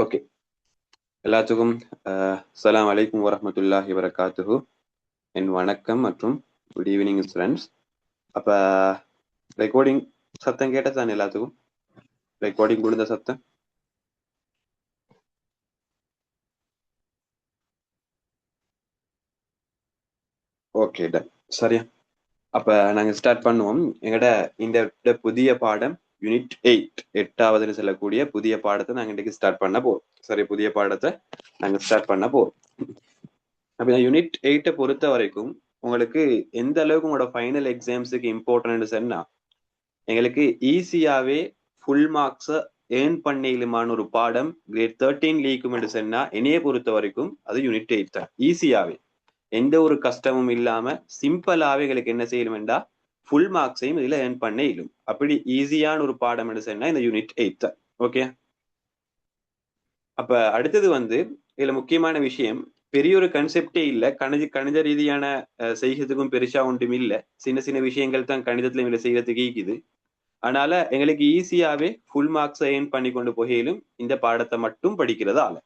Okay, எல்லாத்துக்கும் அஸ்ஸலாமு அலைக்கும் வரஹ்மத்துல்லாஹி வபரகாத்துஹு. என் வணக்கம் மற்றும் குட் ஈவினிங் ஃப்ரெண்ட்ஸ். அப்ப ரெக்கார்டிங் சத்தம் கேட்டதானே எல்லாத்துக்கும்? ரெக்கார்டிங் முடிந்த சத்தம்? Okay, done. சரியா? அப்ப நாங்க ஸ்டார்ட் பண்ணுவோம். எங்கட இந்த புதிய பாடம் யூனிட் 8 8வது செல்லக்கூடிய புதிய பாடத்தை நாங்க இன்னைக்கு ஸ்டார்ட் பண்ண போறோம். சரி, புதிய பாடத்தை நாங்க ஸ்டார்ட் பண்ண போறோம். அப்ப யூனிட் 8 பொறுத்த வரைக்கும் உங்களுக்கு எந்த அளவுக்கு உங்களோட ஃபைனல் எக்ஸாம்ஸுக்கு இம்பார்ட்டன்ட் சொன்னா, எங்களுக்கு ஈஸியாவே ஃபுல் மார்க்ஸை ஏர்ன் பண்ணிடலுமான ஒரு பாடம் கிரேட் 13 லீக்கும் என்று சொன்னா என்னைய பொறுத்த வரைக்கும் அது யூனிட் 8 தான். ஈஸியாவே எந்த ஒரு கஷ்டமும் இல்லாம சிம்பிளாவே எங்களுக்கு என்ன செய்யணும்டா ஃபுல் மார்க்ஸையும் இதுல ஏர்ன் பண்ண இயலும். அப்படி ஈஸியான ஒரு பாடம் என்று சொன்னா இந்த யூனிட் 8 தான். ஓகே, அப்ப அடுத்தது இதுல முக்கியமான விஷயம், பெரிய ஒரு கன்செப்டே இல்ல. கணித ரீதியான செய்கிறதுக்கும் பெருசா ஒன்றும் இல்ல. சின்ன சின்ன விஷயங்கள் தான் கணிதத்துல இவங்க செய்யறதுக்கு ஈக்குது. அதனால எங்களுக்கு ஈஸியாவே ஃபுல் மார்க்ஸ் ஏர்ன் பண்ணி கொண்டு போகையிலும் இந்த பாடத்தை மட்டும் படிக்கிறதால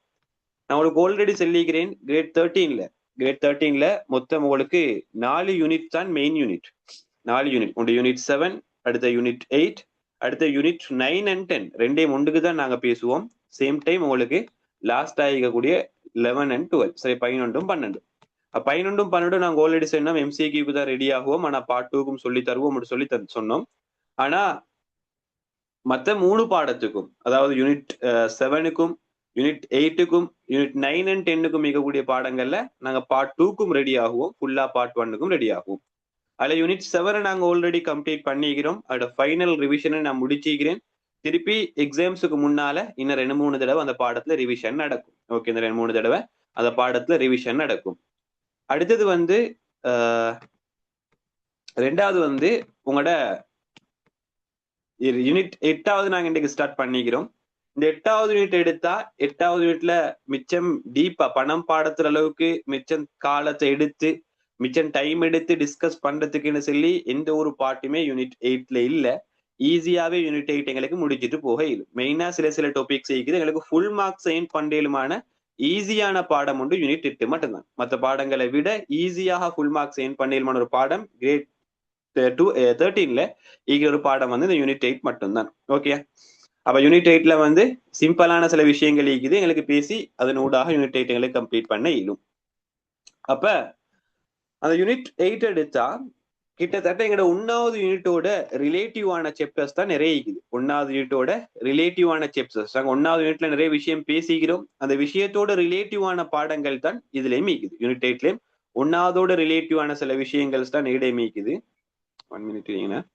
நான் உங்களுக்கு ஆல்ரெடி சொல்லிக்கிறேன். கிரேட் 13ல மொத்தம் உங்களுக்கு 4 யூனிட் தான் மெயின் யூனிட். 4 யூனிட் உண்டு. யூனிட் 7, அடுத்த யூனிட் 8, அடுத்த யூனிட் 9 and 10 ரெண்டையும் ஒன்றுக்கு தான் நாங்க பேசுவோம். சேம் டைம் உங்களுக்கு லாஸ்ட் ஆகிக்கக்கூடிய 11 and 12. சரி, 11 12. 11 12 நாங்க ஆல்ரெடி சொன்னோம் எம்சிக்யூக்கு தான் ரெடி ஆகுவோம். ஆனா பார்ட் 2க்கும் சொல்லி தருவோம் சொல்லி சொன்னோம். ஆனா மற்ற 3 பாடத்துக்கும், அதாவது யூனிட் 7க்கும் யூனிட் 8க்கும் யூனிட் 9 and 10க்கும் மிகக்கூடிய பாடங்கள்ல நாங்க பார்ட் 2க்கும் ரெடி ஆகுவோம், ஃபுல்லா பார்ட் 1க்கும் ரெடி ஆகுவோம். அதுல யூனிட் 7 நாங்க ஆல்ரெடி கம்ப்ளீட் பண்ணிக்கிறோம். அதோட ஃபைனல் ரிவிஷனை நான் முடிச்சிக்கிறேன். திருப்பி எக்ஸாம்ஸுக்கு முன்னால இன்னும் 2-3 தடவை அந்த பாடத்துல ரிவிஷன் நடக்கும். ஓகே, இந்த 2-3 தடவை அந்த பாடத்துல ரிவிஷன் நடக்கும். அடுத்தது ரெண்டாவது உங்களோட யூனிட் 8வது நாங்க இன்னைக்கு ஸ்டார்ட் பண்ணிக்கிறோம். இந்த 8வது யூனிட் எடுத்தா 8வது யூனிட்ல மிச்சம் டீப்பா பணம் பாடத்துல அளவுக்கு மிச்சம் காலத்தை எடுத்து மிச்சம் டைம் எடுத்து டிஸ்கஸ் பண்றதுக்குன்னு சொல்லி எந்த ஒரு பாட்டுமே யூனிட் 8ல இல்ல. ஈஸியாவே யூனிட் 8 எங்களுக்கு முடிச்சுட்டு போக இல்லை. மெயினா சில டாபிக்ஸ் இருக்குது எங்களுக்கு ஃபுல் மார்க்ஸ் எயின் பண்றேலுமான ஈஸியான பாடம் உண்டு யூனிட் 8 மட்டும்தான். மற்ற பாடங்களை விட ஈஸியாக ஃபுல் மார்க்ஸ் எயின் பண்ணேலுமான ஒரு பாடம் கிரேட் 13ல ஒரு பாடம் இந்த யூனிட் 8 மட்டும்தான். ஓகே, அப்ப யூனிட் 8ல சிம்பிளான சில விஷயங்கள் இருக்குது எங்களுக்கு பேசி அதன் ஊடாக யூனிட் 8 எங்களுக்கு கம்ப்ளீட் பண்ண இயலும். அப்ப அந்த யூனிட் 8 எடுத்தா கிட்டத்தட்ட எங்களோட 1வது யூனிட்டோட ரிலேட்டிவான சாப்டர்ஸ் தான் நிறைய இருக்குது. 1வது யூனிட்டோட ரிலேட்டிவான சாப்டர்ஸ் நாங்க 1வது யூனிட்ல நிறைய விஷயம் பேசிக்கிறோம். அந்த விஷயத்தோட ரிலேட்டிவான பாடங்கள் தான் இதுலயும் இருக்குது. யூனிட் 8லயும் 1வதோட ரிலேட்டிவான சில விஷயங்கள் தான் இடையே இருக்குது. 1 minute.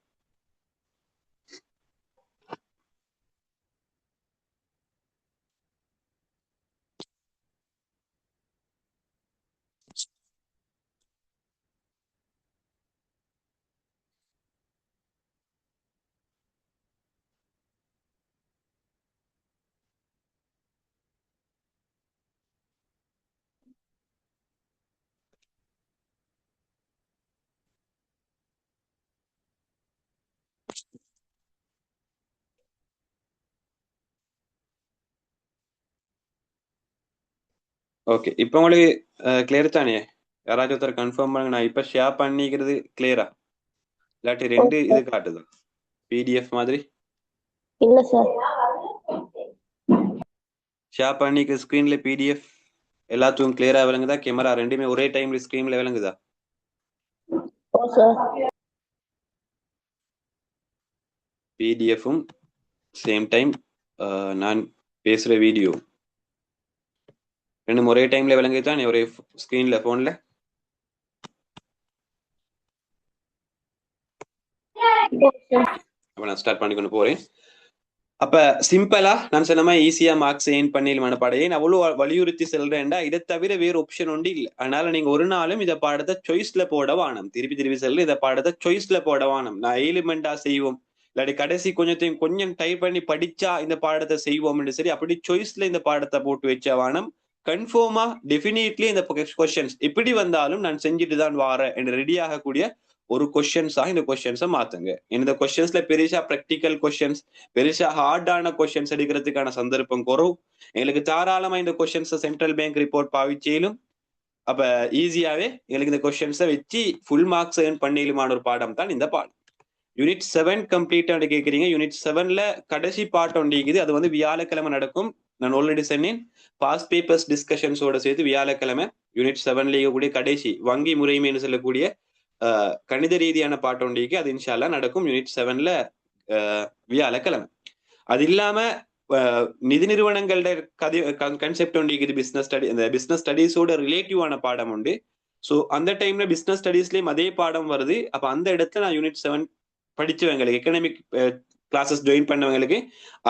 ஓகே, இப்போ உங்களுக்கு கிளியர் தானே? யாராச்சும் ஒருத்தர் கன்ஃபார்ம் பண்ணுங்க. நான் இப்ப ஷேர் பண்ணிக்கிறது கிளியரா இல்லாட்டி 2 இது காட்டுது பிடிஎஃப் மாதிரி? இல்ல சார், ஷேர் பண்ணிக்க ஸ்கிரீன்ல பிடிஎஃப் எல்லாத்துக்கும் கிளியரா விளங்குதா? கேமரா ரெண்டுமே ஒரே டைம்ல ஸ்கிரீன்ல விளங்குதா? பிடிஎஃப்பும் சேம் டைம் நான் பேசுற வீடியோ ரெண்டும் ஒரே டைம்ல விளங்குதான் ஒரே ஸ்கிரீன்ல போன்ல? அப்ப நான் ஸ்டார்ட் பண்ணி கொண்டு போறேன். அப்ப சிம்பிளா நான் சொன்ன மாதிரி ஈஸியா மார்க்ஸ் ஏன் பண்ணிடலான பாடையே அவ்வளவு வலியுறுத்தி செல்றேன்டா. இதை தவிர வேறு ஆப்ஷன் ஒன்று இல்லை. அதனால நீங்க ஒரு நாளும் இதை பாடத்தை சாய்ஸ்ல போட வானம். திருப்பி செல்ல இதை பாடத்தை சாய்ஸ்ல போட வானம். நான் எலிமெண்டா செய்வோம் இல்லாட்டி கடைசி கொஞ்சம் டைப் பண்ணி படிச்சா இந்த பாடத்தை செய்வோம் என்று சரி அப்படி சாய்ஸ்ல இந்த பாடத்தை போட்டு வச்ச வானம். கன்ஃபார்மா டெஃபினெட்லி இந்த கொஸ்டின்ஸ் எப்படி வந்தாலும் நான் செஞ்சுட்டு தான் வாரேன் என்று ரெடி ஆகக்கூடிய ஒரு கொஸ்டின்ஸா இந்த கொஸ்டின்ஸை மாத்துங்க. இந்த கொஸ்டின்ஸ்ல பெருசா ப்ராக்டிக்கல் கொஸ்டின்ஸ், பெருசா ஹார்டான கொஸ்டின்ஸ் எடுக்கிறதுக்கான சந்தர்ப்பம் குறவு. எங்களுக்கு தாராளமா இந்த கொஸ்டின்ஸை சென்ட்ரல் பேங்க் ரிப்போர்ட் பாவிச்சேலும் அப்ப ஈஸியாவே எங்களுக்கு இந்த கொஸ்டின்ஸை வச்சு ஃபுல் மார்க்ஸ் ஏர்ன் பண்ணிலுமான ஒரு பாடம் தான் இந்த பாடம். யூனிட் 7 கம்ப்ளீட் கேட்குறீங்க. யூனிட் 7ல கடைசி பாட்டு ஒன்றிக்குது. அது வந்து வியாழக்கிழமை நடக்கும். நான் ஆல்ரெடி சொன்னேன், பாஸ்ட் பேப்பர்ஸ் டிஸ்கஷன்ஸோட சேர்த்து வியாழக்கிழமை யூனிட் 7ல இருக்கக்கூடிய கடைசி வங்கி முறைமைன்னு சொல்லக்கூடிய கணித ரீதியான பாட்டு ஒன்றிக்கு அது இன்ஷால்லா நடக்கும் யூனிட் 7ல வியாழக்கிழமை. அது இல்லாம நிதி நிறுவனங்களோட கன்செப்ட் ஒன்றிக்குது பிசினஸ் ஸ்டடி. அந்த பிசினஸ் ஸ்டடீஸோட ரிலேட்டிவான பாடம் உண்டு. ஸோ அந்த டைம்ல பிசினஸ் ஸ்டடீஸ்லயும் அதே பாடம் வருது. அப்ப அந்த இடத்துல நான் யூனிட் 7 படிச்சவங்களுக்கு, எக்கனாமிக் கிளாஸஸ் ஜாயின் பண்ணவங்களுக்கு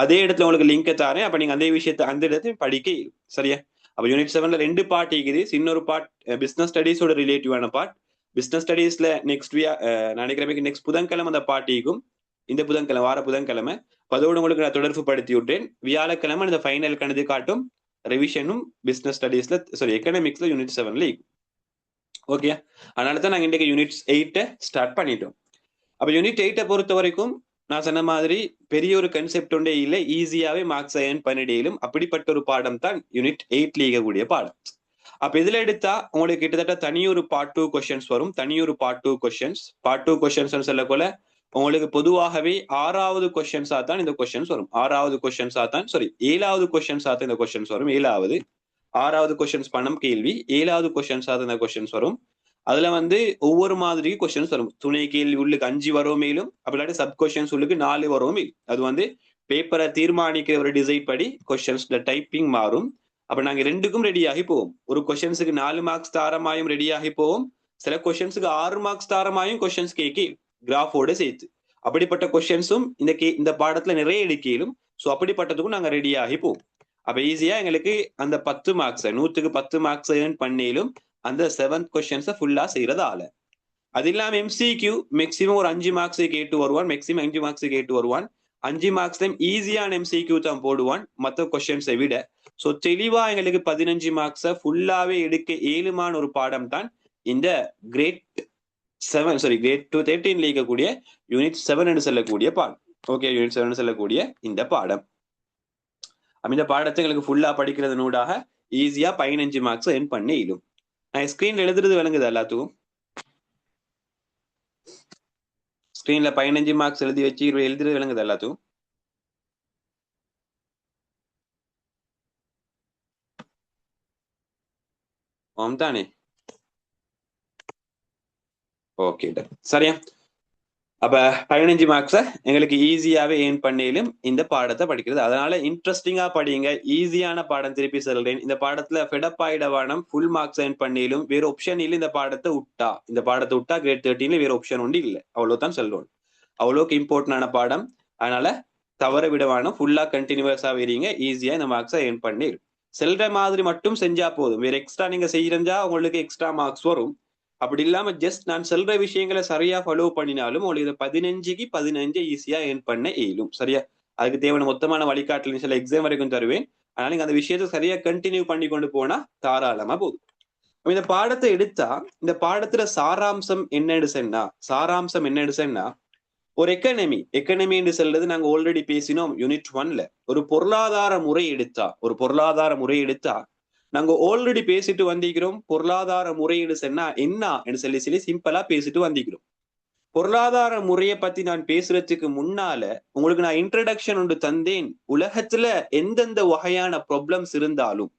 அதே இடத்துல உங்களுக்கு லிங்கை தாரேன். அப்ப நீங்க அதே விஷயத்த அந்த இடத்துல படிக்க சரியா. அப்ப யூனிட் 7ல 2 பார்ட் இருக்குது. இன்னொரு பார்ட் பிசினஸ் ஸ்டடீஸோட ரிலேட்டிவான பார்ட். பிசினஸ் ஸ்டடீஸ்ல நெக்ஸ்ட் நினைக்கிறமைக்கு நெக்ஸ்ட் புதன்கிழமை அந்த பார்ட்டிக்கும், இந்த புதன்கிழமை வார புதன்கிழமை அதோடு உங்களுக்கு நான் தொடர்பு படுத்தி விட்டேன். வியாழக்கிழமை இந்த ஃபைனல் கணக்கு காட்டும் ரிவிஷனும் பிசினஸ் ஸ்டடீஸ்ல எக்கனாமிக்ஸ்ல யூனிட் 7ல. ஓகே, அதனால தான் நாங்க இன்றைக்கு யூனிட் 8 ஸ்டார்ட் பண்ணிட்டோம். அப்ப யூனிட் 8 பொறுத்த வரைக்கும் நான் சொன்ன மாதிரி பெரிய ஒரு கன்செப்ட் ஒன்றே இல்லை, ஈஸியாவே மார்க்ஸ் ஏர்ன் பண்ணிடையிலும் அப்படிப்பட்ட ஒரு பாடம் தான் யூனிட் 8ல இருக்கக்கூடிய பாடம். அப்ப இதுல எடுத்தா உங்களுக்கு கிட்டத்தட்ட தனியொரு பார்ட் 2 கொஸ்டின்ஸ் வரும். தனியொரு பார்ட் 2 கொஸ்டின்ஸ். பார்ட் 2 கொஸ்டின்ஸ் சொல்லக்கொள்ள உங்களுக்கு பொதுவாகவே 6வது கொஸ்டின்ஸா தான் இந்த கொஸ்டின்ஸ் வரும். 6வது கொஸ்டின்ஸா தான் 7வது கொஸ்டின்ஸா தான் இந்த கொஸ்டின்ஸ் வரும். 6வது கொஸ்டின்ஸ் பணம் கேள்வி, 7வது கொஸ்டின்ஸா தான் இந்த கொஸ்டின்ஸ் வரும். அதுல வந்து ஒவ்வொரு மாதிரி கொஸ்டின்ஸ் வரும். துணை கேள்வி உள்ளுக்கு 5 வரும் மேலும், அப்படி இல்லாட்டி சப் கொஸ்டின்ஸ் உள்ளுக்கு 4 வரும் மேலும். அது வந்து பேப்பரை தீர்மானிக்கிற ஒரு டிசைட் படி கொஸ்டின்ஸ்ல டைப்பிங் மாறும். அப்ப நாங்க ரெண்டுக்கும் ரெடியாகி போவோம். ஒரு கொஸ்டின்ஸுக்கு 4 மார்க்ஸ் தாரமாயும் ரெடியாகி போவோம். சில கொஸ்டின்ஸுக்கு 6 மார்க்ஸ் தாரமாயும் கொஸ்டின்ஸ் கேட்கி கிராஃபோட சேர்த்து அப்படிப்பட்ட கொஸ்டின்ஸும் இந்த பாடத்துல நிறைய எடுக்கையிலும். ஸோ அப்படிப்பட்டதுக்கும் நாங்க ரெடியாகி போவோம். அப்ப ஈஸியா எங்களுக்கு அந்த 10 மார்க்ஸ் 100க்கு 10 மார்க்ஸ் ஏர்ன் பண்ணிலும் அந்த 7th கொஸ்டின்ஸை ஃபுல்லா செய்யறதால. அது இல்லாம எம்சிக்யூ மேக்சிமம் ஒரு 5 மார்க்ஸ் கேட்டு வருவான். மேக்சிமம் 5 மார்க்ஸ் கேட்டு வருவான். 5 மார்க்ஸ் டைம் ஈஸியான எம்சிக்யூ தான் போடுவான் மற்ற கொஸ்டின்ஸை விட. ஸோ தெளிவா எங்களுக்கு 15 மார்க்ஸை ஃபுல்லாவே எடுக்க ஏழுமான ஒரு பாடம் தான் இந்த கிரேட் 2 13ல இருக்கக்கூடிய யூனிட் 7 சொல்லக்கூடிய பாடம். ஓகே, யூனிட் 7 சொல்லக்கூடிய இந்த பாடம். இந்த பாடத்தை எங்களுக்கு ஃபுல்லா படிக்கிறது நூடாக ஈஸியா 15 மார்க்ஸ் ஏர்ன் பண்ணி இடும். நான் ஸ்கிரீன்ல எழுதுறது விளங்குது எல்லாத்துக்கும்? ஸ்கிரீன்ல 15 மார்க்ஸ் எழுதி வச்சு எழுதுறது விளங்குது எல்லாத்துக்கும்? ஆம் தானே? ஓகே, சரியா. அப்ப 15 மார்க்ஸை எங்களுக்கு ஈஸியாவே ஏர்ன் பண்ணிலும் இந்த பாடத்தை படிக்கிறது. அதனால இன்ட்ரெஸ்டிங்கா படிங்க. ஈஸியான பாடம், திருப்பி சொல்றேன். இந்த பாடத்துல ஃபெடப் ஆயிடவானம் ஃபுல் மார்க்ஸ் ஏர்ன் பண்ணிலும் வேற ஆப்ஷன் இல்லை. இந்த பாடத்தை விட்டா கிரேட் 13ல வேற ஆப்ஷன் ஒன்று இல்லை. அவ்வளவுதான் சொல்லுவோம். அவ்வளோக்கு இம்பார்ட்டன்டான பாடம். அதனால தவற விடவானம் ஃபுல்லா கண்டினியூஸா வரீங்க. ஈஸியா இந்த மார்க்ஸை ஏர்ன் பண்ணிடும். செல்ற மாதிரி மட்டும் செஞ்சா போதும். வேற எக்ஸ்ட்ரா நீங்க செய்யறா உங்களுக்கு எக்ஸ்ட்ரா மார்க்ஸ் வரும். அப்படி இல்லாம ஜஸ்ட் நான் சொல்ற விஷயங்களை சரியா ஃபாலோ பண்ணினாலும் உங்களுக்கு 15க்கு 15 ஈஸியா ஏர்ன் பண்ண இயலும். சரியா. அதுக்கு தேவையான மொத்தமான வழிகாட்டல் சில எக்ஸாம் வரைக்கும் தருவேன். அதனால நீங்க அந்த விஷயத்தை சரியா கண்டினியூ பண்ணி கொண்டு போனா தாராளமா போதும். இந்த பாடத்தை எடுத்தா இந்த பாடத்துல சாராம்சம் என்னன்னு சொன்னா ஒரு எக்கனமி என்று சொல்றது நாங்க ஆல்ரெடி பேசினோம் யூனிட் 1ல. ஒரு பொருளாதார முறை எடுத்தா நாங்க ஆல்ரெடி பேசிட்டு வந்திருக்கிறோம். பொருளாதார முறையீடு சொன்னா என்ன சொல்லி சிம்பிளா பேசிட்டு வந்திருக்கிறோம். பொருளாதார முறையை பத்தி நான் பேசுறதுக்கு முன்னால உங்களுக்கு நான் இன்ட்ரடக்ஷன் ஒன்று தந்தேன். உலகத்துல எந்தெந்த வகையான ப்ராப்ளம்ஸ் இருந்தாலும்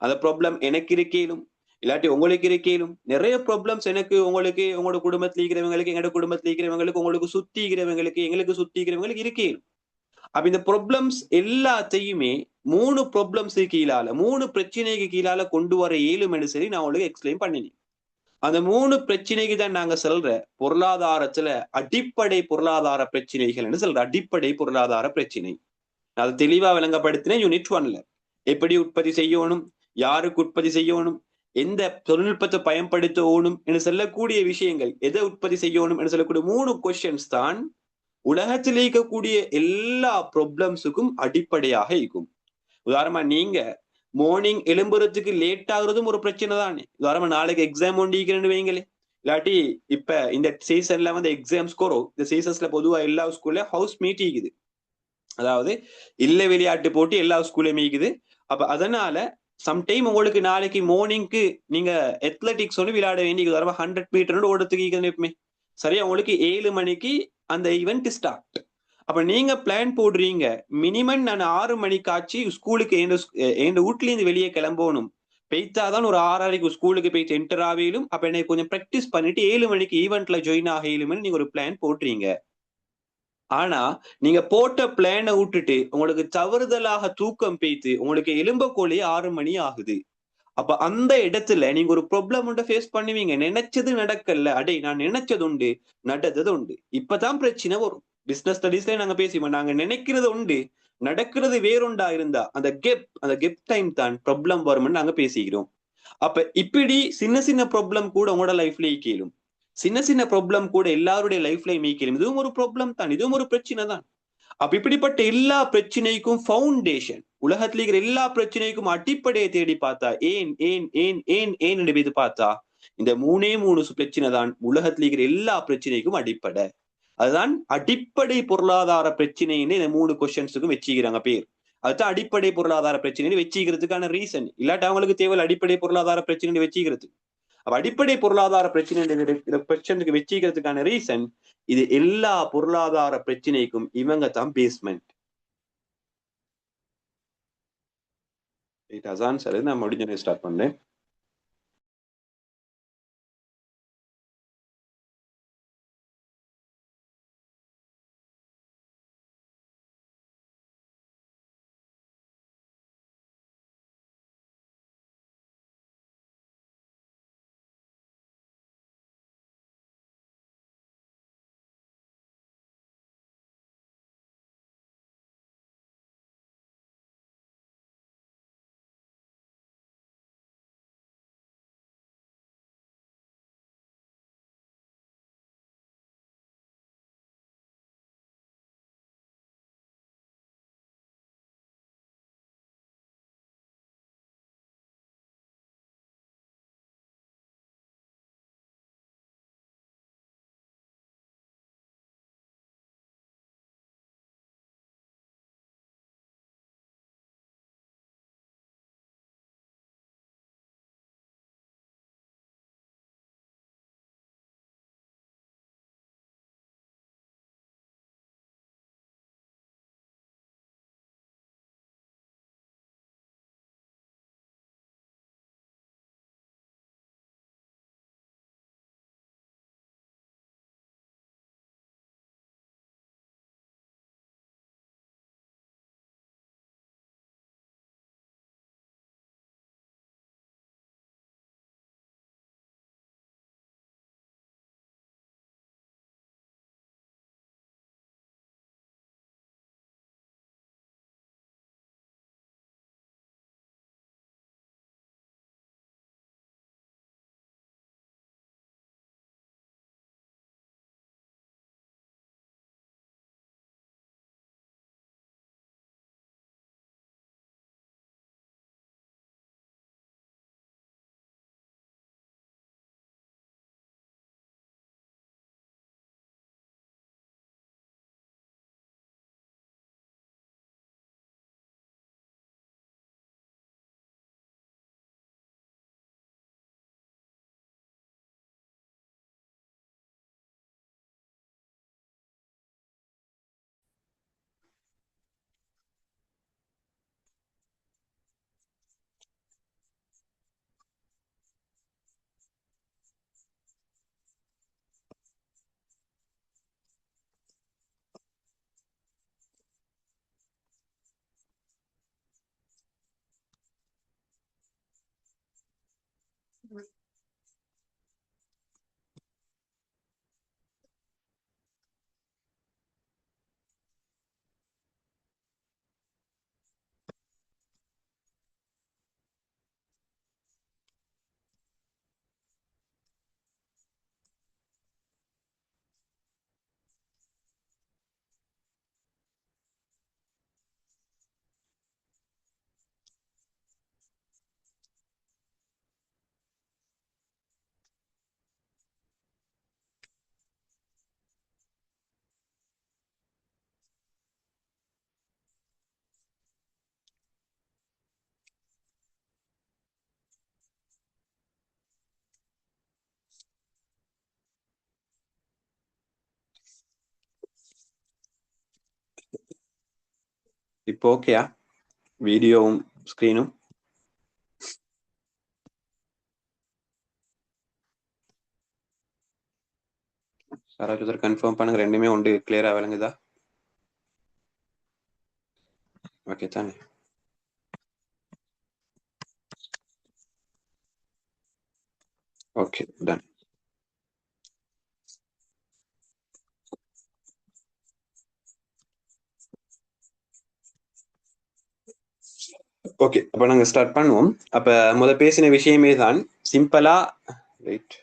அந்த ப்ராப்ளம் எனக்கு இருக்கேனும் இல்லாட்டி உங்களுக்கு இருக்கேனும். நிறைய ப்ராப்ளம்ஸ் எனக்கு, உங்களுக்கு, உங்களோட குடும்பத்துல இருக்கிறவங்களுக்கு, எங்களோட குடும்பத்துல இருக்கிறவங்களுக்கு, உங்களுக்கு சுத்தி இருக்கிறவங்களுக்கு, எங்களுக்கு சுத்தி இருக்கிறவங்களுக்கு இருக்கேனும். அப்ப இந்த ப்ராப்ளம்ஸ் எல்லாத்தையுமே 3 ப்ராப்ளம்ஸ் கீழால 3 பிரச்சனைக்கு கீழால கொண்டு வர இயலும்னு சொல்லி நான் உங்களுக்கு எக்ஸ்பிளைன் பண்ணினேன். அந்த 3 பிரச்சனைக்கு தான் நாங்க சொல்ற பொருளாதாரத்துல அடிப்படை பொருளாதார பிரச்சனைகள் சொல்ற அடிப்படை பொருளாதார பிரச்சனை. அது தெளிவா விளங்கப்படுத்தினேன் யூனிட் 1ல. எப்படி உற்பத்தி செய்யணும், யாருக்கு உற்பத்தி செய்யணும், எந்த தொழில்நுட்பத்தை பயன்படுத்தணும் என்று சொல்லக்கூடிய விஷயங்கள், எதை உற்பத்தி செய்யணும் என்று சொல்லக்கூடிய 3 கொஸ்டின்ஸ் தான் உலகத்தில் இருக்கக்கூடிய எல்லா ப்ராப்ளம்ஸுக்கும் அடிப்படையாக இருக்கும். உதாரணமா நீங்க மார்னிங் எழும்புறதுக்கு லேட் ஆகுறதும் ஒரு பிரச்சனை தானே. உதாரணமா நாளைக்கு எக்ஸாம் ஒண்டிக்கிறேன்னு வைங்களே, இல்லாட்டி இப்ப இந்த சீசன்ல வந்து எக்ஸாம்ஸ் குறோ இந்த சீசன்ஸ்ல பொதுவா எல்லா ஸ்கூல்ல ஹவுஸ் மீட் இருக்குது. அதாவது இல்ல விளையாட்டு போட்டி எல்லா ஸ்கூல்லயும் இருக்குது. அப்ப அதனால சம்டைம் உங்களுக்கு நாளைக்கு மார்னிங்க்கு நீங்க அத்லெட்டிக்ஸ் ஒன்று விளையாட வேண்டியது வர 100 மீட்டர் ஓடத்துக்கு எப்பவுமே சரியா உங்களுக்கு 7 மணிக்கு அந்த ஈவெண்ட் ஸ்டார்ட். அப்ப நீங்க பிளான் போடுறீங்க மினிமம் நான் 6 மணிக்காச்சு ஸ்கூலுக்கு எந்த வீட்ல இருந்து வெளியே கிளம்பணும். பெய்த்தாதான் ஒரு 6:30க்கு ஸ்கூலுக்கு போயிட்டு என்டர் ஆகையிலும் அப்ப எனக்கு கொஞ்சம் பிராக்டிஸ் பண்ணிட்டு 7 மணிக்கு ஈவெண்ட்ல ஜாயின் ஆகையிலும்னு நீங்க ஒரு பிளான் போட்டுறீங்க. ஆனா நீங்க போட்ட பிளானை விட்டுட்டு உங்களுக்கு தவறுதலாக தூக்கம் பெய்த்து உங்களுக்கு எலும்பக்கோழி 6 மணி ஆகுது. அப்ப அந்த இடத்துல நீங்க ஒரு ப்ராப்ளம் உண்டு ஃபேஸ் பண்ணுவீங்க. நினைச்சது நடக்கல. அடே நான் நினைச்சது உண்டு, நடந்தது உண்டு. இப்பதான் பிரச்சனை வரும். பிசினஸ் ஸ்டடீஸ்ல நாங்க பேசிவோம். நாங்க நினைக்கிறது உண்டு, நடக்கிறது வேறொண்டா இருந்தா அந்த கெப் டைம் தான் ப்ராப்ளம் வரும்னு நாங்க பேசிக்கிறோம். அப்ப இப்படி சின்ன சின்ன ப்ராப்ளம் கூட உங்களோட லைஃப்ல ஈக்கலும். சின்ன சின்ன ப்ராப்ளம் கூட எல்லாருடைய லைஃப்லயும் ஈக்கலும். இதுவும் ஒரு ப்ராப்ளம் தான். இதுவும் ஒரு பிரச்சனை தான். அப்ப இப்படிப்பட்ட எல்லா பிரச்சனைக்கும் ஃபவுண்டேஷன் உலகத்துல இருக்கிற எல்லா பிரச்சனைக்கும் அடிப்படையை தேடி பார்த்தா ஏன் இது பார்த்தா இந்த மூணு பிரச்சனை தான் உலகத்துல இருக்கிற எல்லா பிரச்சனைக்கும் அடிப்படை. அதுதான் அடிப்படை பொருளாதார பிரச்சனைன்னு இந்த 3 கொஸ்டின்ஸுக்கும் வச்சுக்கிறாங்க பேர். அதுதான் அடிப்படை பொருளாதார பிரச்சனைன்னு வச்சுக்கிறதுக்கான ரீசன். இல்லாட்டி அவங்களுக்கு தேவை அடிப்படை பொருளாதார பிரச்சனை வச்சுக்கிறது. அப்ப அடிப்படை பொருளாதார பிரச்சனைக்கு வச்சுக்கிறதுக்கான ரீசன் இது எல்லா பொருளாதார பிரச்சனைக்கும் இவங்க தான் பேஸ்மெண்ட். அசான் சார் நான் முடிஞ்ச ஸ்டார்ட் பண்ணேன். இப்போ ஓகேயா வீடியோவும் ஸ்கிரீனும்? யாராச்சும் கன்ஃபார்ம் பண்ணுங்க, ரெண்டுமே ஒன்று கிளியரா விளங்குதா? ஓகே தானே? Okay done. ஓகே, அப்ப நாங்க ஸ்டார்ட் பண்ணுவோம். அப்ப பேசின விஷயமே தான் சிம்பிளா. ரைட்.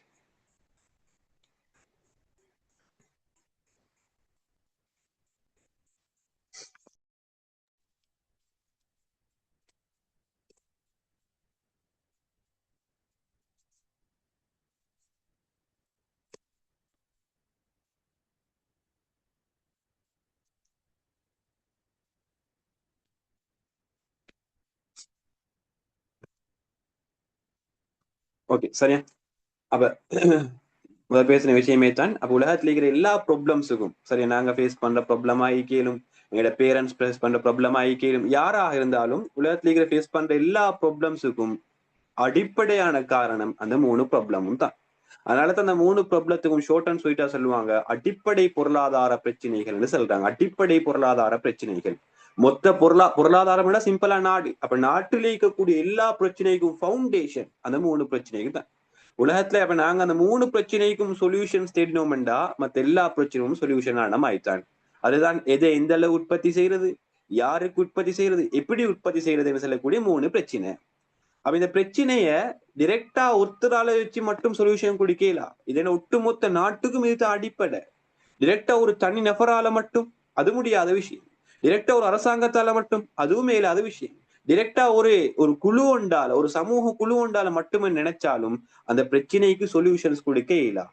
ஓகே சரியா? அப்ப பேசின விஷயமே தான். அப்ப உலகத்துல இருக்கிற எல்லா ப்ராப்ளம்ஸுக்கும் சரியா, நாங்க ஃபேஸ் பண்ற ப்ராப்ளம் ஆகிக்கலும், எங்களோட பேரண்ட்ஸ் ஃபேஸ் பண்ற ப்ராப்ளம் ஆகிக்கலும், யாராக இருந்தாலும் உலகத்துல இருக்கிற ஃபேஸ் பண்ற எல்லா ப்ராப்ளம்ஸுக்கும் அடிப்படையான காரணம் அந்த 3 ப்ராப்ளமும் தான். அதனால தான் அந்த 3 ப்ராப்ளத்துக்கும் ஷார்ட் அண்ட் ஸ்வீட்டா சொல்லுவாங்க அடிப்படை பொருளாதார பிரச்சனைகள்னு சொல்றாங்க. அடிப்படை பொருளாதார பிரச்சனைகள். மொத்த பொருளாதாரம் விட சிம்பிளா நாடு. அப்ப நாட்டில் இருக்கக்கூடிய எல்லா பிரச்சனைக்கும் ஃபவுண்டேஷன் அந்த 3 பிரச்சனைகள் தான். உலகத்துல அப்ப நாங்க அந்த 3 பிரச்சனைக்கும் சொல்யூஷன்ஸ் தேடினோம்டா மத்த எல்லா பிரச்சனையும் சொல்யூஷன் ஆன ஆயிட்டான். அதுதான் எதை எந்த அளவு உற்பத்தி செய்யறது, யாருக்கு உற்பத்தி செய்யறது, எப்படி உற்பத்தி செய்யறதுன்னு சொல்லக்கூடிய 3 பிரச்சனை. அப்ப இந்த பிரச்சனைய டிரெக்டா ஒருத்தரால வச்சு மட்டும் சொல்யூஷன் கொடுக்கலாம். இதனை ஒட்டுமொத்த நாட்டுக்கும் இது அடிப்படை. டிரெக்டா ஒரு தனி நபரால மட்டும் அது முடியாத விஷயம். டிரெக்டா ஒரு அரசாங்கத்தால மட்டும் அதுவும் மேலாத விஷயம். டிரெக்டா ஒரு குழு உண்டால, ஒரு சமூக குழு உண்டால மட்டுமே நினைச்சாலும் அந்த பிரச்சனைக்கு சொல்யூஷன்ஸ் கொடுக்க இயலா.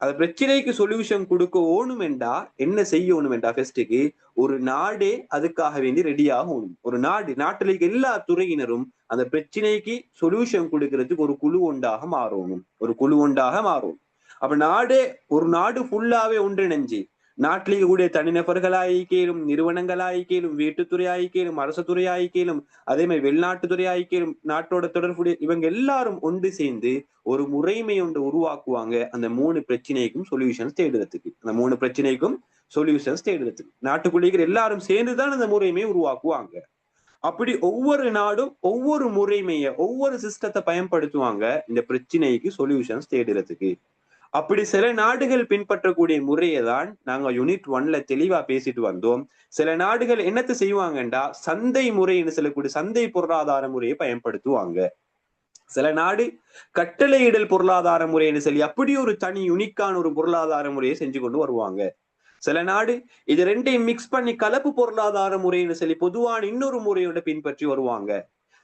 அந்த பிரச்சனைக்கு சொல்யூஷன் கொடுக்க ஓணுமெண்டா என்ன செய்யணுமெண்டா ஃபர்ஸ்டுக்கு ஒரு நாடே அதுக்காக வேண்டி ரெடி ஆகணும். ஒரு நாட்டுல எல்லா துறையினரும் அந்த பிரச்சனைக்கு சொல்யூஷன் கொடுக்கறதுக்கு ஒரு குழு ஒன்றாக மாறணும். ஒரு குழு ஒன்றாக மாறும். அப்ப ஒரு நாடு ஃபுல்லாவே ஒன்றிணைஞ்சு நாட்டில் இருக்கக்கூடிய தனிநபர்களாயிக்கேலும், நிறுவனங்களாயிக்கேலும், வீட்டுத்துறை ஆயிக்கேலும், அரசு துறை ஆயிக்கேலும், அதே மாதிரி வெளிநாட்டுத்துறை ஆயிக்கேலும், நாட்டோட தொடர்புடைய இவங்க எல்லாரும் ஒன்று சேர்ந்து ஒரு முறைமை ஒன்று உருவாக்குவாங்க அந்த 3 பிரச்சனைக்கும் சொல்யூஷன்ஸ் தேடுறதுக்கு. அந்த 3 பிரச்சனைக்கும் சொல்யூஷன்ஸ் தேடுறதுக்கு நாட்டுக்குள்ள எல்லாரும் சேர்ந்துதான் அந்த முறைமையை உருவாக்குவாங்க. அப்படி ஒவ்வொரு நாடும் ஒவ்வொரு முறைமைய, ஒவ்வொரு சிஸ்டத்தை பயன்படுத்துவாங்க இந்த பிரச்சனைக்கு சொல்யூஷன்ஸ் தேடுறதுக்கு. அப்படி சில நாடுகள் பின்பற்றக்கூடிய முறையை தான் நாங்க யூனிட் 1ல தெளிவா பேசிட்டு வந்தோம். சில நாடுகள் என்னத்தை செய்வாங்கண்டா சந்தை முறைன்னு சொல்லக்கூடிய சந்தை பொருளாதார முறையை பயன்படுத்துவாங்க. சில நாடு கட்டளையிடல் பொருளாதார முறைன்னு சொல்லி அப்படி ஒரு தனி யுனிக்கான ஒரு பொருளாதார முறையை செஞ்சு கொண்டு வருவாங்க. சில நாடு இது ரெண்டையும் மிக்ஸ் பண்ணி கலப்பு பொருளாதார முறைன்னு சொல்லி பொதுவான இன்னொரு முறையோட பின்பற்றி வருவாங்க.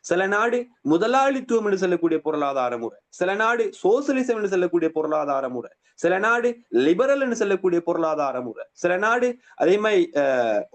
சில நாடு முதலாளித்துவம் என்று சொல்லக்கூடிய பொருளாதார முறை, சில நாடு சோசியலிசம் என்று சொல்லக்கூடிய பொருளாதார முறை, சில நாடு லிபரல் என்று சொல்லக்கூடிய பொருளாதார முறை, சில நாடு அதே மாதிரி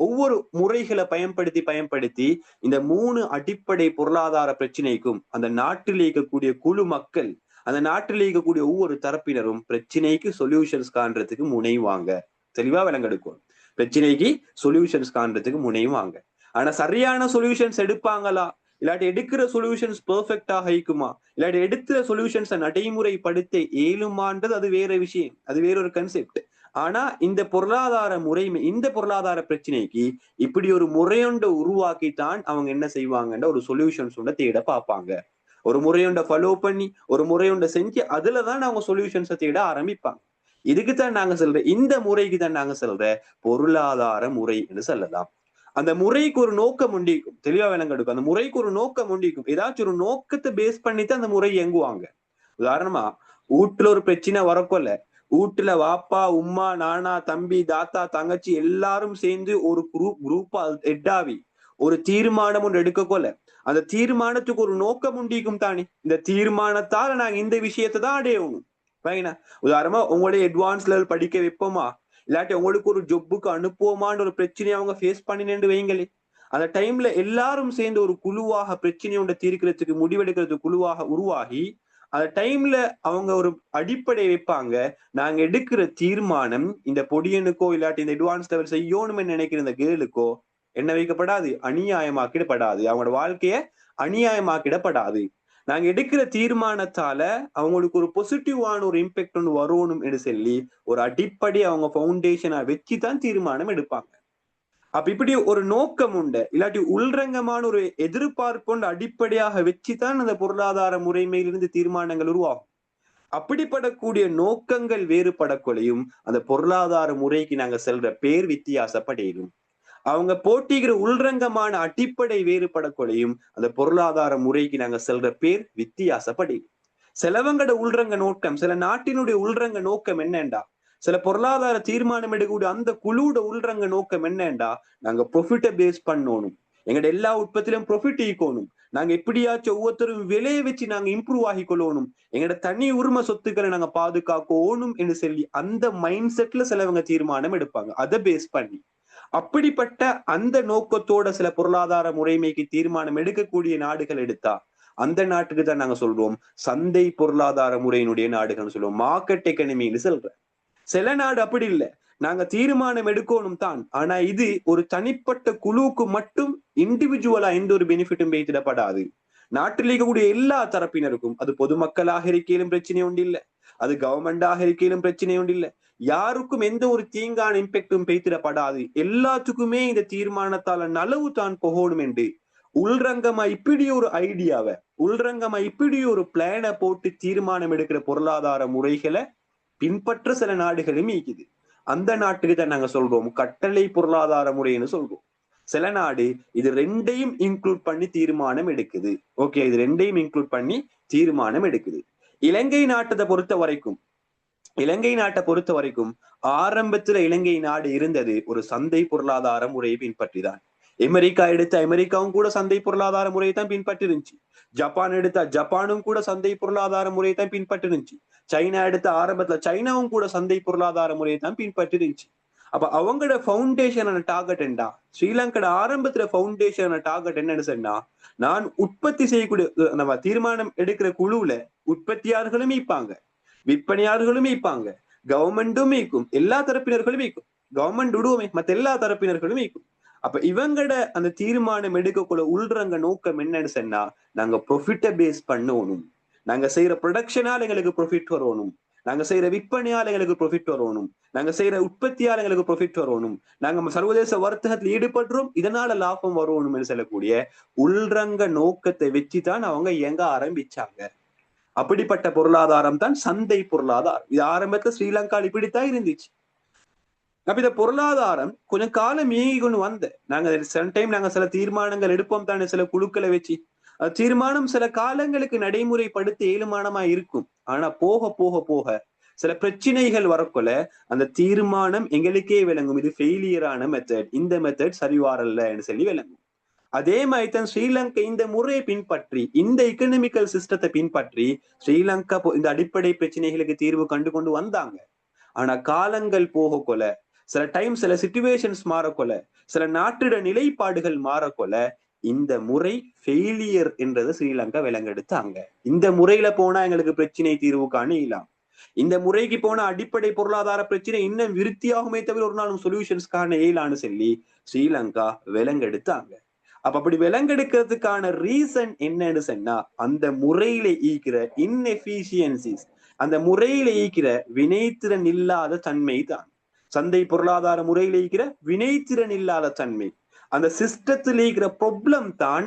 ஒவ்வொரு முறைகளை பயன்படுத்தி இந்த 3 அடிப்படை பொருளாதார பிரச்சனைக்கும் அந்த நாட்டில் இருக்கக்கூடிய குழு மக்கள், அந்த நாட்டில் இருக்கக்கூடிய ஒவ்வொரு தரப்பினரும் பிரச்சனைக்கு சொல்யூஷன்ஸ் காண்றதுக்கு முனைவாங்க. தெளிவா விளங்கெடுக்கும். பிரச்சனைக்கு சொல்யூஷன்ஸ் காண்றதுக்கு முனைவாங்க. ஆனா சரியான சொல்யூஷன்ஸ் எடுப்பாங்களா, இல்லாட்டி எடுக்கிற சொல்யூஷன்ஸ் பெர்ஃபெக்டாக இருக்குமா, இல்லாட்டி எடுக்கிற சொல்யூஷன்ஸை நடைமுறைப்படுத்த இயலுமான்றது அது வேற விஷயம், அது வேற ஒரு கன்செப்ட். ஆனா இந்த பொருளாதார முறைமை, இந்த பொருளாதார பிரச்சனைக்கு இப்படி ஒரு முறையொண்ட உருவாக்கித்தான் அவங்க என்ன செய்வாங்கன்ற ஒரு சொல்யூஷன்ஸ் தேட பார்ப்பாங்க. ஒரு முறையொண்ட ஃபாலோ பண்ணி ஒரு முறையொண்ட செஞ்சு அதுலதான் அவங்க சொல்யூஷன்ஸை தேட ஆரம்பிப்பாங்க. இதுக்குத்தான் நாங்க சொல்ற, இந்த முறைக்கு தான் நாங்க சொல்ற பொருளாதார முறை என்று சொல்லலாம். அந்த முறைக்கு ஒரு நோக்கம் உண்டிக்கும். தெளிவா விளங்கெடுக்கும். அந்த முறைக்கு ஒரு நோக்கம் உண்டிக்கும். ஏதாச்சும் ஒரு நோக்கத்தை பேஸ் பண்ணித்தான் அந்த முறை இயங்குவாங்க. உதாரணமா வீட்டுல ஒரு பிரச்சனை வரக்கொள்ள வீட்டுல வாப்பா உம்மா நானா தம்பி தாத்தா தங்கச்சி எல்லாரும் சேர்ந்து ஒரு குரூப்பா எட்டாவி ஒரு தீர்மானம் ஒன்று எடுக்கக்கொள்ள அந்த தீர்மானத்துக்கு ஒரு நோக்கம் உண்டிக்கும் தானே. இந்த தீர்மானத்தால நாங்க இந்த விஷயத்தை தான் அடையணும். உதாரணமா உங்களுடைய அட்வான்ஸ் லெவல் படிக்க வைப்போமா, இல்லாட்டி உங்களுக்கு ஒரு ஜொப்புக்கு அனுப்புவோமான்னு ஒரு பிரச்சனையை அவங்க ஃபேஸ் பண்ணினு வைங்களே. அந்த டைம்ல எல்லாரும் சேர்ந்து ஒரு குழுவாக பிரச்சனையோட தீர்க்கிறதுக்கு முடிவெடுக்கிறதுக்கு குழுவாக உருவாகி அந்த டைம்ல அவங்க ஒரு அடிப்படை வைப்பாங்க. நாங்க எடுக்கிற தீர்மானம் இந்த பொடியனுக்கோ இல்லாட்டி இந்த அட்வான்ஸ் லெவல் செய்யணும்னு நினைக்கிற இந்த கேர்ளுக்கோ என்ன வைக்கப்படாது, அநியாயமாக்கிடப்படாது. அவங்களோட வாழ்க்கைய அநியாயமாக்கிடப்படாது. நாங்க எடுக்கிற தீர்மானத்தால அவங்களுக்கு ஒரு பாசிட்டிவான ஒரு இம்பாக்ட் ஒன்று வரணும் என்று சொல்லி ஒரு அடிப்படை அவங்க பவுண்டேஷனை வச்சுதான் தீர்மானம் எடுப்பாங்க. அப்ப இப்படி ஒரு நோக்கம் உண்டு, இல்லாட்டி உள்ரங்கமான ஒரு எதிர்பார்ப்பு அடிப்படையாக வச்சுதான் அந்த பொருளாதார முறைமையிலிருந்து தீர்மானங்கள் உருவாகும். அப்படிப்படக்கூடிய நோக்கங்கள் வேறுபடக்கொள்ளையும் அந்த பொருளாதார முறைக்கு நாங்க செல்ற பேர் வித்தியாசப்படையும். அவங்க போட்டிக்கிற உள்ரங்கமான அடிப்படை வேறுபடக்கொள்ளையும் அந்த பொருளாதார முறைக்கு நாங்க செல்ற பேர் வித்தியாசப்படையும். சிலவங்கட உள்ரங்க நோக்கம், சில நாட்டினுடைய உள்ரங்க நோக்கம் என்னண்டா, சில பொருளாதார தீர்மானம் எடுக்கக்கூடிய அந்த குழுவோட உள்ரங்க நோக்கம் என்னண்டா, நாங்க ப்ரொஃபிட்டை பேஸ் பண்ணணும், எங்கட எல்லா உற்பத்திலும் ப்ரொஃபிட் ஈக்கணும், நாங்க எப்படியாச்சும் ஒவ்வொருத்தரும் விலையை வச்சு நாங்க இம்ப்ரூவ் ஆகி கொள்ளணும், எங்கட தனி உரிமை சொத்துக்களை நாங்க பாதுகாக்கணும் என்று சொல்லி அந்த மைண்ட் செட்ல சிலவங்க தீர்மானம் எடுப்பாங்க, அதை பேஸ் பண்ணி. அப்படிப்பட்ட அந்த நோக்கத்தோட சில பொருளாதார முறைமைக்கு தீர்மானம் எடுக்கக்கூடிய நாடுகள் எடுத்தா அந்த நாட்டுக்கு தான் நாங்க சொல்றோம் சந்தை பொருளாதார முறையினுடைய நாடுகள்னு சொல்லுவோம், மார்க்கெட் எக்கனமின்னு சொல்றேன். சில நாடு அப்படி இல்லை, நாங்க தீர்மானம் எடுக்கணும் தான், ஆனா இது ஒரு தனிப்பட்ட குழுவுக்கு மட்டும் இண்டிவிஜுவலா எந்த ஒரு பெனிஃபிட்டும் வைத்திடப்படாது. நாட்டில் இருக்கக்கூடிய எல்லா தரப்பினருக்கும், அது பொதுமக்களாக இருக்கையிலும் பிரச்சனை ஒன்று இல்லை, அது கவர்மெண்டாக இருக்கையிலும் பிரச்சனை ஒன்று இல்லை, யாருக்கும் எந்த ஒரு தீங்கான இம்பாக்டும் பெய்திடப்படாது. எல்லாத்துக்குமே இந்த தீர்மானத்தால நலவு தான் போகணும் என்று உள்ரங்கமா இப்படி ஒரு ஐடியாவை, உள்ரங்கமா இப்படி ஒரு பிளானை போட்டு தீர்மானம் எடுக்கிற பொருளாதார முறைகளை பின்பற்ற சில நாடுகளும் இருக்குது. அந்த நாட்டுக்கு தான் நாங்க சொல்றோம் கட்டளை பொருளாதார முறைன்னு சொல்றோம். சில நாடு இது ரெண்டையும் இன்க்ளூட் பண்ணி தீர்மானம் எடுக்குது. ஓகே, இது ரெண்டையும் இன்க்ளூட் பண்ணி தீர்மானம் எடுக்குது. இலங்கை நாட்டை பொறுத்த வரைக்கும் ஆரம்பத்துல இலங்கை நாடு இருந்தது ஒரு சந்தை பொருளாதார முறையை பின்பற்றி தான். அமெரிக்கா எடுத்த அமெரிக்காவும் கூட சந்தை பொருளாதார முறையை தான் பின்பற்றி இருந்துச்சு. ஜப்பான் எடுத்த ஜப்பானும் கூட சந்தை பொருளாதார முறையை தான் பின்பற்றி இருந்துச்சு. சைனா எடுத்த ஆரம்பத்துல சைனாவும் கூட சந்தை பொருளாதார முறையை தான் பின்பற்றி இருந்துச்சு. அப்ப அவங்களோட ஃபவுண்டேஷன் டார்கெட் என்ன, ஸ்ரீலங்கோட ஆரம்பத்துல ஃபவுண்டேஷன் டார்கெட் என்னன்னு சொன்னா, நான் உற்பத்தி செய்யக்கூடிய நம்ம தீர்மானம் எடுக்கிற குழுவுல உற்பத்தியாளர்களும் இருப்பாங்க, விற்பனையாளர்களும் இருப்பாங்க, கவர்மெண்டும் இருக்கும், எல்லா தரப்பினர்களும் இருக்கும், கவர்மெண்ட் விடுவோமே மத்த எல்லா தரப்பினர்களும் இருக்கும். அப்ப இவங்கட அந்த தீர்மானம் எடுக்கக்கூடிய உள்ரங்க நோக்கம் என்னன்னு சொன்னா, நாங்க ப்ரொஃபிட்டை பேஸ் பண்ணணும், நாங்க செய்யற ப்ரொடக்ஷனால எங்களுக்கு ப்ரொஃபிட் வரணும், நாங்க செய்யற விற்பனையால எங்களுக்கு ப்ரொஃபிட் வரணும், நாங்க செய்யற உற்பத்தியால எங்களுக்கு ப்ரொஃபிட் வரணும், நாங்க சர்வதேச வர்த்தகத்தில் ஈடுபடுறோம் இதனால லாபம் வரணும் என்று சொல்லக்கூடிய உள்ரங்க நோக்கத்தை வச்சுதான் அவங்க இயங்க ஆரம்பிச்சாங்க. அப்படிப்பட்ட பொருளாதாரம் தான் சந்தை பொருளாதாரம். இது ஆரம்பத்துல ஸ்ரீலங்கா இப்படித்தான் இருந்துச்சு. அப்ப இந்த பொருளாதாரம் கொஞ்சம் காலம் இயங்கி கொண்டு வந்த நாங்க சம்டைம் நாங்க சில தீர்மானங்கள் எடுப்போம் தானே, சில குழுக்களை வச்சு தீர்மானம் சில காலங்களுக்கு நடைமுறைப்படுத்த ஏழுமானமா இருக்கும். ஆனா போக போக போக சில பிரச்சனைகள் வரக்குள்ள அந்த தீர்மானம் எங்களுக்கே விளங்கும், இது ஃபெயிலியரான மெத்தட், இந்த மெத்தட் சரிவாரல்லன்னு சொல்லி விளங்கும். அதே மாதிரி தான் ஸ்ரீலங்கா இந்த முறையை பின்பற்றி, இந்த எக்கனாமிக்கல் சிஸ்டத்தை பின்பற்றி ஸ்ரீலங்கா இந்த அடிப்படை பிரச்சனைகளுக்கு தீர்வு கண்டு கொண்டு வந்தாங்க. ஆனா காலங்கள் போக கொல, சில டைம் சில சிச்சுவேஷன்ஸ் மாறக்கொல, சில நாட்டிட நிலைப்பாடுகள் மாறக்கொல இந்த முறை ஃபெயிலியர் என்றது ஸ்ரீலங்கா விலங்கெடுத்தாங்க. இந்த முறையில போனா எங்களுக்கு பிரச்சனை தீர்வு காண இயலாம், இந்த முறைக்கு போன அடிப்படை பொருளாதார பிரச்சனை இன்னும் விருத்தியாகுமே தவிர ஒரு நாளும் சொல்யூஷன்ஸ் காண இயலான்னு சொல்லி ஸ்ரீலங்கா விலங்கெடுத்தாங்க. அப்ப அப்படி விலங்கெடுக்கிறதுக்கான ரீசன் என்னன்னு சொன்னா, அந்த முறையில ஈக்கிற இன்எஃபிஷியன்சிஸ், அந்த முறையில ஈக்கிற வினைத்திறன் இல்லாத தன்மை தான். சந்தை பொருளாதார முறையில ஈக்கிற வினைத்திறன் இல்லாத தன்மை, அந்த சிஸ்டத்தில் ஈக்கிற ப்ராப்ளம் தான்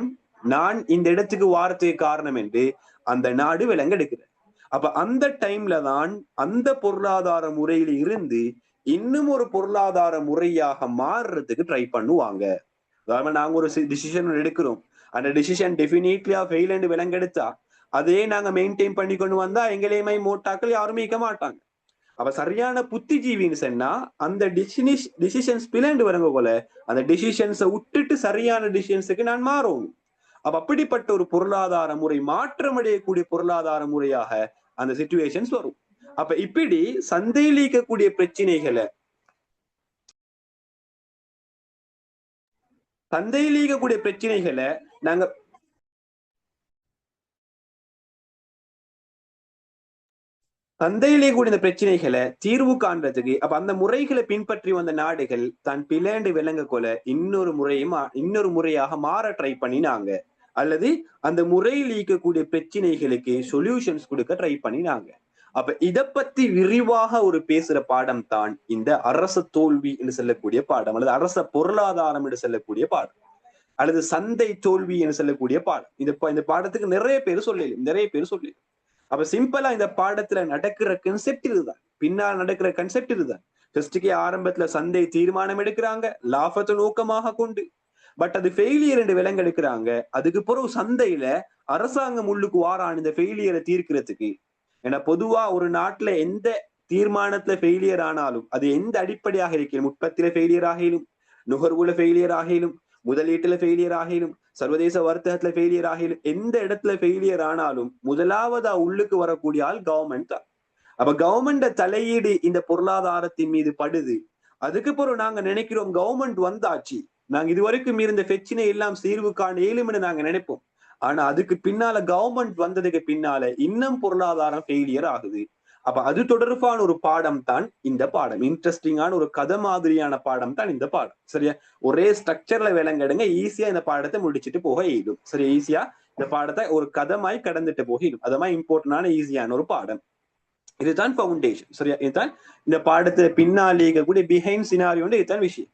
நான் இந்த இடத்துக்கு வாரத்துக்கு காரணம் என்று அந்த நாடு விலங்கெடுக்கிற. அப்ப அந்த டைம்ல தான் அந்த பொருளாதார முறையில இருந்து இன்னும் ஒரு பொருளாதார முறையாக மாறுறதுக்கு ட்ரை பண்ணுவாங்க. அதாவது நாங்க ஒரு டிசிஷன் எடுக்கிறோம், அந்த டிசிஷன் டெஃபினெட்லியா ஃபெயில் என்று விலங்கெடுத்தா அதே நாங்க மெயின்டைன் பண்ணி கொண்டு வந்தா எங்களையுமே மோட்டாக்கள் யாருமே இருக்க மாட்டாங்க. அப்ப சரியான புத்திஜீவின்னு சொன்னா அந்த டிசிஷன்ஸ் பிளண்டு வரங்க போல அந்த டிசிஷன்ஸை விட்டுட்டு சரியான டிசிஷன்ஸுக்கு நான் மாறணும். அப்ப அப்படிப்பட்ட ஒரு பொருளாதார முறை, மாற்றமடையக்கூடிய பொருளாதார முறையாக அந்த சிச்சுவேஷன்ஸ் வரும். அப்ப இப்படி சந்தையில் இருக்கக்கூடிய பிரச்சனைகளை, சந்தையில் இருக்கக்கூடிய பிரச்சனைகளை நாங்க சந்தையிலே கூட இந்த பிரச்சனைகளை தீர்வு காண்றதுக்கு அப்ப அந்த முறைகளை பின்பற்றி வந்த நாடுகள் தான் பிளேண்டு விளங்க கொல இன்னொரு முறையாக மாற ட்ரை பண்ணினாங்க, அல்லது அந்த முறையில் இருக்கக்கூடிய பிரச்சனைகளுக்கு சொல்யூஷன்ஸ் கொடுக்க ட்ரை பண்ணினாங்க. அப்ப இத பத்தி விரிவாக ஒரு பேசுற பாடம் தான் இந்த அரச தோல்வி என்று சொல்லக்கூடிய பாடம், அல்லது அரச பொருளாதாரம் என்று சொல்லக்கூடிய பாடம், அல்லது சந்தை தோல்வி என்று சொல்லக்கூடிய பாடம். இந்த பாடத்துக்கு நிறைய பேர் சொல்லலாம். அப்ப சிம்பிளா இந்த பாடத்துல நடக்கிற கன்செப்ட் இதுதான், பின்னால் நடக்கிற கன்செப்ட் இதுதான். ஃபர்ஸ்டுக்கே ஆரம்பத்துல சந்தை தீர்மானம் எடுக்கிறாங்க லாபத்தை நோக்கமாக கொண்டு, பட் அது ஃபெயிலியர் என்று விலங்கு எடுக்கிறாங்க. அதுக்கு பிறகு சந்தையில அரசாங்கம் உள்ளுக்கு வாரான் இந்த ஃபெயிலியரை தீர்க்கிறதுக்கு. ஏன்னா பொதுவா ஒரு நாட்டுல எந்த தீர்மானத்துல ஃபெயிலியர் ஆனாலும் அது எந்த அடிப்படையாக இருக்கிறது, உற்பத்தியில ஃபெயிலியர் ஆகிலும், நுகர்வுல ஃபெயிலியர் ஆகிலும், முதலீட்டுல ஃபெயிலியர் ஆகிலும், சர்வதேச வர்த்தகத்துல ஃபெயிலியர் ஆகிலும், எந்த இடத்துல ஃபெயிலியர் ஆனாலும் முதலாவதா உள்ளுக்கு வரக்கூடிய ஆள் கவர்மெண்ட் தான். அப்ப கவர்மெண்ட தலையீடு இந்த பொருளாதாரத்தின் மீது படுது. அதுக்கு பிறகு நாங்க நினைக்கிறோம் கவர்மெண்ட் வந்தாச்சு, நாங்க இதுவரைக்கும் இருந்த பிரச்சனை எல்லாம் தீர்வு காண இயலும்னு நாங்க நினைப்போம். ஆனா அதுக்கு பின்னால கவர்மெண்ட் வந்ததுக்கு பின்னால இன்னும் பொருளாதாரம் ஃபெயிலியர் ஆகுது. அப்ப அது தொடர்பான ஒரு பாடம் தான் இந்த பாடம். இன்ட்ரெஸ்டிங்கான ஒரு கதை மாதிரியான பாடம் தான் இந்த பாடம். சரியா, ஒரே ஸ்ட்ரக்சர்ல விளங்கடுங்க, ஈஸியா இந்த பாடத்தை முடிச்சுட்டு போக இயலும். சரியா, ஈஸியா இந்த பாடத்தை ஒரு கதமாய் கடந்துட்டு போக இயலும். அதமா இம்பார்ட்டன்டான ஈஸியான ஒரு பாடம். இதுதான் ஃபவுண்டேஷன். சரியா, இதுதான் இந்த பாடத்துல பின்னாலே இருக்கக்கூடிய பிஹைண்ட் சினாரியோன்னு இதுதான் விஷயம்.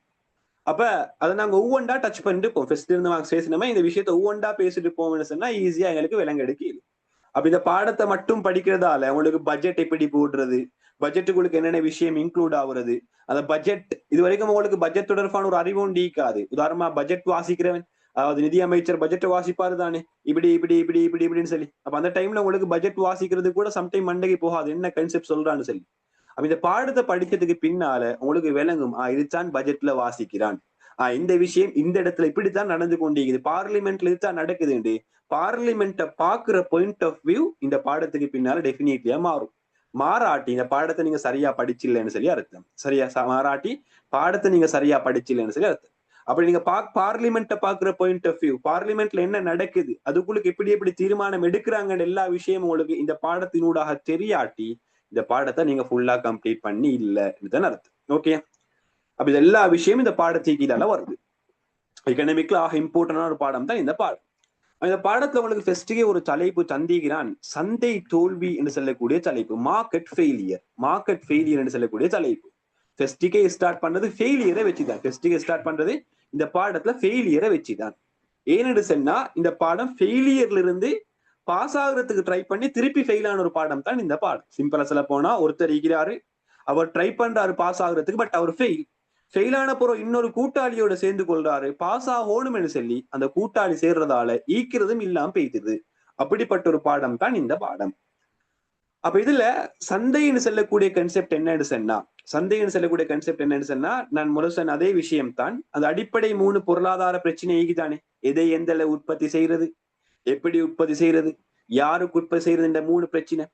அப்ப அதை நாங்க ஒவ்வொன்றா டச் பண்ணிட்டு போவோம். ஃபர்ஸ்ட் இருந்து நாங்க பேசினோமா இந்த விஷயத்த ஒவ்வொன்றா பேசிட்டு போவோம்னு சொன்னா ஈஸியா எங்களுக்கு விலங்கு எடுக்க. அப்ப இந்த பாடத்தை மட்டும் படிக்கிறதால உங்களுக்கு பட்ஜெட் எப்படி போடுறது, பட்ஜெட்டுக்குள்ளுக்கு என்னென்ன விஷயம் இன்க்ளூட் ஆகுறது, அந்த பட்ஜெட் இது வரைக்கும் உங்களுக்கு பட்ஜெட் தொடர்பான ஒரு அறிவும் நீக்காது. உதாரணமா பட்ஜெட் வாசிக்கிறவன், அதாவது நிதி அமைச்சர் பட்ஜெட்டை வாசிப்பாரு தானே, இப்படின்னு சொல்லி. அப்ப அந்த டைம்ல உங்களுக்கு பட்ஜெட் வாசிக்கிறது கூட சம்டைம் மண்டைக்கு போகாது, என்ன கான்செப்ட் சொல்றான்னு சொல்லி. அப்ப இந்த பாடத்தை படிக்கிறதுக்கு பின்னால உங்களுக்கு விளங்கும், இதுதான் பட்ஜெட்ல வாசிக்கிறான், இந்த விஷயம் இந்த இடத்துல இப்படித்தான் நடந்து கொண்டிருக்குது, பார்லிமெண்ட்ல இதுதான் நடக்குது. பார்லிமெண்ட்டை பாக்குற பாயிண்ட் ஆஃப் வியூ இந்த பாடத்துக்கு பின்னால டெஃபினிட்லியா மாறும். மாறாட்டி இந்த பாடத்தை நீங்க சரியா படிச்சில்லைன்னு சொல்லி அர்த்தம். சரியா, மாறாட்டி பாடத்தை நீங்க சரியா படிச்சில்லைன்னு சொல்லி அர்த்தம். அப்படி நீங்க பார்லிமெண்ட்டை பாக்குற பாயிண்ட் ஆஃப் வியூ, பார்லிமெண்ட்ல என்ன நடக்குது, அதுக்குள்ளுக்கு எப்படி தீர்மானம் எடுக்கிறாங்கன்னு எல்லா விஷயமும் உங்களுக்கு இந்த பாடத்தினூடாக தெரியாட்டி இந்த பாடத்தை நீங்க ஃபுல்லா கம்ப்ளீட் பண்ணி இல்லைன்னு அர்த்தம். ஓகே, அப்ப இது எல்லா விஷயமும் இந்த பாடத்துக்கு கீழால வருது. எக்கனாமிக்ல ஆக இம்பார்ட்டன்டான ஒரு பாடம் தான் இந்த பாடம். இந்த பாடத்துல உங்களுக்கு ஃபர்ஸ்டுக்கே ஒரு தலைப்பு தந்திக்கிறான், சந்தை தோல்வி என்று சொல்லக்கூடிய தலைப்பு, மார்க்கெட் ஃபெயிலியர் என்று சொல்லக்கூடிய தலைப்பு. ஃபர்ஸ்டுக்கே ஸ்டார்ட் பண்றது ஃபெயிலியரை வச்சுதான். ஃபர்ஸ்டுக்கே ஸ்டார்ட் பண்றது இந்த பாடத்துல ஃபெயிலியரை வச்சுதான். ஏன்னு சொன்னா இந்த பாடம் ஃபெயிலியர்ல இருந்து பாஸ் ஆகுறதுக்கு ட்ரை பண்ணி திருப்பி ஃபெயில் ஆன ஒரு பாடம் தான் இந்த பாடம். சிம்பிளா சொல்ல போனா ஒருத்தர் இருக்கிறாரு, அவர் ட்ரை பண்றாரு பாஸ் ஆகுறதுக்கு, பட் அவர் ஃபெயில் ஆன பிறகு இன்னொரு கூட்டாளியோட சேர்ந்து கொள்றாரு, பாஸ் ஆகணும்னு சொல்லி அந்த கூட்டாளி சேர்றதால ஈக்கிறதும் இல்லாம பெய்யுது. அப்படிப்பட்ட ஒரு பாடம் தான் இந்த பாடம். அப்ப இதுல சந்தைன்னு சொல்லக்கூடிய கன்செப்ட் என்னன்னு சொன்னா நான் முதல் சொன்ன அதே விஷயம் தான். அந்த அடிப்படை 3 பொருளாதார பிரச்சனை ஈக்குதானே, எதை எந்த உற்பத்தி செய்யறது, எப்படி உற்பத்தி செய்யறது, யாருக்கு உற்பத்தி செய்யறது, இந்த 3 பிரச்சனை.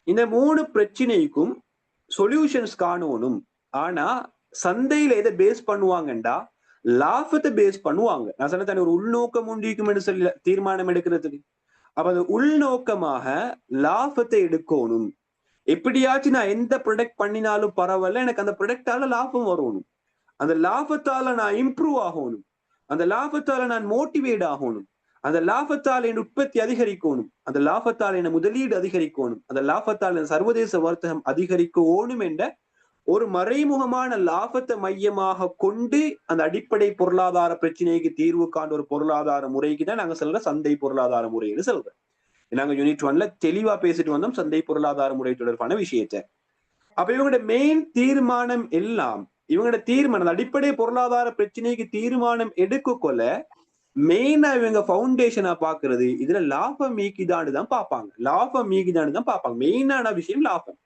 இந்த 3 பிரச்சனைக்கும் சொல்யூஷன்ஸ் காணணும். ஆனா சந்தையில எதை பேஸ் பண்ணுவாங்கண்டா லாபத்தை பேஸ் பண்ணுவாங்க. நான் சொன்ன ஒரு உள்நோக்கம் உண்டிக்கும் சொல்லி தீர்மானம் எடுக்கிறதுக்கு. அப்ப அது உள்நோக்கமாக லாபத்தை எடுக்கணும். எப்படியாச்சும் நான் எந்த ப்ரொடக்ட் பண்ணினாலும் பரவாயில்ல, எனக்கு அந்த ப்ரொடக்டால லாபம் வரணும், அந்த லாபத்தால நான் இம்ப்ரூவ் ஆகணும், அந்த லாபத்தால நான் மோட்டிவேட் ஆகணும், அந்த லாபத்தால் என் உற்பத்தி அதிகரிக்கணும், அந்த லாபத்தால் என் முதலீடு அதிகரிக்கணும், அந்த லாபத்தால் என் சர்வதேச வர்த்தகம் அதிகரிக்கணும் என்ற ஒரு மறைமுகமான லாபத்தை மையமாக கொண்டு அந்த அடிப்படை பொருளாதார பிரச்சனைக்கு தீர்வு காண்ட ஒரு பொருளாதார முறைக்கு தான் நாங்க சொல்ற சந்தை பொருளாதார முறைன்னு சொல்றோம். நாங்க யூனிட் 1ல தெளிவா பேசிட்டு வந்தோம் சந்தை பொருளாதார முறை தொடர்பான விஷயத்தை. அப்ப இவங்களோட மெயின் தீர்மானம் எல்லாம், இவங்களோட தீர்மானம் அடிப்படை பொருளாதார பிரச்சனைக்கு தீர்மானம் எடுக்க கொள்ள மெயினா இவங்க பவுண்டேஷனா பாக்குறது இதுல லாபம் மீக்கிதான்னு தான் பார்ப்பாங்க. மெயினான விஷயம் லாபம்.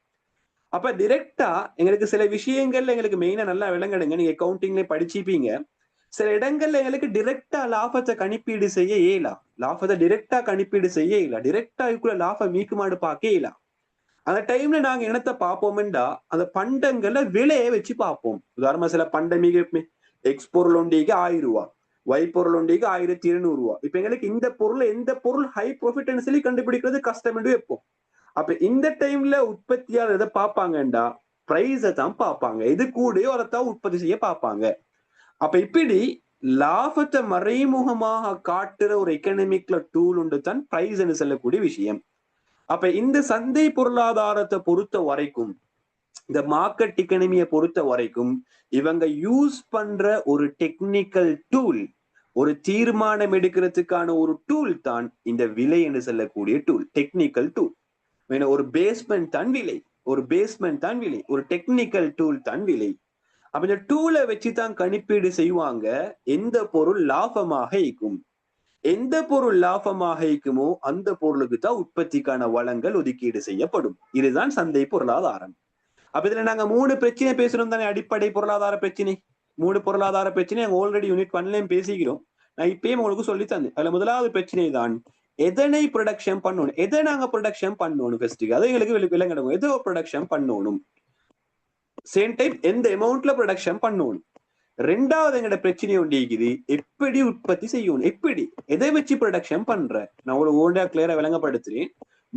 அப்ப டிரெக்டா எங்களுக்கு சில விஷயங்கள்ல எங்களுக்கு மெயினா நல்லா விளங்கடுங்க, நீங்க அக்கௌண்டிங்ல படிச்சுப்பீங்க. சில இடங்கள்ல எங்களுக்கு டிரெக்டா லாபத்தை கணிப்பீடு செய்ய இயலாம், லாபத்தை டிரெக்டா கணிப்பீடு செய்ய இயலாம், டிரெக்டா இதுக்குள்ள லாபம் மீக்குமாடு பார்க்க இயலாம். அந்த டைம்ல நாங்க என்னத்தை பார்ப்போம்டா அந்த பண்டங்களை விலையை வச்சு பார்ப்போம். உதாரணமா சில பண்ட மிக எக்ஸ் பொருள் ஒண்டிக்கு 1000 ரூபாய், Y பொருள் ஒண்டிக்கு 1200 ரூபாய். இப்ப எங்களுக்கு இந்த பொருள் எந்த பொருள் ஹை ப்ராஃபிட்னு சொல்லி கண்டுபிடிக்கிறது கஷ்டம் என்று வைப்போம். அப்ப இந்த டைம்ல உற்பத்தியாளர் எதை பார்ப்பாங்கண்டா பிரைஸை தான் பார்ப்பாங்க. எது கூடயோ அதைத்தான் உற்பத்தி செய்ய பார்ப்பாங்க. அப்ப இப்படி லாபத்தை மறைமுகமாக காட்டுற ஒரு எக்கனாமிக்ல டூல் உண்டு தான் பிரைஸ் என்று சொல்லக்கூடிய விஷயம். அப்ப இந்த சந்தை பொருளாதாரத்தை பொறுத்த வரைக்கும், இந்த மார்க்கெட் எக்கனமியை பொறுத்த வரைக்கும் இவங்க யூஸ் பண்ற ஒரு டெக்னிக்கல் டூல், ஒரு தீர்மானம் எடுக்கிறதுக்கான ஒரு டூல் தான் இந்த விலை என்று சொல்லக்கூடிய டூல், டெக்னிக்கல் டூல். ஒரு பேஸ்மெண்ட் தான் விலை, ஒரு பேஸ்மெண்ட் தான் விலை, ஒரு டெக்னிக்கல் டூல் தான் விலை. அப்ப இந்த டூலை வச்சுதான் கணிப்பீடு செய்வாங்க எந்த பொருள் லாபமாக இருக்கும். எந்த பொருள் லாபமாக இருக்குமோ அந்த பொருளுக்கு தான் உற்பத்திக்கான வளங்கள் ஒதுக்கீடு செய்யப்படும். இதுதான் சந்தை பொருளாதாரம். அப்ப இதுல நாங்க 3 பிரச்சனை பேசுறோம் தானே, அடிப்படை பொருளாதார பிரச்சனை. 3 பொருளாதார பிரச்சனை நாங்க ஆல்ரெடி யூனிட் 1லயும் பேசிக்கிறோம். நான் இப்பயும் உங்களுக்கு சொல்லி தந்தேன். அதுல முதலாவது பிரச்சனை தான் எதனை ப்ரொடக்ஷன் பண்ணணும், எதை நாங்க ப்ரொடக்ஷன் பண்ணணும். ஃபர்ஸ்ட் அதை எங்களுக்கு விளங்கணும், எதோ ப்ரொடக்ஷன் பண்ணணும். சேம் டைம் எந்த அமௌண்ட்ல ப்ரொடக்ஷன் பண்ணணும். ரெண்டாவது எங்கட பிரச்சனை ஒண்டிக்குது, எப்படி உற்பத்தி செய்யணும், எப்படி எதை வச்சு ப்ரொடக்ஷன் பண்ற, நான் ஒரு ஓண்டா கிளியரா விளங்கப்படுத்துறேன்.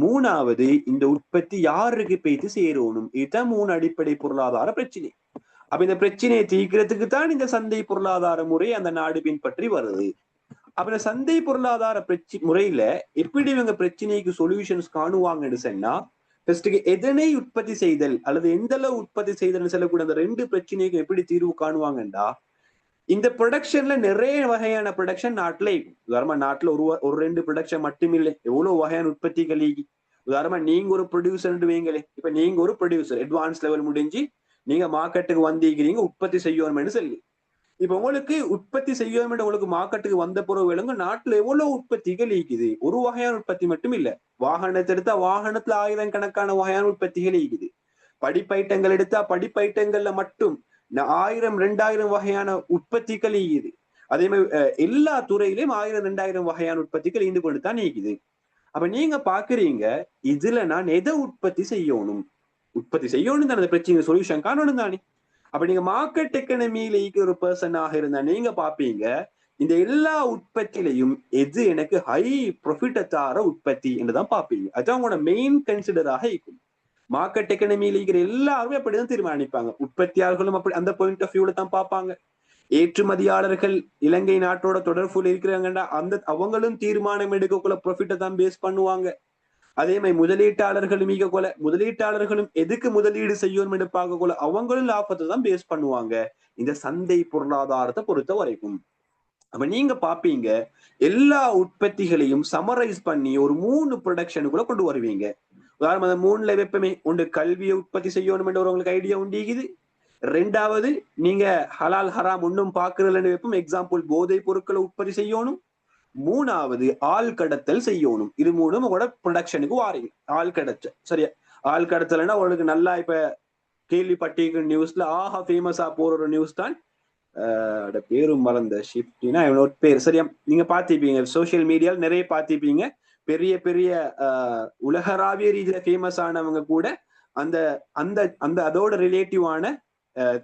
மூணாவது இந்த உற்பத்தி யாருக்கு போய்த்து சேரணும். இதுதான் 3 அடிப்படை பொருளாதார பிரச்சனை. அப்ப இந்த பிரச்சனையை தீர்க்கிறதுக்கு தான் இந்த சந்தை பொருளாதார முறை அந்த நாடு பின்பற்றி வருது. அப்ப இந்த சந்தை பொருளாதார முறையில எப்படி இவங்க பிரச்சனைக்கு சொல்யூஷன்ஸ் காணுவாங்கன்னு சொன்னா, ஃபர்ஸ்ட்டுக்கு எதனை உற்பத்தி செய்தல் அல்லது எந்த அளவு உற்பத்தி செய்தல் சொல்லக்கூடிய அந்த 2 பிரச்சனைக்கு எப்படி தீர்வு காணுவாங்கண்டா, இந்த ப்ரொடக்ஷன்ல நிறைய வகையான ப்ரொடக்ஷன் நாட்டுல இருக்கும். உதாரணமா நாட்டுல ஒரு 2 ப்ரொடக்ஷன் மட்டுமில்லை, எவ்வளவு வகையான உற்பத்திகள். உதாரணமா நீங்க ஒரு ப்ரொடியூசர் வைங்களே, இப்ப நீங்க ஒரு ப்ரொடியூசர் அட்வான்ஸ் லெவல் முடிஞ்சு நீங்க மார்க்கெட்டுக்கு வந்திருக்கிறீங்க உற்பத்தி செய்யணும்னு சொல்லி. இப்ப உங்களுக்கு உற்பத்தி செய்யணும், உங்களுக்கு மார்க்கெட்டுக்கு வந்த பிறகு விளங்க நாட்டுல எவ்வளவு உற்பத்திகள் இருக்குது. ஒரு வகையான உற்பத்தி மட்டும் இல்ல, வாகனத்தை எடுத்தா வாகனத்துல 1000 கணக்கான வகையான உற்பத்திகள் இருக்குது. படிப்பைட்டங்கள் எடுத்தா படிப்பைட்டங்கள்ல மட்டும் 1000 2000 வகையான உற்பத்திகள் இருக்குது. அதே மாதிரி எல்லா துறையிலும் 1000 2000 வகையான உற்பத்திகள் ஈந்து கொண்டு தான் நீக்குது. அப்ப நீங்க பாக்குறீங்க இதுல நான் எதை உற்பத்தி செய்யணும், உற்பத்தி செய்யணும் தானே பிரச்சனை சொல்யூஷன் காணணும் தானே. அப்ப நீங்க மார்க்கெட் எக்கனமியில ஒரு பர்சனாக இருந்தா நீங்க பாப்பீங்க இந்த எல்லா உற்பத்திலையும் எது எனக்கு ஹை ப்ராஃபிட் தார உற்பத்தி என்றுதான் பாப்பீங்க. அதுதான் உங்களோட மெயின் கன்சிடராக இருக்கும். மார்க்கெட் எக்கனமியில இருக்கிற எல்லாருமே அப்படிதான் தீர்மானிப்பாங்க. உற்பத்தியாளர்களும் அப்படி அந்த பாயிண்ட் ஆஃப் வியூல தான் பார்ப்பாங்க. ஏற்றுமதியாளர்கள் இலங்கை நாட்டோட தொடர்புல இருக்கிறாங்கன்னா அந்த அவங்களும் தீர்மானம் எடுக்கக்குள்ள ப்ராஃபிட்டை தான் பேஸ் பண்ணுவாங்க. அதே மாதிரி முதலீட்டாளர்களும் முதலீட்டாளர்களும் எதுக்கு முதலீடு செய்யணும் என்று பார்க்கக்குள்ள அவங்களும் லாபத்தை தான் பேஸ் பண்ணுவாங்க இந்த சந்தை பொருளாதாரத்தை பொறுத்த வரைக்கும். அப்ப நீங்க பாப்பீங்க எல்லா உற்பத்திகளையும் சமரைஸ் பண்ணி ஒரு 3 ப்ரொடக்ஷனுக்குள்ள கொண்டு வருவீங்க. உதாரணம் அந்த 3ல வெப்பமே ஒன்று கல்வியை உற்பத்தி செய்யணும் என்ற உங்களுக்கு ஐடியா உண்டிக்குது. 2வது நீங்க ஹலால் ஹராம் ஒன்னும் பாக்குறதுன்னு வெப்பம், எக்ஸாம்பிள் போதை பொருட்களை உற்பத்தி செய்யணும். 3வது ஆள் கடத்தல் செய்யணும். இது 3ம் உங்களோட ப்ரொடக்ஷனுக்கு வாரீங்க. ஆள் கடத்தல் சரியா, ஆள் கடத்தல்னா உங்களுக்கு நல்லா இப்ப கேள்விப்பட்டிருக்கிற நியூஸ்ல ஆஹா ஃபேமஸா போற ஒரு நியூஸ் தான் பேரும் மறந்த ஷிப்டினா பேர் சரியா, நீங்க பாத்திப்பீங்க சோசியல் மீடியால நிறைய பாத்திப்பீங்க. பெரிய பெரிய உலகளாவிய ரீதியில ஃபேமஸ் ஆனவங்க கூட அந்த அந்த அந்த அதோட ரிலேட்டிவான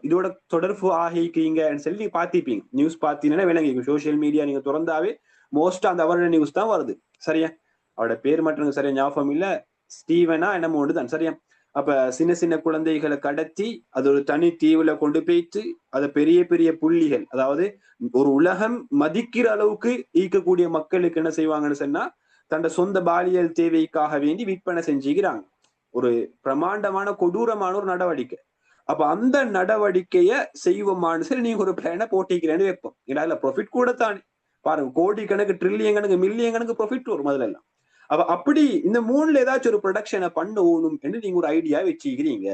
இதோட தொடர்பு ஆகிக்கிறீங்கன்னு சொல்லி நீங்க பாத்திப்பீங்க. நியூஸ் பாத்தீங்கன்னா விளங்கிக்கும். சோசியல் மீடியா நீங்க திறந்தாவே மோஸ்டா அந்த அவரோட நியூஸ் தான் வருது சரியா. அவரோட பேர் மட்டும் சரியா ஞாபகம் இல்ல, ஸ்டீவனா என்னமோ தான் சரியா. அப்ப சின்ன சின்ன குழந்தைகளை கடத்தி அது ஒரு தனி தீவுல கொண்டு போயிட்டு அதை பெரிய பெரிய புள்ளிகள், அதாவது ஒரு உலகம் மதிக்கிற அளவுக்கு ஈக்கக்கூடிய மக்களுக்கு என்ன செய்வாங்கன்னு சொன்னா தன்னோட சொந்த பாலியல் தேவைக்காக வேண்டி விற்பனை செஞ்சுக்கிறாங்க. ஒரு பிரமாண்டமான கொடூரமான ஒரு நடவடிக்கை. அப்ப அந்த நடவடிக்கைய செய்வோமான்னு சரி நீங்க ஒரு பிளான போட்டிக்கிறேன்னு வைப்போம். ஏன்னா அதுல ப்ராஃபிட் கூட தானே பாருங்க, கோடி கணக்கு ட்ரில்லியன் கணக்கு மில்லியன் கணக்கு ப்ராஃபிட் வரும் முதல்ல எல்லாம். அப்ப அப்படி இந்த 3ல ஏதாச்சும் ஒரு ப்ரொடக்ஷனை பண்ணணும் என்று நீங்க ஒரு ஐடியா வச்சுக்கிறீங்க.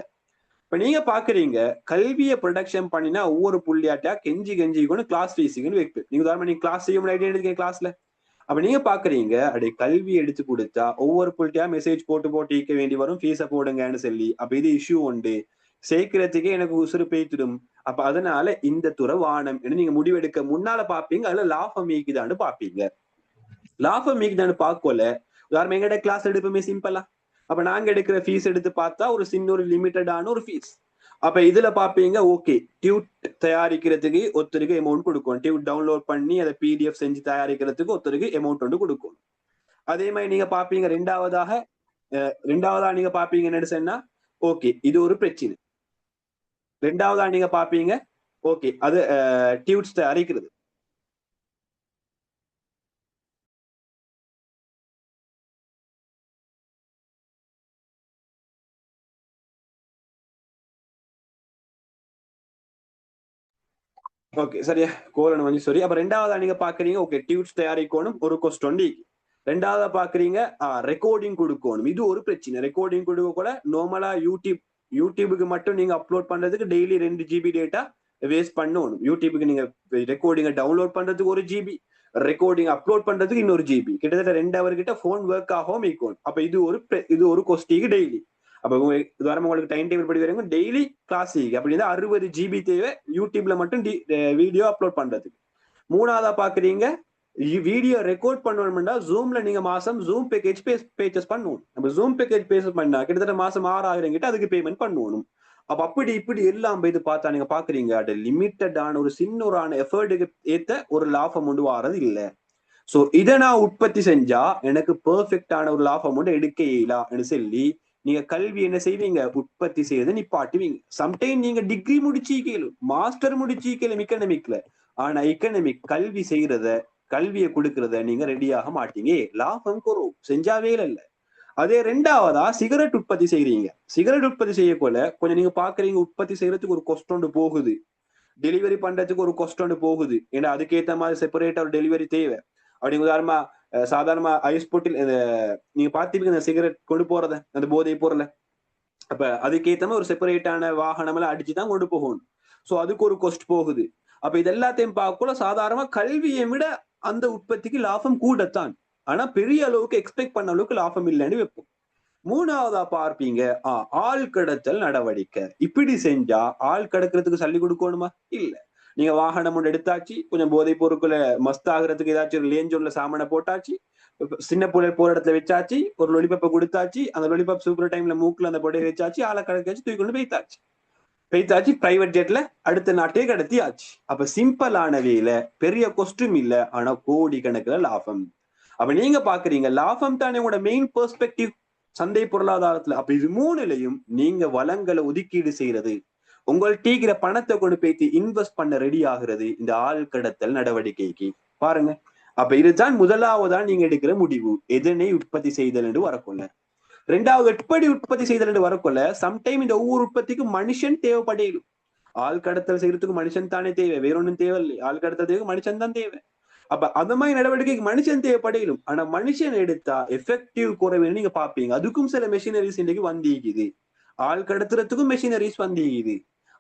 இப்ப நீங்க பாக்குறீங்க கல்வியை ப்ரொடக்ஷன் பண்ணினா ஒவ்வொரு புள்ளியாட்டா கெஞ்சி கொண்டு கிளாஸ் ஃபீஸுக்குன்னு வைப்பேன். நீங்க உதாரணமா நீங்க கிளாஸ் செய்யும் ஐடியா எடுத்துக்கீங்க கிளாஸ்ல. அப்ப நீங்க பாக்குறீங்க அப்படி கல்வி எடுத்து கொடுத்தா ஒவ்வொரு புள்ளியா மெசேஜ் போட்டு ஈக்க வேண்டி வரும், ஃபீஸை போடுங்கன்னு சொல்லி. அப்ப இது இஷ்யூ உண்டு, சேர்க்கிறதுக்கே எனக்கு உசுறு பேய்த்திடும். அப்ப அதனால இந்த துறை வானம் என்று நீங்க முடிவெடுக்க முன்னால பாப்பீங்க. அதுல லாபம் மீக்குதான்னு பாப்பீங்க. லாபம் மீக்குதான்னு பார்க்கல உதாரணம் எங்கட கிளாஸ் எடுப்போமே சிம்பிளா. அப்ப நாங்க எடுக்கிற ஃபீஸ் எடுத்து பார்த்தா ஒரு சின்ன ஒரு லிமிட்டடான ஒரு ஃபீஸ். அப்ப இதுல பாப்பீங்க ஓகே டியூட் தயாரிக்கிறதுக்கு ஒருத்தருக்கு அமௌண்ட் கொடுக்கும், டியூட் டவுன்லோட் பண்ணி அதை PDF செஞ்சு தயாரிக்கிறதுக்கு ஒருத்தருக்கு அமௌண்ட் வந்து கொடுக்கும். அதே மாதிரி நீங்க பாப்பீங்க 2வதாக ரெண்டாவதா நீங்க பாப்பீங்க என்னன்னு சொன்னா ஓகே இது ஒரு பிரச்சனை. ரெண்டாவதா நீங்க பாப்பீங்க ஓகே அது டியூட்ஸ் அரைக்கிறது. ஓகே சரியா கோலன் வந்து சரி. அப்ப ரெண்டாவதா நீங்க பாக்குறீங்க ஓகே டியூட்ஸ் தயாரிக்கணும் ஒரு கொஸ்டி. ரெண்டாவதா பாக்குறீங்க ரெக்கார்டிங் கொடுக்கணும். இது ஒரு பிரச்சனை. ரெக்கார்டிங் கொடுக்க கூட நார்மலா யூடியூபுக்கு மட்டும் நீங்க அப்லோட் பண்றதுக்கு டெய்லி 2 GB டேட்டா வேஸ்ட் பண்ணணும். யூடியூபுக்கு நீங்க ரெக்கார்டிங்க டவுன்லோட் பண்றதுக்கு 1 GB, ரெக்கார்டிங் அப்லோட் பண்றதுக்கு இன்னொரு GB, கிட்டத்தட்ட 2 ஹவர் கிட்ட போன் ஒர்க் ஆகும் இருக்கும். அப்ப இது ஒரு கொஸ்டிக்கு டெய்லி. அப்ப உங்களுக்கு டைம் டேபிள் படி வரைக்கும் டெய்லி கிளாஸ் அப்படின்னா 60 GB தேவை யூடியூப்ல மட்டும் வீடியோ அப்லோட் பண்றதுக்கு. மூணாவதா பாக்குறீங்க வீடியோ ரெக்கார்ட் பண்ணணும்னா ஜூம்ல நீங்க மாசம் ஜூம் பேக்கேஜ் பேச்சஸ் பண்ணுவோம். நம்ம ஜூம் பேக்கேஜ் பேசஸ் பண்ணா கிட்டத்தட்ட மாசம் 6000 கிட்ட அதுக்கு பேமெண்ட் பண்ணுவோம். அப்ப அப்படி இப்படி எல்லாம் போய் பார்த்தா நீங்க பாக்குறீங்க அது லிமிட்டடான ஒரு சின்ன ஒரு எஃபர்ட்டுக்கு ஏத்த ஒரு லாபம் கொண்டு வாரது இல்ல. சோ இதை நான் உற்பத்தி செஞ்சா எனக்கு பெர்ஃபெக்டான ஒரு லாபம் ஒன்று எடுக்க இயலான்னு சொல்லி நீங்க கல்வி என்ன செய்வீங்க உற்பத்தி செய்யறதை நிப்பாட்டுவீங்க. சம்டைம் நீங்க டிகிரி முடிச்சிக்கலும், மாஸ்டர் முடிச்சிக்கலும் எக்கனாமிக்ல. ஆனா எக்கனாமிக் கல்வி செய்யறத கல்வியை கொடுக்கறத நீங்க ரெடியாக மாட்டீங்க. லாபம் குறவு செஞ்சாவே இல்ல. அதே ரெண்டாவதா சிகரெட் உற்பத்தி செய்யறீங்க. சிகரெட் உற்பத்தி செய்யக்குள்ள கொஞ்சம் நீங்க பாக்குறீங்க உற்பத்தி செய்யறதுக்கு ஒரு கொஸ்ட் போகுது, டெலிவரி பண்றதுக்கு ஒரு கொஸ்ட் போகுது. ஏன்னா அதுக்கேற்ற மாதிரி செப்பரேட்டா ஒரு டெலிவரி தேவை. அப்படி உதாரணமா சாதாரணமா ஐஸ் போட்டில் நீங்க பாத்தீங்க இந்த சிகரெட் கொண்டு போறத அந்த போதை பொருள. அப்ப அதுக்கேற்ற மாதிரி ஒரு செப்பரேட்டான வாகனம் எல்லாம் அடிச்சுதான் கொண்டு போகணும். சோ அதுக்கு ஒரு கொஸ்ட் போகுது. அப்ப இது எல்லாத்தையும் பார்க்கல சாதாரணமா கல்வியை விட அந்த உற்பத்திக்கு லாபம் கூடத்தான். ஆனா பெரிய அளவுக்கு எக்ஸ்பெக்ட் பண்ண அளவுக்கு லாபம் இல்லைன்னு வைப்போம். மூணாவதா பார்ப்பீங்க ஆள் கடத்தல் நடவடிக்கை. இப்படி செஞ்சா ஆள் கடக்கிறதுக்கு சல்லி கொடுக்கணுமா? இல்ல. நீங்க வாகனம் ஒன்று எடுத்தாச்சு, கொஞ்சம் போதை பொருட்களை மஸ்த் ஆகுறதுக்கு ஏதாச்சும் ஒரு லேஞ்சோன்ல சாமான போட்டாச்சு, சின்ன புள்ளை போற இடத்துல வச்சாச்சு, ஒரு லொலிபப்பை கொடுத்தாச்சு, அந்த லொலிபப் சூப்பர் டைம்ல மூக்குல அந்த பொடையை வச்சாச்சு, ஆளை கடக்காச்சு, தூக்கி கொண்டு பெய்தாச்சு பிரைவேட் ஜெட்ல அடுத்த நாட்டே கடத்தி ஆச்சு. அப்ப சிம்பிளான வேல, பெரிய கொஸ்டும் இல்ல, ஆனா கோடி கணக்குல லாபம். அப்ப நீங்க பாக்குறீங்க லாபம் தானே உங்களோட மெயின் பெர்ஸ்பெக்டிவ் சந்தை பொருளாதாரத்துல. அப்ப இது மூணுலையும் நீங்க வளங்களை ஒதுக்கீடு செய்யறது, உங்கள்ட்ட இருக்கிற பணத்தை கொண்டு போய்த்து இன்வெஸ்ட் பண்ண ரெடி ஆகுறது இந்த ஆள் கடத்தல் நடவடிக்கைக்கு. பாருங்க. அப்ப இதுதான் முதலாவதான் நீங்க எடுக்கிற முடிவு, எதனை உற்பத்தி செய்தல் என்று வரக்கொள்ள. ரெண்டாவது எப்படி உற்பத்தி செய்தல் என்று வரக்கொள்ள சம்டைம் இந்த ஒவ்வொரு உற்பத்திக்கும் மனுஷன் தேவைப்படையும். ஆள் கடத்தல் செய்யறதுக்கு மனுஷன் தானே தேவை, வேறொன்னும் தேவையில்லை. ஆள் கடத்தல் தேவை மனுஷன் தான் தேவை. அப்ப அந்த மாதிரி நடவடிக்கைக்கு மனுஷன் தேவைப்படையும். ஆனா மனுஷன் எடுத்தா எஃபெக்டிவ் குறைவுன்னு நீங்க பாப்பீங்க. அதுக்கும் சில மெஷினரிஸ் இன்னைக்கு வந்திக்குது. ஆள் கடத்துறதுக்கும் மெஷினரிஸ் வந்திக்குது.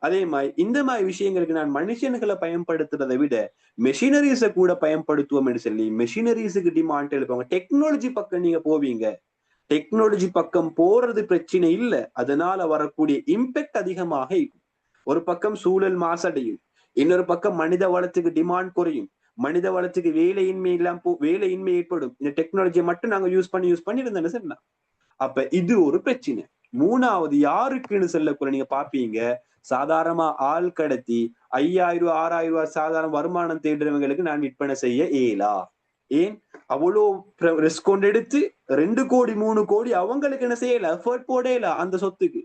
அதே மாதிரி இந்த மாதிரி விஷயங்களுக்கு நான் மனுஷன்களை பயன்படுத்துறதை விட மெஷினரிஸை கூட பயன்படுத்துவோம் சொல்லி மெஷினரிஸுக்கு டிமாண்ட் எழுப்பாங்க. டெக்னாலஜி பக்கம் நீங்க போவீங்க. டெக்னாலஜி பக்கம் போறது பிரச்சனை இல்லை, அதனால வரக்கூடிய இம்பேக்ட் அதிகமாக இருக்கும். ஒரு பக்கம் சூழல் மாசடையும், இன்னொரு பக்கம் மனித வளத்துக்கு டிமாண்ட் குறையும், மனித வளத்துக்கு வேலையின்மை வேலையின்மை ஏற்படும். இந்த டெக்னாலஜியை மட்டும் நாங்க யூஸ் பண்ணி இருந்தேன்னு சொன்னா. அப்ப இது ஒரு பிரச்சனை. மூணாவது யாருக்குன்னு சொல்லக்குள்ள நீங்க பாப்பீங்க சாதாரணமா ஆள் கடத்தி 5000 6000 சாதாரண வருமானம் தேடுறவங்களுக்கு நான் விற்பனை செய்ய இயலா. ஏன் அவ்வளோ ரிஸ்க் கொண்டு எடுத்து 2 கோடி 3 கோடி அவங்களுக்கு என்ன செய்யல, எஃபர்ட் போடல அந்த சொத்துக்கு.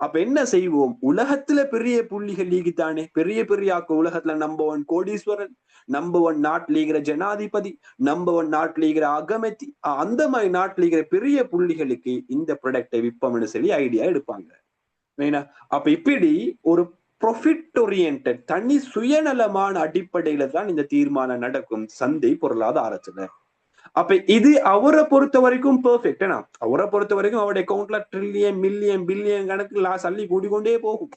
அப்ப என்ன செய்வோம், உலகத்துல பெரிய புள்ளிகள் லீகித்தானே, பெரிய பெரிய ஆக்க உலகத்துல நம்பர் 1 கோடீஸ்வரன், நம்பர் 1 நாட்டில் இருக்கிற ஜனாதிபதி, நம்பர் 1 நாட்டில் இருக்கிற அகமதி, அந்த மாதிரி நாட்டில் இருக்கிற பெரிய புள்ளிகளுக்கு இந்த ப்ராடக்டை விற்பம்னு சொல்லி ஐடியா எடுப்பாங்க. அப்ப இப்படி ஒரு ப்ராஃபிட் ஓரியன்ட் தனி சுயநலமான அடிப்படையில தான் இந்த தீர்மானம் நடக்கும் சந்தை பொருளாதாரத்துல. அப்ப இது அவரை பொறுத்த வரைக்கும் பெர்ஃபெக்ட். அவரை பொறுத்த வரைக்கும் அவருடைய அக்கௌண்ட்ல ட்ரில்லியன் மில்லியன் பில்லியன் கணக்கு லாஸ் அள்ளி கூடிக்கொண்டே போகும்,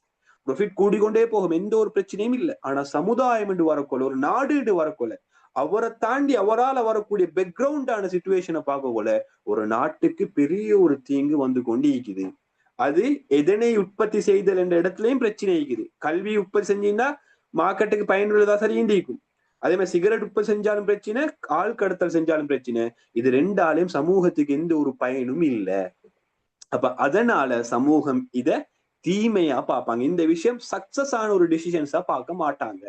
ப்ராஃபிட் கூடிக்கொண்டே போகும், எந்த ஒரு பிரச்சனையும் இல்லை. ஆனா சமுதாயம் என்று வரக்கொள்ள, ஒரு நாடு என்று வரக்கொள்ள, அவரை தாண்டி அவரால் வரக்கூடிய பேக்ரவுண்டான சிச்சுவேஷனை பார்க்கக்குள்ள ஒரு நாட்டுக்கு பெரிய ஒரு தீங்கு வந்து கொண்டு இருக்குது. அது எதனை உற்பத்தி செய்தல் என்ற இடத்துலயும் பிரச்சனை இருக்குது. கல்வி உற்பத்தி செஞ்சீங்கன்னா மார்க்கெட்டுக்கு பயனுள்ளதா சரியும். அதே மாதிரி சிகரெட் உற்பத்தி செஞ்சாலும் பிரச்சனை, ஆள் கடத்தல் செஞ்சாலும் பிரச்சனை. இது ரெண்டாலையும் சமூகத்துக்கு எந்த ஒரு பயனும் இல்லை. அப்ப அதனால சமூகம் இத தீமையா பார்ப்பாங்க. இந்த விஷயம் சக்சஸ் ஆன ஒரு டிசிஷன்ஸா பார்க்க மாட்டாங்க.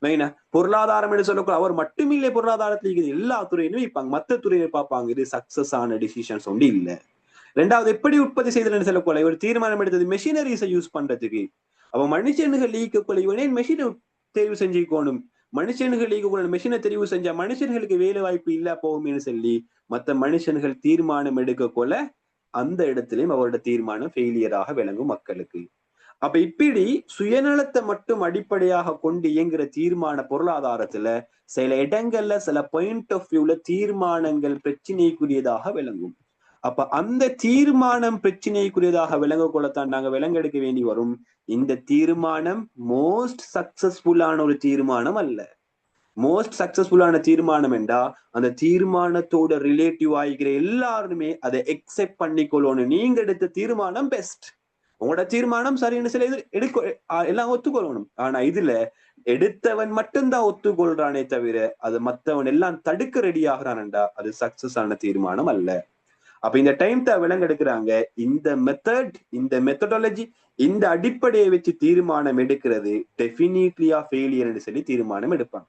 மெயினா பொருளாதாரம் என்று சொல்லக்கூட அவர் மட்டுமில்லை, பொருளாதாரத்துல இருக்குது எல்லா துறையிலும் வைப்பாங்க, மற்ற துறையை பார்ப்பாங்க. இது சக்சஸ் ஆன டிசிஷன்ஸ் ஒன்று இல்லை. ரெண்டாவது எப்படி உற்பத்தி செய்தல் சொல்லக்கூட ஒரு தீர்மானம் எடுத்தது மெஷினரிஸை யூஸ் பண்றதுக்கு. அப்ப மனுஷனுகள் ஈக்கக்குள்ள இவனே மெஷினை தேர்வு செஞ்சுக்கணும், மனுஷன்கள் ஈக்கக்கூட மெஷினை தெரிவு செஞ்சா மனுஷர்களுக்கு வேலை வாய்ப்பு இல்ல போகும்னு சொல்லி மற்ற மனுஷன்கள் தீர்மானம் எடுக்கக்குள்ள அந்த இடத்திலையும் அவரோட தீர்மானம் ஃபெயிலியராக விளங்கும் மக்களுக்கு. அப்ப இப்படி சுயநலத்தை மட்டும் அடிப்படையாக கொண்டு இயங்குற தீர்மான பொருளாதாரத்துல சில இடங்கள்ல சில பாயிண்ட் ஆஃப் வியூல தீர்மானங்கள் பிரச்சனைக்குரியதாக விளங்கும். அப்ப அந்த தீர்மானம் பிரச்சனைக்குரியதாக விளங்கக்கூடத்தான் நாங்க விலங்கெடுக்க வேண்டி வரும். இந்த தீர்மானம் மோஸ்ட் சக்சஸ்ஃபுல்லான ஒரு தீர்மானம் அல்ல. மோஸ்ட் சக்சஸ்ஃபுல்லான தீர்மானம் என்றா அந்த தீர்மானத்தோட ரிலேட்டிவ் ஆகிக்கிற எல்லாருமே அதை எக்ஸெப்ட் பண்ணிக்கொள்ளணும். நீங்க எடுத்த தீர்மானம் பெஸ்ட், உங்களோட தீர்மானம் சரின்னு சில இது எல்லாம் ஒத்துக்கொள்ளணும். ஆனா இதுல எடுத்தவன் மட்டும்தான் ஒத்துக்கொள்றானே தவிர அது மத்தவன் எல்லாம் தடுக்க ரெடி ஆகிறான்டா அது சக்சஸ் ஆன தீர்மானம் அல்ல. அப்ப இந்த டைம் தான் விலங்கெடுக்கிறாங்க. இந்த மெத்தட், இந்த மெத்தடாலஜி, இந்த அடிப்படையை வச்சு தீர்மானம் எடுக்கிறது டெஃபினிட்லியா ஃபெயிலியர்னு சொல்லி தீர்மானம் எடுப்பாங்க.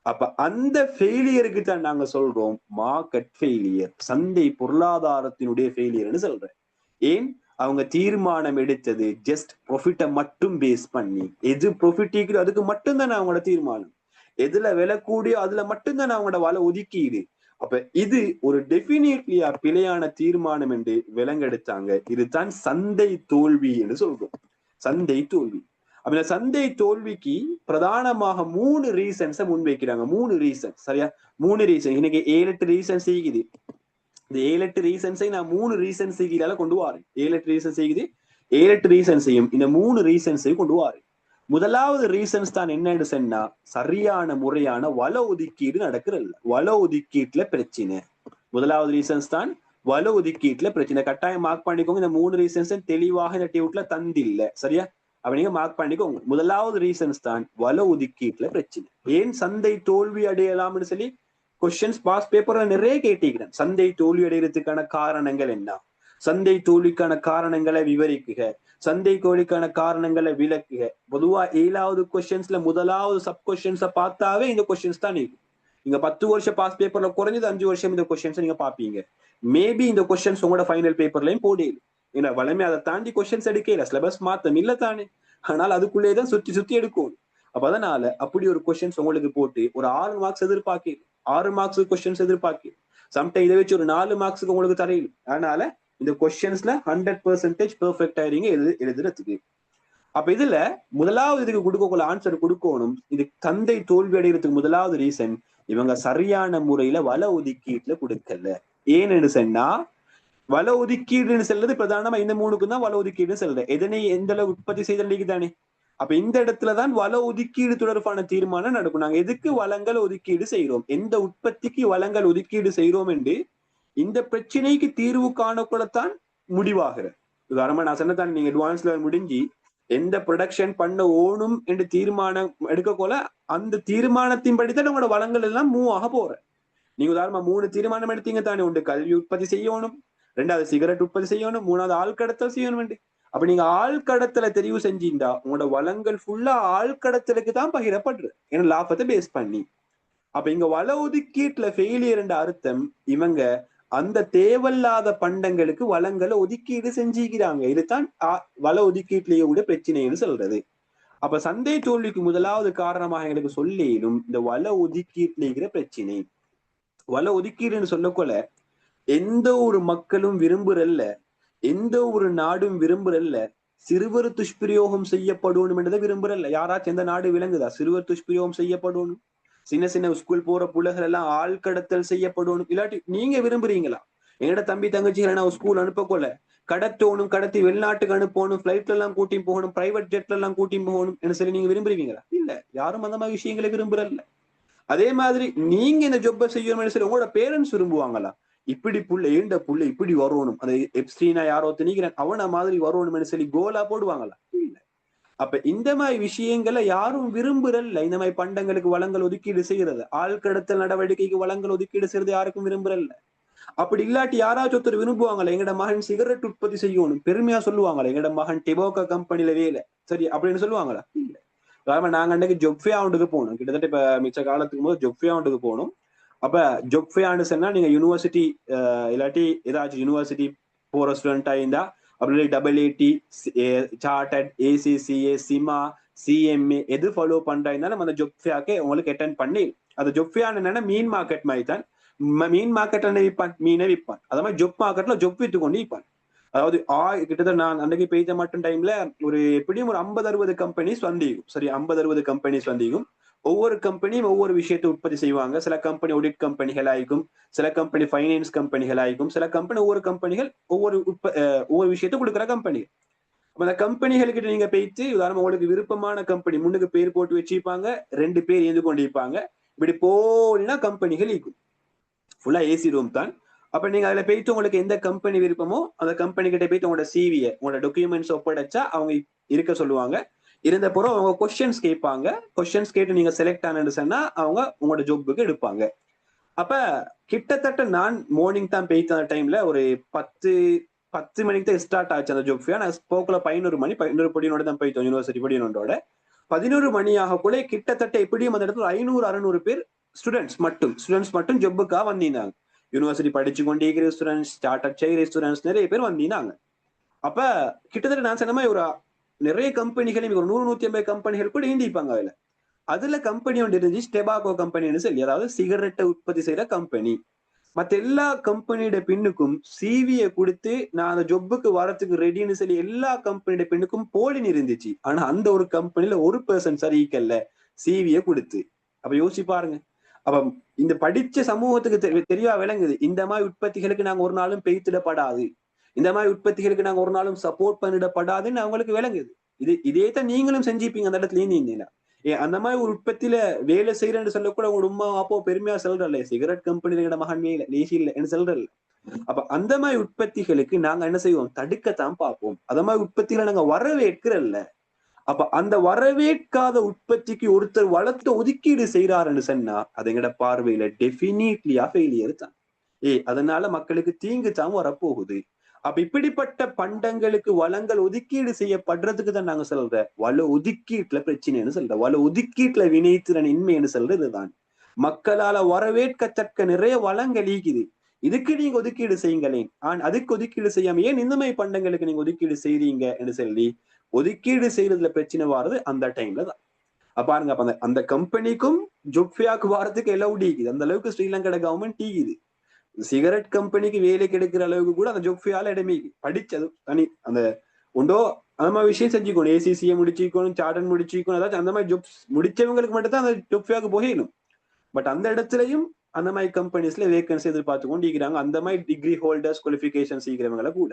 அப்ப அந்த ஃபெயிலியருக்கு தான் நாங்க சொல்றோம் மார்க்கெட் ஃபெயிலியர், சந்தை பொருளாதாரத்தினுடைய ஃபெயிலியர்னு சொல்றேன். ஏன்? அவங்க தீர்மானம் எடுத்தது ஜஸ்ட் ப்ராஃபிட்டை மட்டும் பேஸ் பண்ணி, எது ப்ராஃபிட் அதுக்கு மட்டும்தான் அவங்களோட தீர்மானம், எதுல விலை கூடியோ அதுல மட்டும்தான் அவங்களோட வலை ஒதுக்கீடு. அப்ப இது ஒரு டெஃபினிட்லியா பிழையான தீர்மானம் என்று விலங்கெடுத்தாங்க. இதுதான் சந்தை தோல்வி என்று சொல்றோம், சந்தை தோல்வி. அப்ப இந்த சந்தை தோல்விக்கு பிரதானமாக 3 ரீசன்ஸை முன்வைக்கிறாங்க. 3 ரீசன், சரியா? 3 ரீசன். இன்னைக்கு 7-8 ரீசன் செய்யுது. இந்த 7-8 ரீசன்ஸை நான் 3 ரீசன் செய்கிறால கொண்டு வாரேன். 7-8 ரீசன் செய்யுது, 7-8 ரீசன் செய்யும். இந்த 3 ரீசன்ஸையும் கொண்டு வாரேன். முதலாவது ரீசன்ஸ் தான் என்னன்னு சொன்னா சரியான முறையான வள ஒதுக்கீடு நடக்கிறது. வள ஒதுக்கீட்டுல பிரச்சனை. முதலாவது ரீசன்ஸ் தான் வள ஒதுக்கீட்டுல பிரச்சனை. கட்டாயம் மார்க் பண்ணிக்கோங்க. இந்த 3 ரீசன்ஸ் தெளிவாக இந்த டியூட்ல தந்தில்ல, சரியா? அப்ப நீங்க மார்க் பண்ணிக்கோங்க. முதலாவது ரீசன்ஸ் தான் வள ஒதுக்கீட்டுல பிரச்சனை. ஏன் சந்தை தோல்வி அடையலாம்னு சொல்லி கொஸ்டின்ஸ் பாஸ் பேப்பர்ல நிறைய கேட்டிருக்கிறேன். சந்தை தோல்வி அடைகிறதுக்கான காரணங்கள் என்ன, சந்தை தோல்விக்கான காரணங்களை விவரிக்குக, சந்தை தோல்விக்கான காரணங்களை விளக்குக. பொதுவா 7வது கொஸ்டின்ஸ்ல முதலாவது சப் கொஸ்டின்ஸை பார்த்தாவே இந்த கொஸ்டின்ஸ் தான் இருக்கும். நீங்க 10 வருஷம் பாஸ் பேப்பர்ல குறைஞ்சது 5 வருஷம் இந்த கொஸ்டின்ஸ் நீங்க பாப்பீங்க. மேபி இந்த கொஸ்டின்ஸ் உங்களோட ஃபைனல் பேப்பர்லயும் போடல. ஏன்னா வளமே அதை தாண்டி கொஸ்டின்ஸ் எடுக்கல, சிலபஸ் மாத்தம் இல்ல தானே. ஆனால் அதுக்குள்ளேதான் சுத்தி சுத்தி எடுக்கும். அப்ப அதனால அப்படி ஒரு கொஸ்டின்ஸ் உங்களுக்கு போட்டு ஒரு 6 மார்க்ஸ் எதிர்பார்க்க, 6 மார்க்ஸ் கொஸ்டின்ஸ் எதிர்பார்க்க, சம்டைம் இதை வச்சு ஒரு 4 மார்க்ஸுக்கு உங்களுக்கு தரையில். அதனால இந்த கொஸ்டின்ஸ்ல 100% பெர்ஃபெக்ட் ஆயிருங்க எழுதுறதுக்கு. அப்ப இதுல முதலாவது இதுக்கு கொடுக்கக்குள்ள ஆன்சர் கொடுக்கணும். இது சந்தை தோல்வி அடைகிறதுக்கு முதலாவது ரீசன் இவங்க சரியான முறையில வள ஒதுக்கீட்டுல கொடுக்கல. ஏன்னு சொன்னா வள ஒதுக்கீடுன்னு சொல்றது பிரதானமா இந்த 3க்கும் தான் வள ஒதுக்கீடுன்னு சொல்றது. எதனை எந்த அளவு உற்பத்தி செய்தல் தானே. அப்ப இந்த இடத்துலதான் வள ஒதுக்கீடு தொடர்பான தீர்மானம் நடக்கும். நாங்க எதுக்கு வளங்கள் ஒதுக்கீடு செய்யறோம், எந்த உற்பத்திக்கு வளங்கள் ஒதுக்கீடு செய்யறோம் என்று இந்த பிரச்சனைக்கு தீர்வு காணக்கூடத்தான் முடிவாகிற. உதாரணமா நான் சொன்னதான் நீங்க அட்வான்ஸ்ல முடிஞ்சு எந்த ப்ரொடக்ஷன் பண்ண ஓணும் என்று தீர்மானம் எடுக்கக்கொள்ள அந்த தீர்மானத்தின் படித்தான் உங்களோட வளங்கள் எல்லாம் மூவ் ஆக போற. நீங்க உதாரணமா 3 தீர்மானம் எடுத்தீங்க தானே. ஒன்று கல்வி உற்பத்தி செய்யணும், 2வது சிகரெட் உற்பத்தி செய்யணும், 3வது ஆழ்கடத்தல் செய்யணும். அப்ப நீங்க ஆழ்கடத்தலை தெரிவு செஞ்சீங்கன்னா உங்களோட வளங்கள் ஃபுல்லா ஆழ்கடத்தலுக்கு தான் பகிரப்படுறது, ஏன்னா லாபத்தை பேஸ் பண்ணி. அப்ப இங்க வள ஒதுக்கீட்டுல ஃபெயிலியர் என்ற அர்த்தம் இவங்க அந்த தேவையில்லாத பண்டங்களுக்கு வளங்களை ஒதுக்கீடு செஞ்சுக்கிறாங்க. இதுதான் வள ஒதுக்கீட்டுலயே கூட பிரச்சனைன்னு சொல்றது. அப்ப சந்தை தோல்விக்கு முதலாவது காரணமாக எங்களுக்கு சொல்லிடும் இந்த வள ஒதுக்கீட்டுல பிரச்சனை. வள ஒதுக்கீடுன்னு சொல்லக்கொள்ள எந்த ஒரு மக்களும் விரும்புறல்ல, எந்த ஒரு நாடும் விரும்புறல்ல சிறுவர் துஷ்பிரயோகம் செய்யப்படணும் என்றதை விரும்புறல்ல. யாராச்சும் எந்த நாடு விளங்குதா சிறுவர் துஷ்பிரயோகம் செய்யப்படணும்? சின்ன சின்ன ஸ்கூல் போற பிள்ளைகள் எல்லாம் ஆழ்கடத்தல் செய்யப்படணும் இல்லாட்டி நீங்க விரும்புறீங்களா? எங்கட தம்பி தங்கச்சிகளை நான் ஸ்கூல் அனுப்பக்கொள்ள கடத்தோணும், கடத்தி வெளிநாட்டுக்கு அனுப்பணும், பிளைட்ல எல்லாம் கூட்டி போகணும், பிரைவேட் ஜெட்ல எல்லாம் கூட்டி போகணும் என்ன சொல்லி நீங்க விரும்புறீங்களா? இல்ல, யாரும் அந்த மாதிரி விஷயங்களை விரும்புறல்ல. அதே மாதிரி நீங்க இந்த ஜொப்பை செய்யணும்னு சொல்லி உங்களோட பேரண்ட்ஸ் விரும்புவாங்களா? இப்படி புள்ள ஏண்ட புள்ள இப்படி வரணும், அதை எப்ஸ்டீனா யாரோ திணிக்கிறேன் அவன மாதிரி வரணும்னு சொல்லி கோலா போடுவாங்களா? இல்ல. அப்ப இந்த மாதிரி விஷயங்களை யாரும் விரும்புறல்ல. இந்த மாதிரி பண்டங்களுக்கு வளங்கள் ஒதுக்கீடு செய்யறது, ஆழ்கடத்தல் நடவடிக்கைக்கு வளங்கள் ஒதுக்கீடு செய்யறது யாருக்கும் விரும்புறல்ல. அப்படி இல்லாட்டி யாராச்சும் ஒருத்தர் விரும்புவாங்களா? எங்கட மகன் சிகரெட் உற்பத்தி செய்யணும் பெருமையா சொல்லுவாங்களா? எங்கட மகன் டெபோக்கோ கம்பெனில வேலை சரி அப்படின்னு சொல்லுவாங்களா? இல்ல. நாங்க அன்னைக்கு ஜொப்ஃபேவுக்கு போகணும். கிட்டத்தட்ட இப்ப மிச்ச காலத்துக்கு போது ஜொப்ஃபேவுக்கு போகணும். அப்ப ஜொப்ஃபேன்னு சொன்னா நீங்க யூனிவர்சிட்டி இல்லாட்டி ஏதாச்சும் யூனிவர்சிட்டி போற ஸ்டூடெண்டா இருந்தா அப்படி AAT, chartered, ACCA, Sima, CMA எது ஃபாலோ பண்றாங்க அந்த ஜொப் ஃபேருக்கு உங்களுக்கு அட்டென்ட் பண்ணி அந்த ஜொப் ஃபேர் என்னன்னா மீன் மார்க்கெட் மாதிரி தான். மீன் மார்க்கெட்ல விற்பான், மீனை விற்பான். அதே மாதிரி ஜொப் மார்க்கெட்ல ஜொப் வித்து கொண்டு விற்பான். அதாவது கிட்டத்தட்ட நான் அன்றைக்கு பெய்த மட்டும் டைம்ல ஒரு எப்படியும் ஒரு 50-60 கம்பெனிஸ் வந்திருக்கும். சரி, 50-60 கம்பெனிஸ் வந்திருக்கும். ஒவ்வொரு கம்பெனியும் ஒவ்வொரு விஷயத்தை உற்பத்தி செய்வாங்க. சில கம்பெனி ஆடிட் கம்பெனிகள் ஆயிருக்கும், சில கம்பெனி ஃபைனான்ஸ் கம்பெனிகள் ஆயிருக்கும், சில கம்பெனி ஒவ்வொரு கம்பெனிகள் ஒவ்வொரு விஷயத்தை கொடுக்குற கம்பெனி. அந்த கம்பெனிகளுக்கு நீங்க போயிட்டு உதாரணம் உங்களுக்கு விருப்பமான கம்பெனி முன்னுக்கு பேர் போட்டு வச்சிருப்பாங்க, 2 பேர் எழுந்து கொண்டு இருப்பாங்க. இப்படி போனா கம்பெனிகள் இருக்கும், ஃபுல்லா ஏசி ரூம் தான். அப்ப நீங்க அதுல போயிட்டு உங்களுக்கு எந்த கம்பெனி விருப்பமோ அந்த கம்பெனி கிட்ட போயிட்டு உங்களோட சிவியை உங்களோட டாக்குமெண்ட்ஸ் ஒப்படைச்சா அவங்க இருக்க சொல்லுவாங்க. இருந்த பிறகு அவங்க கொஸ்டின்ஸ் கேட்பாங்க. கொஸ்டின்ஸ் கேட்டு நீங்க செலக்ட் ஆனு சொன்னா அவங்க உங்களோட ஜாப்புக்கு எடுப்பாங்க. அப்ப கிட்டத்தட்ட நான் மார்னிங் தான் போயிட்டு அந்த டைம்ல ஒரு 10 மணிக்கு தான் ஸ்டார்ட் ஆச்சு அந்த ஜாப் ஃபேர். நான் போக்குல 11 மணி 11 படியோட தான் போயிட்டோம், யூனிவர்சிட்டி படியோட 11 மணியாக கூட கிட்டத்தட்ட எப்படியும் அந்த இடத்துல 500-600 பேர் ஸ்டூடெண்ட்ஸ் மட்டும் ஜாப்புக்காக வந்திருந்தாங்க. யூனிவர்சிட்டி படிச்சு கொண்டிருக்கிற ஸ்டூடெண்ட்ஸ், ஸ்டார்ட் அப் செய்கிற ஸ்டூடெண்ட்ஸ் நிறைய பேர் வந்திருந்தாங்க. அப்ப கிட்டத்தட்ட நான் சொன்ன மாதிரி ஒரு நிறைய கம்பெனிகள் ஒரு 100-150 கம்பெனிகள் கூட ஈந்திப்பாங்க. அதுல கம்பெனி ஒன்று இருந்துச்சு, டெபாகோ கம்பெனின்னு சொல்லி, அதாவது சிகரெட்டை உற்பத்தி செய்யற கம்பெனி. மற்ற எல்லா கம்பெனியோட பின்னுக்கும் சிவியை கொடுத்து நான் அந்த ஜொப்புக்கு வரத்துக்கு ரெடின்னு சொல்லி எல்லா கம்பெனியோட பின்னுக்கும் போலின்னு இருந்துச்சு. ஆனா அந்த ஒரு கம்பெனில 1% சரிக்கல்ல சிவியை கொடுத்து. அப்ப யோசிச்சு பாருங்க. அப்ப இந்த படிச்ச சமூகத்துக்கு தெரியவா விளங்குது, இந்த மாதிரி உற்பத்திகளுக்கு நாங்க ஒரு நாளும் பெய்த்திடப்படாது, இந்த மாதிரி உற்பத்திகளுக்கு நாங்க ஒரு நாளும் சப்போர்ட் பண்ணிடப்படாதுன்னு அவங்களுக்கு விளங்குது. இதே தான் நீங்களும் செஞ்சுப்பீங்க அந்த இடத்துல இருந்தீங்கன்னா. அந்த மாதிரி ஒரு உற்பத்தியில வேலை செய்யறேன்னு சொல்லக்கூட உங்க உமா அப்போ பெருமையா சொல்றல, சிகரெட் கம்பெனில மகன் வேலை லேசி இல்லைன்னு சொல்றல. அப்ப அந்த மாதிரி உற்பத்திகளுக்கு நாங்க என்ன செய்வோம், தடுக்கத்தான் பார்ப்போம். அந்த மாதிரி உற்பத்திகளை நாங்க வரவேற்கிறல்ல. அப்ப அந்த வரவேற்காத உற்பத்திக்கு ஒருத்தர் வளர்த்த ஒதுக்கீடு செய்யறாருன்னு சொன்னா அது எங்கட பார்வையில டெபினிட்லியா ஃபெயிலியர் தான். அதனால மக்களுக்கு தீங்கு தான் வரப்போகுது. அப்ப இப்படிப்பட்ட பண்டங்களுக்கு வளங்கள் ஒதுக்கீடு செய்யப்படுறதுக்கு தான் நாங்க சொல்ற வள ஒதுக்கீட்டுல பிரச்சனைன்னு சொல்ற, வள ஒதுக்கீட்டுல வினைத்திறன் இன்மைன்னு சொல்றதுதான். மக்களால வரவேற்கத்தக்க நிறைய வளங்கள் ஈக்குது, இதுக்கு நீங்க ஒதுக்கீடு செய்யுங்களேன். அதுக்கு ஒதுக்கீடு செய்யாம ஏன் இந்த மாதிரி பண்டங்களுக்கு நீங்க ஒதுக்கீடு செய்றீங்க என்று சொல்லி ஒதுக்கீடு செய்யறதுல பிரச்சனை வாருது அந்த டைம்ல தான். பாருங்க, அப்ப அந்த கம்பெனிக்கும் ஜொப்ஃபியாக்கு வாரத்துக்கு எல்லாம் ஈக்குது. அந்த அளவுக்கு ஸ்ரீலங்கா கவர்மெண்ட் ஈக்குது. சிகரெட் கம்பெனிக்கு வேலை கிடைக்கிற அளவுக்கு கூட அந்த ஜொப்ஃபியால இடமே படிச்சது தனி அந்த உண்டோ அந்த மாதிரி விஷயம் செஞ்சுக்கணும். ACCA முடிச்சுக்கணும், சார்டன் முடிச்சுக்கணும், அதாச்சும் அந்த மாதிரி ஜொப்ஸ் முடிச்சவங்களுக்கு மட்டும் தான் அந்த ஜொப்ஃபியாக்கு போகணும். பட் அந்த இடத்துலயும் அந்த மாதிரி கம்பெனிஸ்ல வேகன்சி எதிர்பார்த்து கொண்டு இருக்கிறாங்க, அந்த மாதிரி டிகிரி ஹோல்டர்ஸ் குவாலிஃபிகேஷன் செய்கிறவங்களை கூட.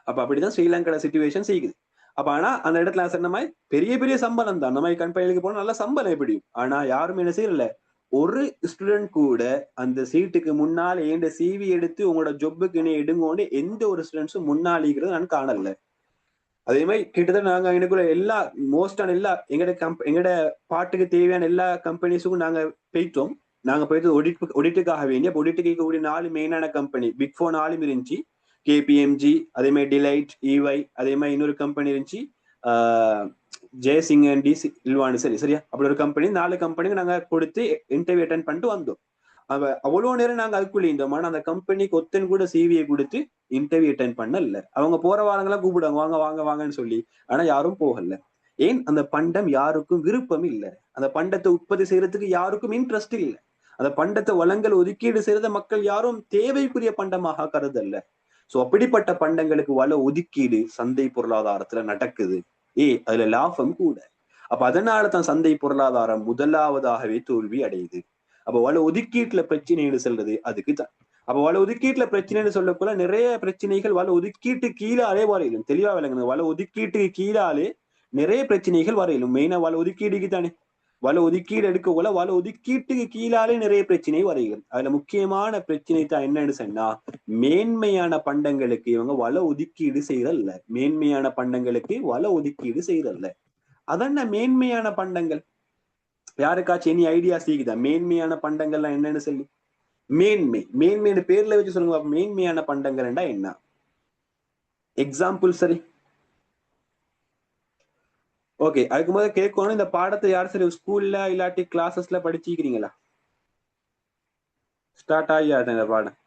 அப்ப அப்படிதான் ஸ்ரீலங்கா சிச்சுவேஷன் செய்யுது. அப்ப ஆனா அந்த இடத்துல சொன்ன மாதிரி பெரிய பெரிய சம்பளம் தான், அந்த மாதிரி கம்பெனிகளுக்கு போனா நல்ல சம்பளம் எப்படியும். ஆனா யாருமே என்ன செய்யல, ஒரு ஸ்டூடெண்ட் கூட அந்த சீட்டுக்கு முன்னால ஏண்ட CV எடுத்து உங்களோட ஜொப்புக்கு இணை எடுங்கோண்டு எந்த ஒரு ஸ்டூடெண்ட்ஸும் முன்னாளிக்கிறது நான் காணல. அதே மாதிரி கிட்டத்தட்ட நாங்க எனக்குள்ள எல்லா மோஸ்டான எல்லா எங்கட பாட்டுக்கு தேவையான எல்லா கம்பெனிஸுக்கும் நாங்க போயிட்டோம். நாங்க போயிட்டு ஒடிட்டுக்காக வேண்டிய ஒடிட்டுக்கு கூடிய 4 மெயினான கம்பெனி, பிக் 4 4 இருந்துச்சு. KPMG, அதே மாதிரி டிலைட், EY, அதே மாதிரி இன்னொரு கம்பெனி இருந்துச்சு ஜெயசிங் அண்ட் டி சில்வான்னு சரி சரியா, அப்படி ஒரு கம்பெனி 4 கம்பெனிக்கு நாங்க கொடுத்து இன்டர்வியூ அட்டென்ட் பண்ணிட்டு வந்தோம். அவ்வளவு நேரம் நாங்க அதுக்குள்ள இருந்தோம். ஆனா அந்த கம்பெனிக்கு ஒத்தன் கூட CVயை கொடுத்து இன்டர்வியூ அட்டென்ட் பண்ணல. அவங்க போற வாரங்களாம் கூப்பிடுவாங்க, வாங்க வாங்க வாங்கன்னு சொல்லி. ஆனா யாரும் போகல. ஏன்? அந்த பண்டம் யாருக்கும் விருப்பம் இல்லை. அந்த பண்டத்தை உற்பத்தி செய்யறதுக்கு யாருக்கும் இன்ட்ரெஸ்ட் இல்லை. அந்த பண்டத்தை வளங்கள் ஒதுக்கீடு செய்யறத மக்கள் யாரும் தேவைக்குரிய பண்டமாக கருதல்ல. சோ அப்படிப்பட்ட பண்டங்களுக்கு வள ஒதுக்கீடு சந்தை பொருளாதாரத்துல நடக்குது. அதுல லாபம் கூட. அப்ப அதனாலதான் சந்தை பொருளாதாரம் முதலாவதாகவே தோல்வி அடையுது. அப்ப வள ஒதுக்கீட்டுல பிரச்சனைன்னு சொல்றது அதுக்கு தான். அப்ப வள ஒதுக்கீட்டுல பிரச்சனைன்னு சொல்லக்குள்ள நிறைய பிரச்சனைகள் வள ஒதுக்கீட்டு கீழாலே வரையிலும் தெளிவா விளங்குது. வள ஒதுக்கீட்டுக்கு கீழாலே நிறைய பிரச்சனைகள் வரையிலும். மெயினா வள ஒதுக்கீடுக்கு தானே வள ஒதுக்கீடு எடுக்கக்குள்ள வள ஒதுக்கீட்டுக்கு கீழாலே நிறைய பிரச்சனை வரையும். அதுல முக்கியமான பிரச்சனை தான் என்னன்னு சொன்னா, மேன்மையான பண்டங்களுக்கு இவங்க வள ஒதுக்கீடு செய்யறல்ல. மேன்மையான பண்டங்களுக்கு வள ஒதுக்கீடு செய்யறல்ல. அதென்ன மேன்மையான பண்டங்கள்? யாருக்காச்சும் இனி ஐடியா சீக்குதா மேன்மையான பண்டங்கள்லாம் என்னன்னு சொல்லி? மேன்மையான பேர்ல வச்சு சொல்லுங்க. மேன்மையான பண்டங்கள்டா என்ன? எக்ஸாம்பிள் சரி. ஓகே, அதுக்கு முதல்ல கேட்கணும், இந்த பாடத்தை யார் சரி ஸ்கூல்ல இல்லாட்டி கிளாஸஸ்ல படிச்சுக்கிறீங்களா? ஸ்டார்ட் ஆகியாட்ட இந்த பாடம்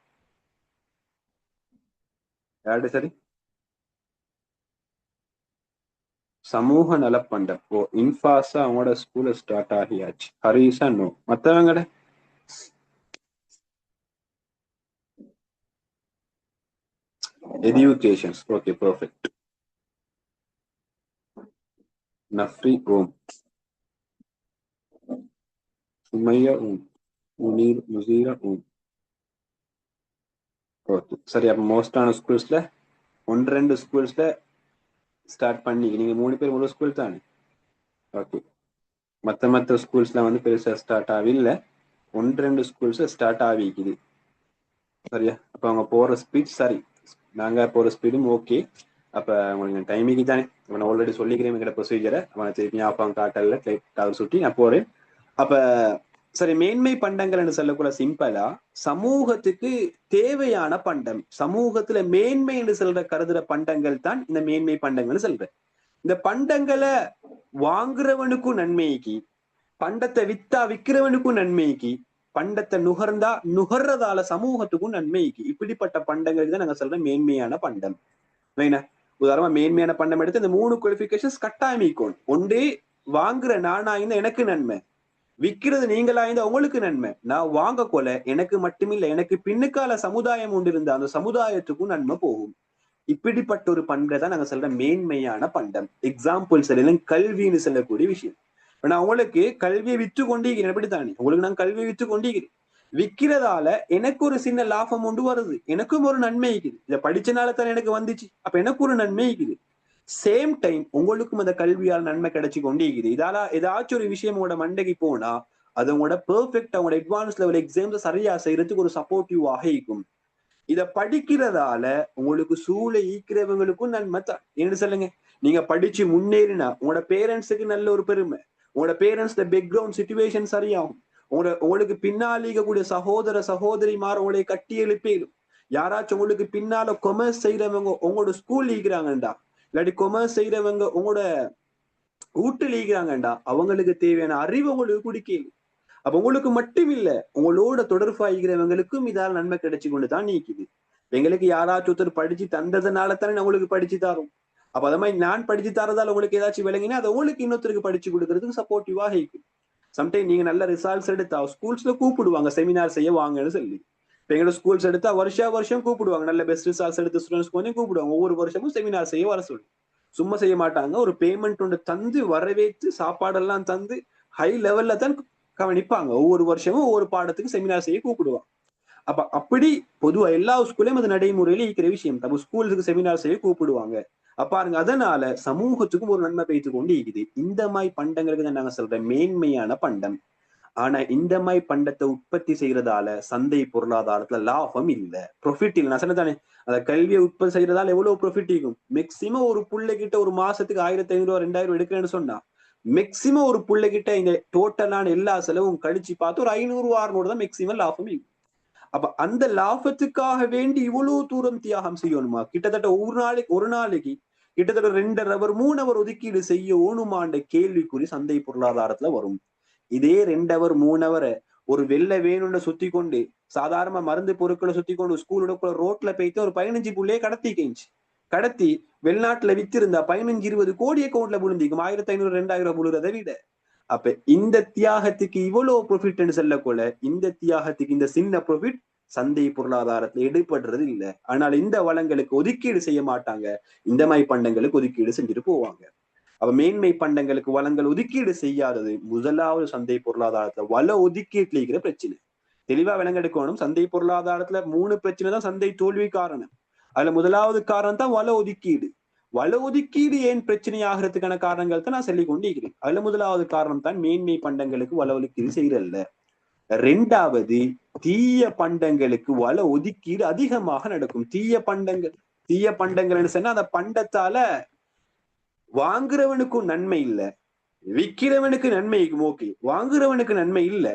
யாரு சரி? சமூக நலப்பண்டம். ஓ, இன்ஃபாஸா அவங்களோட ஸ்கூல்ல ஸ்டார்ட் ஆகியாச்சு. ஹரிசா நோ. மத்தவங்கட எஜுகேஷன்ஸ். Okay, perfect. நஃப்ரி ஓம். சுமையா ஓம். முனீர் முசீரா ஓம். ஓகே சரி. அப்ப மோஸ்டான ஸ்கூல்ஸ்ல 1-2 ஸ்கூல்ஸ்ல ஸ்டார்ட் பண்ணி நீங்க 3 பேர் ஒரு ஸ்கூல் தானே? ஓகே. மத்த ஸ்கூல்ஸ்ல வந்து பெருசா ஸ்டார்ட் ஆகல. 1-2 ஸ்கூல்ஸ் ஸ்டார்ட் ஆகிக்குது. சரியா? அப்ப அவங்க போற ஸ்பீட் சரி, நாங்க போற ஸ்பீடும் ஓகே. அப்ப உங்களுக்கு டைமிங் தானே நான் ஆல்ரெடி சொல்லிக்கிறேன் எங்கட ப்ரொசீஜரை. அவன் திருப்பி ஞாபகம் காட்டல டவர் சுட்டி நான் போறேன். அப்ப சரி, மேன்மை பண்டங்கள் என்று சொல்லக்கூட சிம்பிளா சமூகத்துக்கு தேவையான பண்டம், சமூகத்துல மேன்மை என்று சொல்ற கருதுற பண்டங்கள் தான் இந்த மேன்மை பண்டங்கள் சொல்ற. இந்த பண்டங்களை வாங்குறவனுக்கும் நன்மைக்கு, பண்டத்தை விக்கிறவனுக்கும் நன்மைக்கு, பண்டத்தை நுகர்றதால சமூகத்துக்கும் நன்மைக்கு, இப்படிப்பட்ட பண்டங்களுக்கு தான் நாங்க சொல்றோம் மேன்மையான பண்டம். உதாரணமா மேன்மையான பண்டம் எடுத்து இந்த 3 குவாலிபிகேஷன்ஸ் கட்டாயம் ஈக்கோன். ஒன்றே வாங்குற நானாயிருந்தா எனக்கு நன்மை, விக்கிறது நீங்களா இருந்தா உங்களுக்கு நன்மை. நான் வாங்க கொல எனக்கு மட்டுமில்லை, எனக்கு பின்னுக்கால சமுதாயம் ஒன்று இருந்தா அந்த சமுதாயத்துக்கும் நன்மை போகும். இப்படிப்பட்ட ஒரு பண்பை தான் நாங்க சொல்ற மேன்மையான பண்டம். எக்ஸாம்பிள் சொல்லலாம், கல்வின்னு சொல்லக்கூடிய விஷயம். நான் உங்களுக்கு கல்வியை விற்று கொண்டிருக்கிறேன், எப்படித்தானே உங்களுக்கு நான் கல்வியை விற்று கொண்டிருக்கிறேன். விற்கிறதால எனக்கு ஒரு சின்ன லாபம் ஒன்று வருது, எனக்கும் ஒரு நன்மை இருக்குது. இதை படிச்சனால தான் எனக்கு வந்துச்சு, அப்ப எனக்கு ஒரு நன்மை இருக்குது. சேம் டைம் உங்களுக்கும் அந்த கல்வியால் நன்மை கிடைச்சு கொண்டிருக்குது. இதால ஏதாச்சும் ஒரு விஷயம் உங்களோட மண்டைக்கு போனா அது உங்களோட பெர்ஃபெக்ட் உங்களோட அட்வான்ஸ் லெவல் எக்ஸாம்ஸ் சரியா செய்யறதுக்கு ஒரு சப்போர்ட்டிவாக இருக்கும். இத படிக்கிறதால உங்களுக்கு சூழலை ஈக்கிறவங்களுக்கும் நன்மை தான். என்ன சொல்லுங்க, நீங்க படிச்சு முன்னேறினா உங்களோட பேரண்ட்ஸுக்கு நல்ல ஒரு பெருமை, உங்களோட பேரண்ட்ஸ் பேக்ரவுண்ட் சிச்சுவேஷன் சரியாகும், உங்களுக்கு பின்னால் இருக்கக்கூடிய சகோதர சகோதரிமார் உங்களை கட்டி எழுப்பிடும். யாராச்சும் உங்களுக்கு பின்னால கொமர்ஸ் செய்யறவங்க உங்களோட ஸ்கூல் ஈக்கிறாங்கண்டா, இல்லாட்டி கொமர்ஸ் செய்யறவங்க உங்களோட வீட்டுல ஈக்கிறாங்கண்டா, அவங்களுக்கு தேவையான அறிவு உங்களுக்கு குடிக்கல. அப்ப உங்களுக்கு மட்டும் இல்ல, உங்களோட தொடர்பாகிறவங்களுக்கும் இதால் நன்மை கிடைச்சு கொண்டுதான் நீக்குது. எங்களுக்கு யாராச்சும் ஒருத்தர் படிச்சு தந்ததுனால தானே உங்களுக்கு படிச்சு தரும். அப்ப அத மாதிரி நான் படிச்சு தரதால உங்களுக்கு ஏதாச்சும் விளங்கினா அது உங்களுக்கு இன்னொருத்தருக்கு படிச்சு கொடுக்கறதுக்கு சப்போர்ட்டிவா இருக்கும். சம்டைம் நீங்க நல்ல ரிசல்ட்ஸ் எடுத்தா ஸ்கூல்ஸ்ல கூப்பிடுவாங்க செமினார் செய்ய வாங்கன்னு சொல்லி. இப்ப எங்களோட ஸ்கூல்ஸ் எடுத்தா வருஷம் கூப்பிடுவாங்க, நல்ல பெஸ்ட் ரிசல்ட்ஸ் எடுத்த ஸ்டூடெண்ட்ஸ் கொஞ்சம் கூப்பிடுவாங்க, ஒவ்வொரு வருஷமும் செமினார் செய்ய வர சொல்லி. சும்மா செய்ய மாட்டாங்க, ஒரு பேமெண்ட் ஒன்று தந்து வரவேற்று சாப்பாடெல்லாம் தந்து ஹை லெவல்ல தான் கவனிப்பாங்க. ஒவ்வொரு வருஷமும் ஒவ்வொரு பாடத்துக்கு செமினார் செய்ய கூப்பிடுவாங்க. அப்ப அப்படி பொதுவா எல்லா ஸ்கூலையும் அது நடைமுறையில இருக்கிற விஷயம். நம்ம ஸ்கூலுக்கு செமினார் செய்ய கூப்பிடுவாங்க. பாருங்க, அதனால சமூகத்துக்கும் ஒரு நன்மை பெய்து கொண்டு இருக்குது. இந்த மாதிரி பண்டங்களுக்கு தான் நாங்க சொல்றேன் மேன்மையான பண்டம். ஆனா இந்த மாதிரி பண்டத்தை உற்பத்தி செய்யறதால சந்தை பொருளாதாரத்துல லாபம் இல்ல, ப்ராஃபிட் இல்ல. நான் சொன்னதானே, அந்த கல்வியை உற்பத்தி செய்யறதால எவ்வளவு ப்ராஃபிட் இருக்கும். மேக்சிமம் ஒரு புள்ளை கிட்ட ஒரு மாசத்துக்கு 1500 2000 எடுக்கிறேன்னு சொன்னா, மேக்சிமம் ஒரு புள்ளை கிட்ட இந்த டோட்டலான எல்லா செலவும் கழிச்சு பார்த்து ஒரு 500 600 தான் மேக்சிமம் லாபம் இருக்கும். அப்ப அந்த லாபத்துக்காக வேண்டி இவ்வளவு தூரம் தியாகம் செய்யணுமா? கிட்டத்தட்ட ஒரு நாளைக்கு கிட்டத்தட்ட 2 hour 3 hour ஒதுக்கீடு செய்ய ஓணுமாண்ட கேள்விக்குறி சந்தை பொருளாதாரத்துல வரும். இதே 2 hour 3 hour ஒரு வெள்ளை வேணும்னு சுத்தி கொண்டு சாதாரண மருந்து பொருட்களை சுத்தி கொண்டு ஸ்கூலோட ரோட்ல போயிட்டு ஒரு 15 புள்ளையே கடத்தி வெளிநாட்டுல வித்திருந்தா 15-20 கோடி அக்கௌண்ட்ல விழுந்திக்கும், 1500 2000 விழுறதை விட. அப்ப இந்த தியாகத்துக்கு இவ்வளவு ப்ராஃபிட் சொல்லக்கூட இந்த தியாகத்துக்கு இந்த சின்ன ப்ராஃபிட் சந்தை பொருளாதாரத்துல எடுபடுறது இல்லை. ஆனால் இந்த வளங்களுக்கு ஒதுக்கீடு செய்ய மாட்டாங்க, இந்த மாதிரி பண்டங்களுக்கு ஒதுக்கீடு செஞ்சுட்டு போவாங்க. அப்ப மேன்மை பண்டங்களுக்கு வளங்கள் ஒதுக்கீடு செய்யாதது முதலாவது சந்தை பொருளாதாரத்துல வள ஒதுக்கீட்டுல இருக்கிற பிரச்சனை. தெளிவா விளங்கெடுக்கணும். சந்தை பொருளாதாரத்துல 3 பிரச்சனை தான் சந்தை தோல்வி காரணம். அதுல முதலாவது காரணம் தான் வள ஒதுக்கீடு. வள ஒதுக்கீடு ஏன் பிரச்சனை ஆகிறதுக்கான காரணங்கள் தான் நான் சொல்லிக் கொண்டிருக்கிறேன். அதுல முதலாவது காரணம் தான் மேன்மை பண்டங்களுக்கு வள ஒதுக்கீடு செய்யறதில்ல. 2வது, தீய பண்டங்களுக்கு வள ஒதுக்கீடு அதிகமாக நடக்கும். தீய பண்டங்கள் சொன்னா அந்த பண்டத்தால வாங்குறவனுக்கும் நன்மை இல்ல, விக்கிறவனுக்கு நன்மை ஓகே, வாங்குறவனுக்கு நன்மை இல்ல,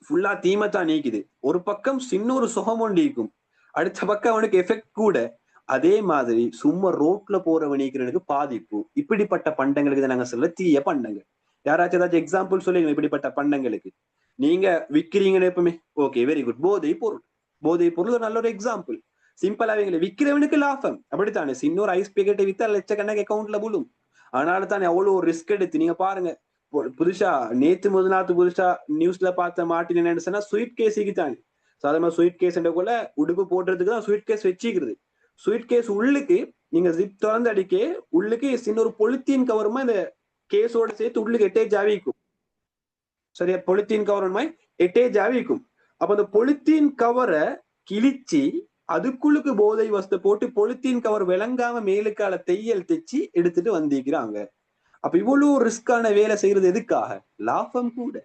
ஃபுல்லா தீமைத்தான் நீக்குது. ஒரு பக்கம் சின்ன ஒரு சுகம் ஒன்று இருக்கும், அடுத்த பக்கம் அவனுக்கு எஃபெக்ட் கூட. அதே மாதிரி சும்மா ரோட்ல போறவனுக்கு பாதிப்பு. இப்படிப்பட்ட பண்டங்களுக்கு தான் நாங்க சொல்ல தீய பண்டங்கள். யாராச்சும் ஏதாச்சும் எக்ஸாம்பிள் சொல்லுங்க இப்படிப்பட்ட பண்டங்களுக்கு. நீங்க விக்கிறீங்கன்னு எப்பவுமே ஓகே, வெரி குட். போதை பொருள் ஒரு நல்ல ஒரு எக்ஸாம்பிள். சிம்பிளா அவங்களை விக்கிறவனுக்கு லாபம். அப்படித்தானே, சின்னொரு ஐஸ் பேக்கெட்டை வித்தா லட்சக்கணக்கு அக்கௌண்ட்ல விழும். அதனால தானே அவ்வளவு ரிஸ்க் எடுத்து நீங்க பாருங்க. புதுசா நேத்து முதநாத்து புதுசா நியூஸ்ல பார்த்த மாட்டின் என்னன்னு சொன்னா ஸ்வீட் கேஸுக்கு தானே. சாதாரண ஸ்வீட் கேஸ் கூட உடுப்பு போடுறதுக்கு தான் ஸ்வீட் கேஸ் வச்சுக்கிறது. ஸ்வீட் கேஸ் உள்ளுக்கு நீங்க ஜிப் திறந்து அடிக்க உள்ளுக்கு சின்ன ஒரு பொலித்தீன் கவருமா இந்த கேஸோட சேர்த்து உள்ளுக்கு எட்டேஜ் ஆவிக்கும். சரியா, பொலித்தீன் கவர் மாதிரி எட்டேஜ் ஆவிக்கும். அப்ப அந்த பொலித்தீன் கவரை கிழிச்சு அதுக்குள்ளுக்கு போதை வஸ்து போட்டு பொலித்தீன் கவர் விளங்காம மேலுக்கால தையல் தைச்சு எடுத்துட்டு வந்திருக்கிறாங்க. அப்ப இவ்வளவு ரிஸ்கான வேலை செய்யறது எதுக்காக? லாபம் கூட.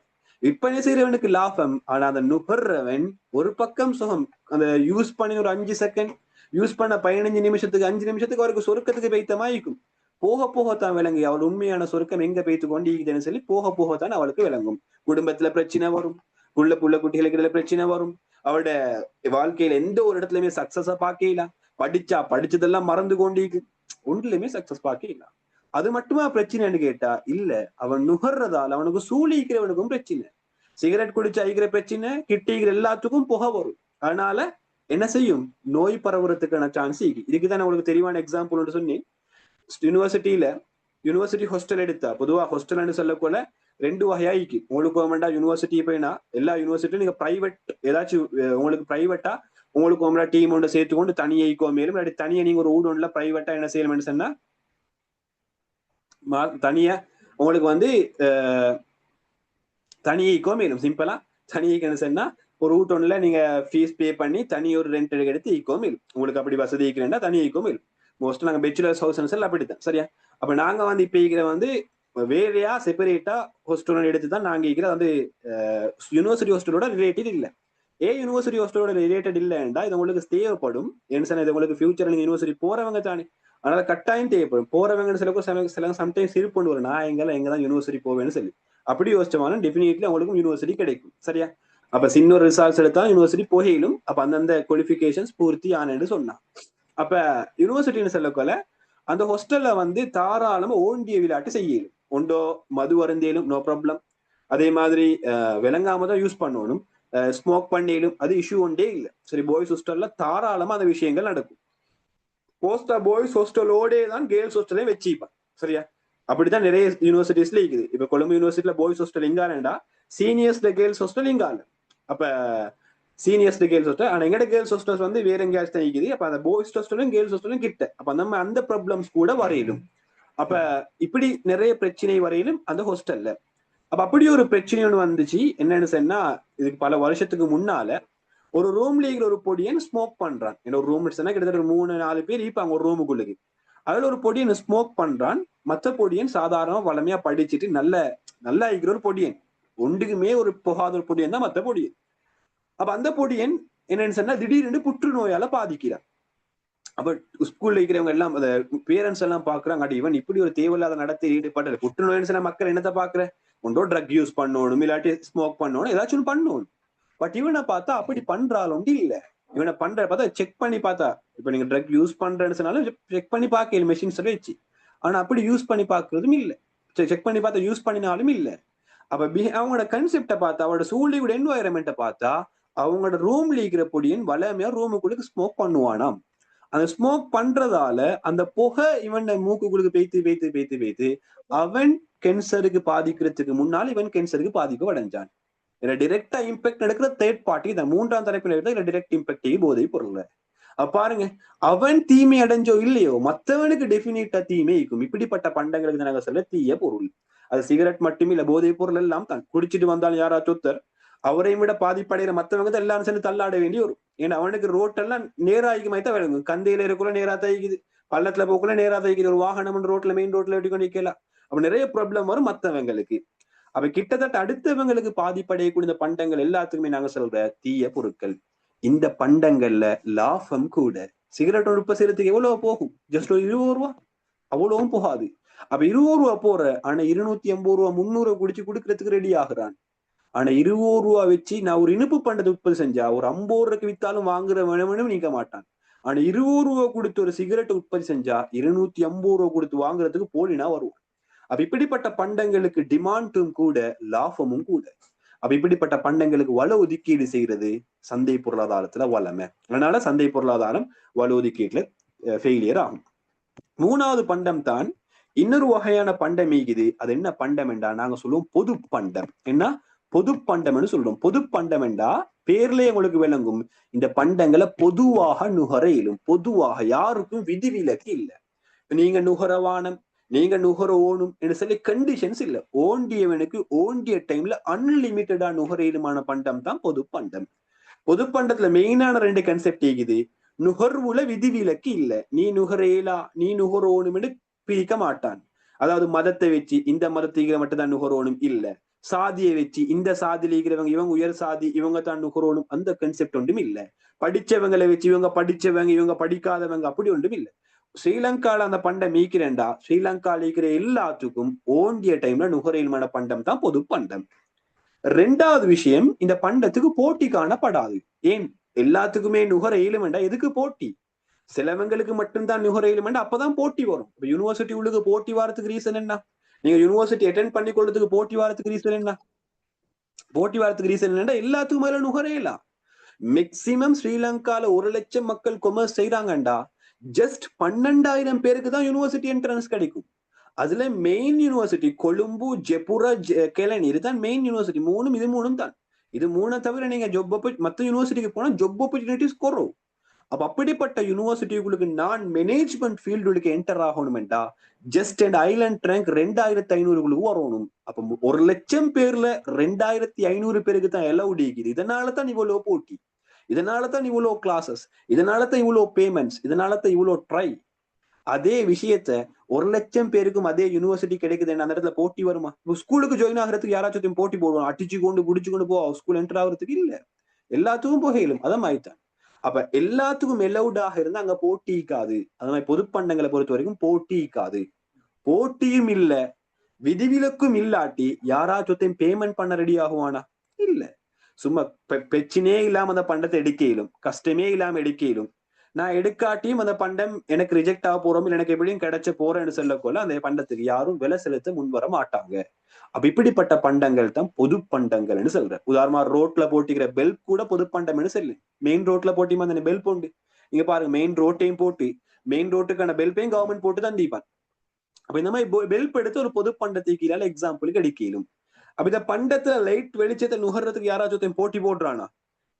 விற்பனை செய்யறவனுக்கு லாபம். ஆனா அந்த நுகர்றவன் ஒரு பக்கம் சுகம். அந்த யூஸ் பண்ணி ஒரு 5 செகண்ட் யூஸ் பண்ண 15 நிமிஷத்துக்கு 5 நிமிஷத்துக்கு அவருக்கு சொருக்கத்துக்கு பெய்த்தமாயிக்கும். போக போகத்தான் விளங்கு அவள் உண்மையான சொருக்கம் எங்க பெய்த்து கொண்டிருக்குதுன்னு சொல்லி போக போகத்தான் அவளுக்கு விளங்கும். குடும்பத்துல பிரச்சனை வரும், புள்ள குட்டிகளுக்கு பிரச்சனை வரும், அவளோட வாழ்க்கையில எந்த ஒரு இடத்துலயுமே சக்சஸா பார்க்கலாம். படிச்சதெல்லாம் மறந்து கொண்டிருக்கு, ஒன்றுலயுமே சக்சஸ் பார்க்கலாம். அது மட்டுமா பிரச்சனைன்னு கேட்டா இல்ல, அவன் நுகர்றதால அவனுக்கு சூழிக்கிறவனுக்கும் பிரச்சனை. சிகரெட் குடிச்சு அழிக்கிற பிரச்சனை, கிட்டிக்கிற எல்லாத்துக்கும் புகை வரும். அதனால என்ன செய்யும்? நோய் பரவுறதுக்கான சான்ஸ் இருக்கு. இதுக்குதான் உங்களுக்கு தெளிவான எக்ஸாம்பிள் ஒன்று சொன்னேன். யூனிவர்சிட்டி ஹாஸ்டல் எடுத்தா பொதுவா ஹாஸ்டல்னு சொல்லக்கூட 2 வகையா இருக்கு. உங்களுக்கு வேண்டாம் யூனிவர்சிட்டி போயினா எல்லா யூனிவர்சிட்டியும் நீங்க பிரைவேட் ஏதாச்சும் உங்களுக்கு பிரைவேட்டா உங்களுக்கு உங்களோட டீம் ஒன்று சேர்த்துக்கொண்டு தனியா ஈக்கோ மேலும் தனியா நீங்க ஒரு ஊடொன்ல பிரைவேட்டா என்ன செய்யணும்னு சொன்னா தனியா உங்களுக்கு தனியா ஈக்கோ மேலும் சிம்பிளா தனியா சொன்னா ஒரு ஊட்டொன்ல நீங்க ஃபீஸ் பே பண்ணி தனி ஒரு ரெண்ட் எடுத்து ஈக்கோ மேலும் உங்களுக்கு அப்படி வசதி இருக்கிறேன்னா தனியா ஈக்கோ மேலும். மோஸ்ட் நாங்க பேச்சுலர்ஸ் ஹவுஸ் எல்லாம் அப்படித்தான். சரியா, அப்ப நாங்க இப்ப இருக்கிற வேறையா செப்பரேட்டா ஹாஸ்டல் எடுத்து தான் நாங்க இருக்கிற யூனிவர்சிட்டி ஹாஸ்டலோட ரிலேட்டட் இல்ல. யூனிவர்சிட்டி ஹாஸ்டலோட ரிலேட்டட் இல்லைண்டா இது உங்களுக்கு தேவைப்படும். என்ன இது உங்களுக்கு ஃபியூச்சர் நீங்க யூனிவர்சிட்டி போறவங்க தானே, அதனால கட்டாயம் தேவைப்படும். போறவங்க சில சம்டைம்ஸ் இருப்போம் ஒரு நான் எங்கதான் யூனிவர்சிட்டி போவேன்னு சொல்லி அப்படி யோசிச்சமான டெஃபினெட்லி அவங்களுக்கும் யூனிவர்சிட்டி கிடைக்கும். சரியா, அப்ப சின்ன ரிசல்ட்ஸ் எடுத்தா யூனிவர்சிட்டி போகையிலும் அப்ப அந்தந்த குவாலிஃபிகேஷன்ஸ் பூர்த்தி ஆனன்னு சொன்னா அப்ப யூனிவர்சிட்டின்னு சொல்லக்கொள்ள அந்த ஹாஸ்டல்ல தாராளமா ஓண்டிய விளையாட்டு செய்யலும். ஒன்றோ மது அருந்தியலும் நோ ப்ராப்ளம். அதே மாதிரி விளங்காம தான் யூஸ் பண்ணணும். ஸ்மோக் பண்ணிலும் அது இஷ்யூ ஒன்றே இல்லை. சரி, பாய்ஸ் ஹாஸ்டல்ல தாராளமா அந்த விஷயங்கள் நடக்கும். பாய்ஸ் ஹாஸ்டலோடே தான் கேர்ள்ஸ் ஹாஸ்டலையும் வச்சுப்பான். சரியா, அப்படித்தான் நிறைய யூனிவர்சிட்டிஸ்ல இருக்குது. இப்ப கொழும்பு யூனிவர்சிட்டியில பாய்ஸ் ஹாஸ்டல் இங்காலண்டா சீனியர்ஸ்ல கேர்ள்ஸ் ஹாஸ்டல் இங்கால. அப்ப சீனியர்ஸ் கேர்ள்ஸ் ஹாஸ்டல் ஆனா எங்கட கேர்ள்ஸ் ஹாஸ்டல்ஸ் வேற எங்கேயாச்சும் தான் இருக்குது. அப்ப அந்த பாய்ஸ் ஹாஸ்டலும் கேர்ள்ஸ் ஹாஸ்டலும் கிட்ட. அப்ப நம்ம அந்த ப்ராப்ளம்ஸ் கூட வரையிலும். அப்ப இப்படி நிறைய பிரச்சனை வரையிலும் அந்த ஹாஸ்டல்ல. அப்ப அப்படி ஒரு பிரச்சனை ஒன்று வந்துச்சு. என்னன்னு சொன்னா இதுக்கு பல வருஷத்துக்கு முன்னால ஒரு ரூம்ல இருக்கிற ஒரு பொடியன் ஸ்மோக் பண்றான். ஒரு ரூம் சொன்னா கிட்டத்தட்ட 3-4 பேர் இருப்பாங்க ஒரு ரூமுக்குள்ளுக்கு. அதுல ஒரு பொடியன் ஸ்மோக் பண்றான். மற்ற பொடியன் சாதாரணமா வளமையா படிச்சுட்டு நல்லா இருக்கிற ஒரு பொடியன், ஒன்றுக்குமே ஒரு புகாத ஒரு பொடியன் தான் மற்ற பொடியன். அப்ப அந்த பொடியன் என்னன்னு சொன்னா திடீர்னு புற்றுநோயால பாதிக்கிறான். அப்ப ஸ்கூல்ல இருக்கிறவங்க எல்லாம் பேரண்ட்ஸ் எல்லாம் பாக்குறாங்க, இவன் இப்படி ஒரு தேவையில்லாத நடத்தி ஈடுபட்ட புற்றுநோய்னு சொன்னா மக்கள் என்னத்தை பாக்குற, ஒன்றோ ட்ரக் யூஸ் பண்ணணும், இல்லாட்டி ஸ்மோக் பண்ணணும், ஏதாச்சும் பண்ணணும். பட் இவனை பார்த்தா அப்படி பண்றாலும் இல்ல. இவனை பண்ற பார்த்தா செக் பண்ணி பார்த்தா இப்ப நீங்க ட்ரக் யூஸ் பண்றேன்னு சொன்னாலும் செக் பண்ணி பார்க்கல மெஷின்ஸ் வச்சு. ஆனா அப்படி யூஸ் பண்ணி பாக்குறதும் இல்ல. செக் பண்ணி பார்த்தா யூஸ் பண்ணினாலும் இல்ல. அப்ப அவங்களோட கன்செப்டை பார்த்தா அவரோட சூழ்நிலையோட என்வாயரன்மெண்ட்டை பார்த்தா அவங்களோட ரூம்ல இருக்கிற பொடியன் வளமையா ரூமுக்குள்ளுக்கு ஸ்மோக் பண்ணுவானாம். அந்த ஸ்மோக் பண்றதால அந்த புகை இவன் மூக்குக்குள்ளுக்கு பேத்து அவன் கேன்சருக்கு பாதிக்கிறதுக்கு முன்னால் இவன் கேன்சருக்கு பாதிப்பு அடைஞ்சான். இதுல டிரெக்டா இம்பாக்ட் நடக்கிற தேர்ட் பார்ட்டி இந்த 3ஆம் தரப்பில் இதுல டிரெக்ட் இம்பாக்ட் போதை பொருள். பாருங்க, அவன் தீமை அடைஞ்சோ இல்லையோ மற்றவனுக்கு டெபினிட்டா தீமை இருக்கும். இப்படிப்பட்ட பண்டங்களுக்கு நாங்க சொல்ல தீய பொருள். அது சிகரெட் மட்டுமே இல்ல, போதை பொருள் எல்லாம் தான். குடிச்சிட்டு வந்தாலும் யாராச்சும் ஒருத்தர் அவரையும் விட பாதிப்படைகிற மற்றவங்க தான் எல்லாரும் சேர்ந்து தள்ளாட வேண்டி வரும். ஏன்னா அவனுக்கு ரோட்டெல்லாம் நேராய்க்கு மாதிரி தான் விளங்கும். கந்தையில இருக்குள்ள நேரா தைக்குது, பள்ளத்துல போக்குள்ள நேரா தைக்குது. ஒரு வாகனம் ரோட்ல மெயின் ரோட்ல வெட்டிக்கொண்டு நிக்கலாம். அப்ப நிறைய ப்ராப்ளம் வரும் மற்றவங்களுக்கு. அப்ப கிட்டத்தட்ட அடுத்தவங்களுக்கு பாதிப்படையக்கூடிய இந்த பண்டங்கள் எல்லாத்துக்குமே நாங்க சொல்ற தீய பொருட்கள். இந்த பண்டங்கள்ல லாபம் கூட. சிகரெட் உற்பத்தி செய்யறதுக்கு எவ்வளவு போகும்? ஜஸ்ட் ஒரு 20 ரூபா, அவ்வளவும் போகாது. அப்ப 20 ரூபா போற, ஆனா 250 ரூபா 300 குடிச்சு கொடுக்கறதுக்கு ரெடி ஆகுறான். ஆனா 20 ரூபா வச்சு நான் ஒரு இனிப்பு பண்டத்தை உற்பத்தி செஞ்சா ஒரு 50 ரூபாய்க்கு வித்தாலும் வாங்குற வேணும்னு நீக்க மாட்டான். ஆனா 20 ரூபா கொடுத்து ஒரு சிகரெட் உற்பத்தி செஞ்சா 250 ரூபா கொடுத்து வாங்குறதுக்கு போலினா வருவான். அப்ப இப்படிப்பட்ட பண்டங்களுக்கு டிமாண்டும் கூட லாபமும் கூட. அப்ப இப்படிப்பட்ட பண்டங்களுக்கு வள ஒதுக்கீடு செய்யறது சந்தை பொருளாதாரத்துல வளமை. அதனால சந்தை பொருளாதாரம் வள ஒதுக்கீட்டுல ஃபெயிலியர் ஆகும். மூணாவது பண்டம் தான் இன்னொரு வகையான பண்டம் ஈகுது. அது என்ன பண்டம் என்றா நாங்க சொல்லுவோம் பொது பண்டம். என்ன பொது பண்டம்னு சொல்றோம். பொது பண்டம் என்றா பேர்லயே உங்களுக்கு விளங்கும், இந்த பண்டங்களை பொதுவாக நுகர இயலும். பொதுவாக யாருக்கும் விதிவிலக்கு இல்லை. நீங்க நுகரவானம், நீங்க நுகர ஓணும் என்று சொல்லி கண்டிஷன்ஸ் இல்ல. ஓண்டியவனுக்கு ஓண்டிய டைம்ல அன்லிமிட்டடா நுகரையிலுமான பண்டம் தான் பொது பண்டம். பொது பண்டத்துல மெயினான 2 கன்செப்ட் இருக்குது. நுகர்வுல விதிவிலக்கு இல்ல. நீ நுகரேலா, நீ நுகரோணும் பிரிக்க மாட்டான். அதாவது மதத்தை வச்சு இந்த மதத்தை மட்டும் தான் நுகரோணும் இல்ல, சாதியை வச்சு இந்த சாதியில இருக்கிறவங்க இவங்க உயர் சாதி இவங்க தான் நுகரோணும் அந்த கன்செப்ட் ஒன்றும் இல்ல. படிச்சவங்களை வச்சு இவங்க படிச்சவங்க இவங்க படிக்காதவங்க அப்படி ஒன்றும் இல்ல. ஸ்ரீலங்கால அந்த பண்டம் மீக்கிறேன்டா, ஸ்ரீலங்கால இருக்கிற எல்லாத்துக்கும் ஓண்டிய டைம்ல நுகரையிலுமான பண்டம் தான் பொது பண்டம். 2வது விஷயம், இந்த பண்டத்துக்கு போட்டி காணப்படாது. ஏன் எல்லாத்துக்குமே நுகர இயலுமெண்டா எதுக்கு போட்டி? சிலவங்களுக்கு மட்டும்தான் நுகர இயலுமெண்டா அப்பதான் போட்டி வரும். இப்ப யூனிவர்சிட்டி உள்ளுக்கு போட்டி வாரத்துக்கு ரீசன் என்ன? நீங்க யூனிவர்சிட்டி அட்டென்ட் பண்ணி கொள்றதுக்கு போட்டி வாரத்துக்கு ரீசன் என்ன? போட்டி வாரத்துக்கு ரீசன் என்னன்னா எல்லாத்துக்கும் மேல நுகரையலாம். மேக்சிமம் ஸ்ரீலங்கால 1 லட்சம் மக்கள் கொமர்ஸ் செய்யறாங்கண்டா, ஜஸ்ட் 12,000 பேருக்கு தான் யூனிவர்சிட்டி என்ட்ரன்ஸ் கிடைக்கும். அதுல மெயின் யூனிவர்சிட்டி கொழும்பு, ஜெப்புர, கெலன் இதுதான் மெயின் யூனிவர்சிட்டி. இது மூணும் தான். இது 3 தவிர நீங்க மத்த யூனிவர்சிட்டிக்கு போனா ஜாப் ஆப்பர்ச்சுனிட்டிஸ் குறவு. அப்ப அப்படிப்பட்ட யூனிவர்சிட்டிகளுக்கு நான் மேனேஜ்மெண்ட் ஃபீல்டுக்கு என்டர் ஆகணும்டா ஜஸ்ட் அண்ட் ஐலண்ட் ரேங்க் 2500 வரணும். அப்ப 1 லட்சம் பேர்ல 2500 பேருக்கு தான் அலௌட் இருக்குது. இதனால தான் இவ்வளவு போட்டி, இதனால தான் இவ்வளவு கிளாஸஸ், இதனால தான் இவ்வளவு பேமெண்ட்ஸ், இதனால தான் இவ்வளவு ட்ரை. அதே விஷயத்த 1 லட்சம் பேருக்கும் அதே யூனிவர்சிட்டி கிடைக்குது, அந்த இடத்துல போட்டி வருமா? ஸ்கூலுக்கு ஜாயின் ஆகிறதுக்கு யாராச்சும் போட்டி போடுவோம், அடிச்சு கொண்டு புடிச்சு கொண்டு போ ஸ்கூல் என்டர் ஆகிறதுக்கு இல்ல, எல்லாத்துக்கும் போகையிலும் அதான் ஆயிட்டான். அப்ப எல்லாத்துக்கும் எலவுடாக இருந்தா அங்க போட்டிக்காது. அது மாதிரி பொது பண்டங்களை பொறுத்த வரைக்கும் போட்டிக்காது. போட்டியும் இல்ல, விதிவிலக்கும் இல்லாட்டி யாராச்சும் பேமெண்ட் பண்ண ரெடி ஆகுவானா? இல்ல. சும்மா பிரச்சனையே இல்லாம அந்த பண்டத்தை எடுக்கையிலும், கஷ்டமே இல்லாம எடுக்கையிலும், நான் எடுக்காட்டியும் அந்த பண்டம் எனக்கு ரிஜெக்ட் ஆக போறோம், இல்லை எனக்கு எப்படியும் கிடைச்ச போறேன்னு சொல்லக்கொள்ள அந்த பண்டத்துக்கு யாரும் விலை செலுத்த முன் வர மாட்டாங்க. அப்ப இப்படிப்பட்ட பண்டங்கள் தான் பொது பண்டங்கள்னு சொல்றேன். உதாரணமா ரோட்ல போட்டிக்கிற பெல் கூட பொது பண்டம்னு சொல்லு. மெயின் ரோட்ல போட்டியுமா அந்த பெல் போண்டு நீங்க பாருங்க, மெயின் ரோட்டையும் போட்டு மெயின் ரோட்டுக்கான பெல்பையும் கவர்மெண்ட் போட்டு தான் தீப்பான். அப்ப இந்த மாதிரி பெல்ப் எடுத்து ஒரு பொது பண்டத்தை கீழே எக்ஸாம்பிளுக்கு அடிக்கலும். அப்ப இந்த பண்டத்துல லைட் வெளிச்சத்தை நுகர்றதுக்கு யாராச்சும் போட்டி போடுறானா?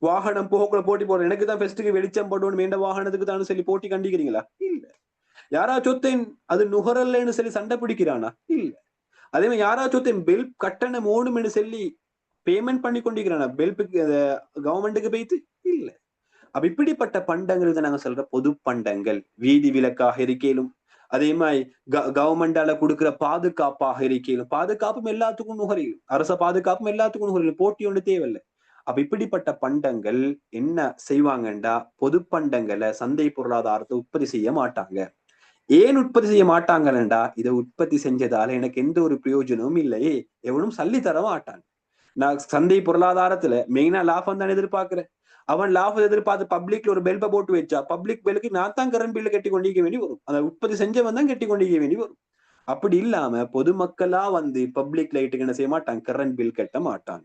வாகனம் போக்குல போட்டி போடுற, எனக்கு தான் ஃபெஸ்ட்டுக்கு வெளிச்சம் போடணும் வேண்ட வாகனத்துக்கு தான் சொல்லி போட்டி கண்டிக்கிறீங்களா? இல்ல. யாராச்சும் அது நுகரலன்னு சொல்லி சண்டை பிடிக்கிறானா? இல்ல. அதே மாதிரி யாராச்சும் பெல் கட்டணம் ஓணும்னு சொல்லி பேமெண்ட் பண்ணி கொண்டிருக்கிறானா பெல்புக்கு கவர்மெண்ட்டுக்கு போயிட்டு? இல்ல. அப்ப இப்படிப்பட்ட பண்டங்கள் நாங்க சொல்ற பொது பண்டங்கள். வீதி விலக்காக இருக்கலும், அதே மாதிரி கவர்மெண்டால கொடுக்கிற பாதுகாப்பாக இருக்கலும், பாதுகாப்பும் எல்லாத்துக்கும் நுகரையும், அரச பாதுகாப்பும் எல்லாத்துக்கும் நுகரையும், போட்டி ஒன்று தேவையில்லை. அப்ப இப்படிப்பட்ட பண்டங்கள் என்ன செய்வாங்கண்டா, பொது பண்டங்களை சந்தை பொருளாதாரத்தை உற்பத்தி செய்ய மாட்டாங்க. ஏன் உற்பத்தி செய்ய மாட்டாங்கண்டா, இதை உற்பத்தி செஞ்சதால எனக்கு எந்த ஒரு பிரயோஜனமும் இல்லையே, எவனும் சல்லி தர மாட்டான். நான் சந்தை பொருளாதாரத்துல மெயினா லாபம் தான் எதிர்பார்க்கிறேன். அவன் லாபத்தை எதிர்பார்த்து பப்ளிக்ல ஒரு பெல்பை போட்டு வச்சா பப்ளிக் பெல்லுக்கு நான் தான் கரண்ட் பில்லு கட்டி கொண்டிருக்க வேண்டி வரும். அதை உற்பத்தி செஞ்சவன் தான் கட்டி கொண்டிருக்க வேண்டி வரும். அப்படி இல்லாம பொதுமக்களா வந்து பப்ளிக் லைட்டுக்கு என்ன செய்ய மாட்டான், கரண்ட் பில் கட்ட மாட்டான்.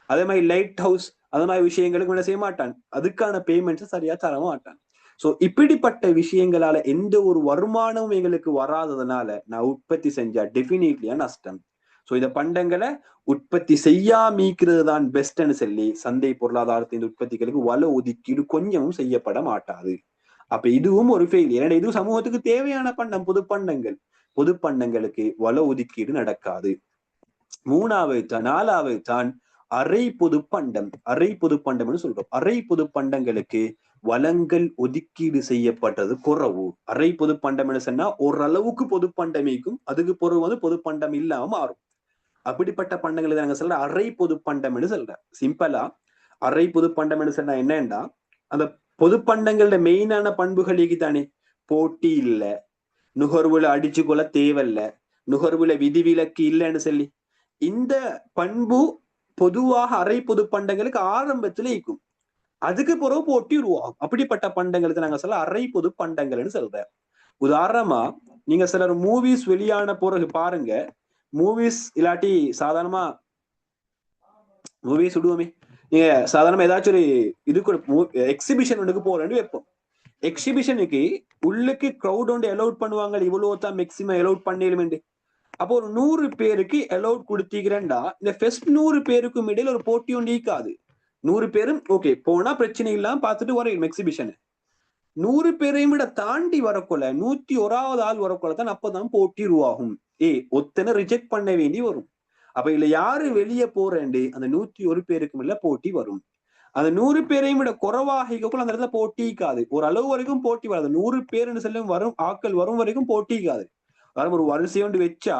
அதே மாதிரி லைட் ஹவுஸ் அது மாதிரி விஷயங்களுக்கு என்ன செய்ய மாட்டான், அதுக்கான பேமெண்ட்ஸ் சரியா தர மாட்டான். சோ இப்படிப்பட்ட விஷயங்களால எந்த ஒரு வருமானமும் எங்களுக்கு வராததுனால நான் உற்பத்தி செஞ்சா டெஃபினிட்லியா நஷ்டம். சோ இந்த பண்டங்களை உற்பத்தி செய்யாமிக்கிறது தான் பெஸ்ட்னு சொல்லி சந்தை பொருளாதாரத்தின் உற்பத்திகளுக்கு வள ஒதுக்கீடு கொஞ்சமும் செய்யப்பட மாட்டாது. அப்ப இதுவும் ஒரு ஃபெயிலியர். இது சமூகத்துக்கு தேவையான பண்டம். பொது பண்டங்கள், பொது பண்டங்களுக்கு வள ஒதுக்கீடு நடக்காது. 4வது தான் அரை பொது பண்டம். அரை பொது பண்டம்னு சொல்றோம். அரை பொது பண்டங்களுக்கு வளங்கள் ஒதுக்கீடு செய்யப்பட்டது குறவு. அரை பொது பண்டம் சொன்னா ஓரளவுக்கு பொது பண்டமைக்கும், அதுக்கு பொறவு பொது பண்டம் இல்லாம மாறும். அப்படிப்பட்ட பண்டங்களை நாங்க சொல்ற அரை பொது பண்டம்னு சொல்ற. சிம்பிளா அரை பொது பண்டம் சொன்னா என்னன்னா, அந்த பொது பண்டங்களோட மெயினான பண்புகள் தானே, போட்டி இல்ல, நுகர்வுல அடிச்சு கொள்ள தேவையில்ல, நுகர்வுல விதிவிலக்கு இல்லைன்னு சொல்லி இந்த பண்பு பொதுவாக அரை பொது பண்டங்களுக்கு ஆரம்பத்துல இருக்கும். அதுக்கு பிறகு போட்டி உருவாகும். அப்படிப்பட்ட பண்டங்களுக்கு நாங்க சொல்ல அரை பொது பண்டங்கள்னு சொல்ற. உதாரணமா நீங்க சிலர் மூவிஸ் வெளியான பிறகு பாருங்க, மூவிஸ் இல்லாட்டி சாதாரணமா மூவி சுடுவோமே. நீங்க சாதாரணமா ஏதாச்சும் ஒரு இதுக்கு எக்ஸிபிஷன் ஒன்றுக்கு போறேன்னு வைப்போம். எக்ஸிபிஷனுக்கு உள்ளுக்கு க்ரௌட் ஒன்று அலௌட் பண்ணுவாங்க, இவ்வளவு தான் மேக்சிமம் அலௌட் பண்ணிடுமெண்டு. அப்போ ஒரு 100 பேருக்கு அலௌட் கொடுத்தீங்கன்னா இந்த ஃபெஸ்ட் 100 பேருக்கும் இடையில ஒரு போட்டி ஒன்று ஈக்காது. 100 பேரும் ஓகே போனா பிரச்சனை இல்லாம பார்த்துட்டு வரையும் எக்ஸிபிஷன். 100 பேரையும் விட தாண்டி வரக்கொள்ள 101வது ஆள் வரக்கொள்ள தான் அப்பதான் போட்டி உருவாகும். ஒத்தனை ரிஜெக்ட் பண்ண வேண்டி வரும். அப்ப இதுல யாரு வெளியே போறேன்டு அந்த 101 பேருக்கு மேல போட்டி வரும். அந்த 100 பேரையும் விட குறைவாக அந்த இடத்துல போட்டிக்காது. ஒரு அளவு வரைக்கும் போட்டி வராது. 100 பேர்னு சொல்லும் வரும் ஆட்கள் வரும் வரைக்கும் போட்டிக்காது. ஒரு வரிசை ஒன்று வச்சா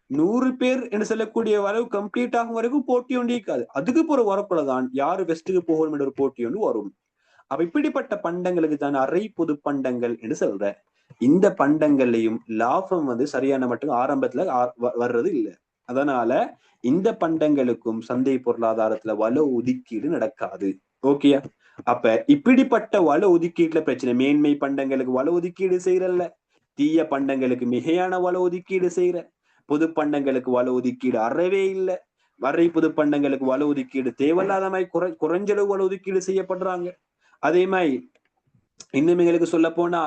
100 பேர் என்று சொல்லக்கூடிய அளவு கம்ப்ளீட் ஆகும் வரைக்கும் போட்டி ஒன்று இருக்காது. அதுக்கு போற வரக்குள்ளதான் யாரு வெஸ்ட்டுக்கு போகணும் என்ற ஒரு போட்டி ஒன்று வரும். அப்ப இப்படிப்பட்ட பண்டங்களுக்கு தான் அரை பொது பண்டங்கள் என்று சொல்ற. இந்த பண்டங்கள்லையும் லாபம் சரியான மட்டும் ஆரம்பத்துல வர்றது இல்லை. அதனால இந்த பண்டங்களுக்கும் சந்தை பொருளாதாரத்துல வள ஒதுக்கீடு நடக்காது. ஓகேயா? அப்ப இப்படிப்பட்ட வள ஒதுக்கீட்டுல பிரச்சனை. மேன்மை பண்டங்களுக்கு வள ஒதுக்கீடு செய்யறல்ல, தீய பண்டங்களுக்கு மிகையான வள ஒதுக்கீடு செய்யற, பொது பண்டங்களுக்கு வள ஒதுக்கீடு அறவே இல்லை. வரை பொது பண்டங்களுக்கு வள ஒதுக்கீடு தேவையில்லாத மாதிரி குறைஞ்சளவு வள ஒதுக்கீடு செய்யப்படுறாங்க. அதே மாதிரி இன்னும் எங்களுக்கு சொல்ல போனா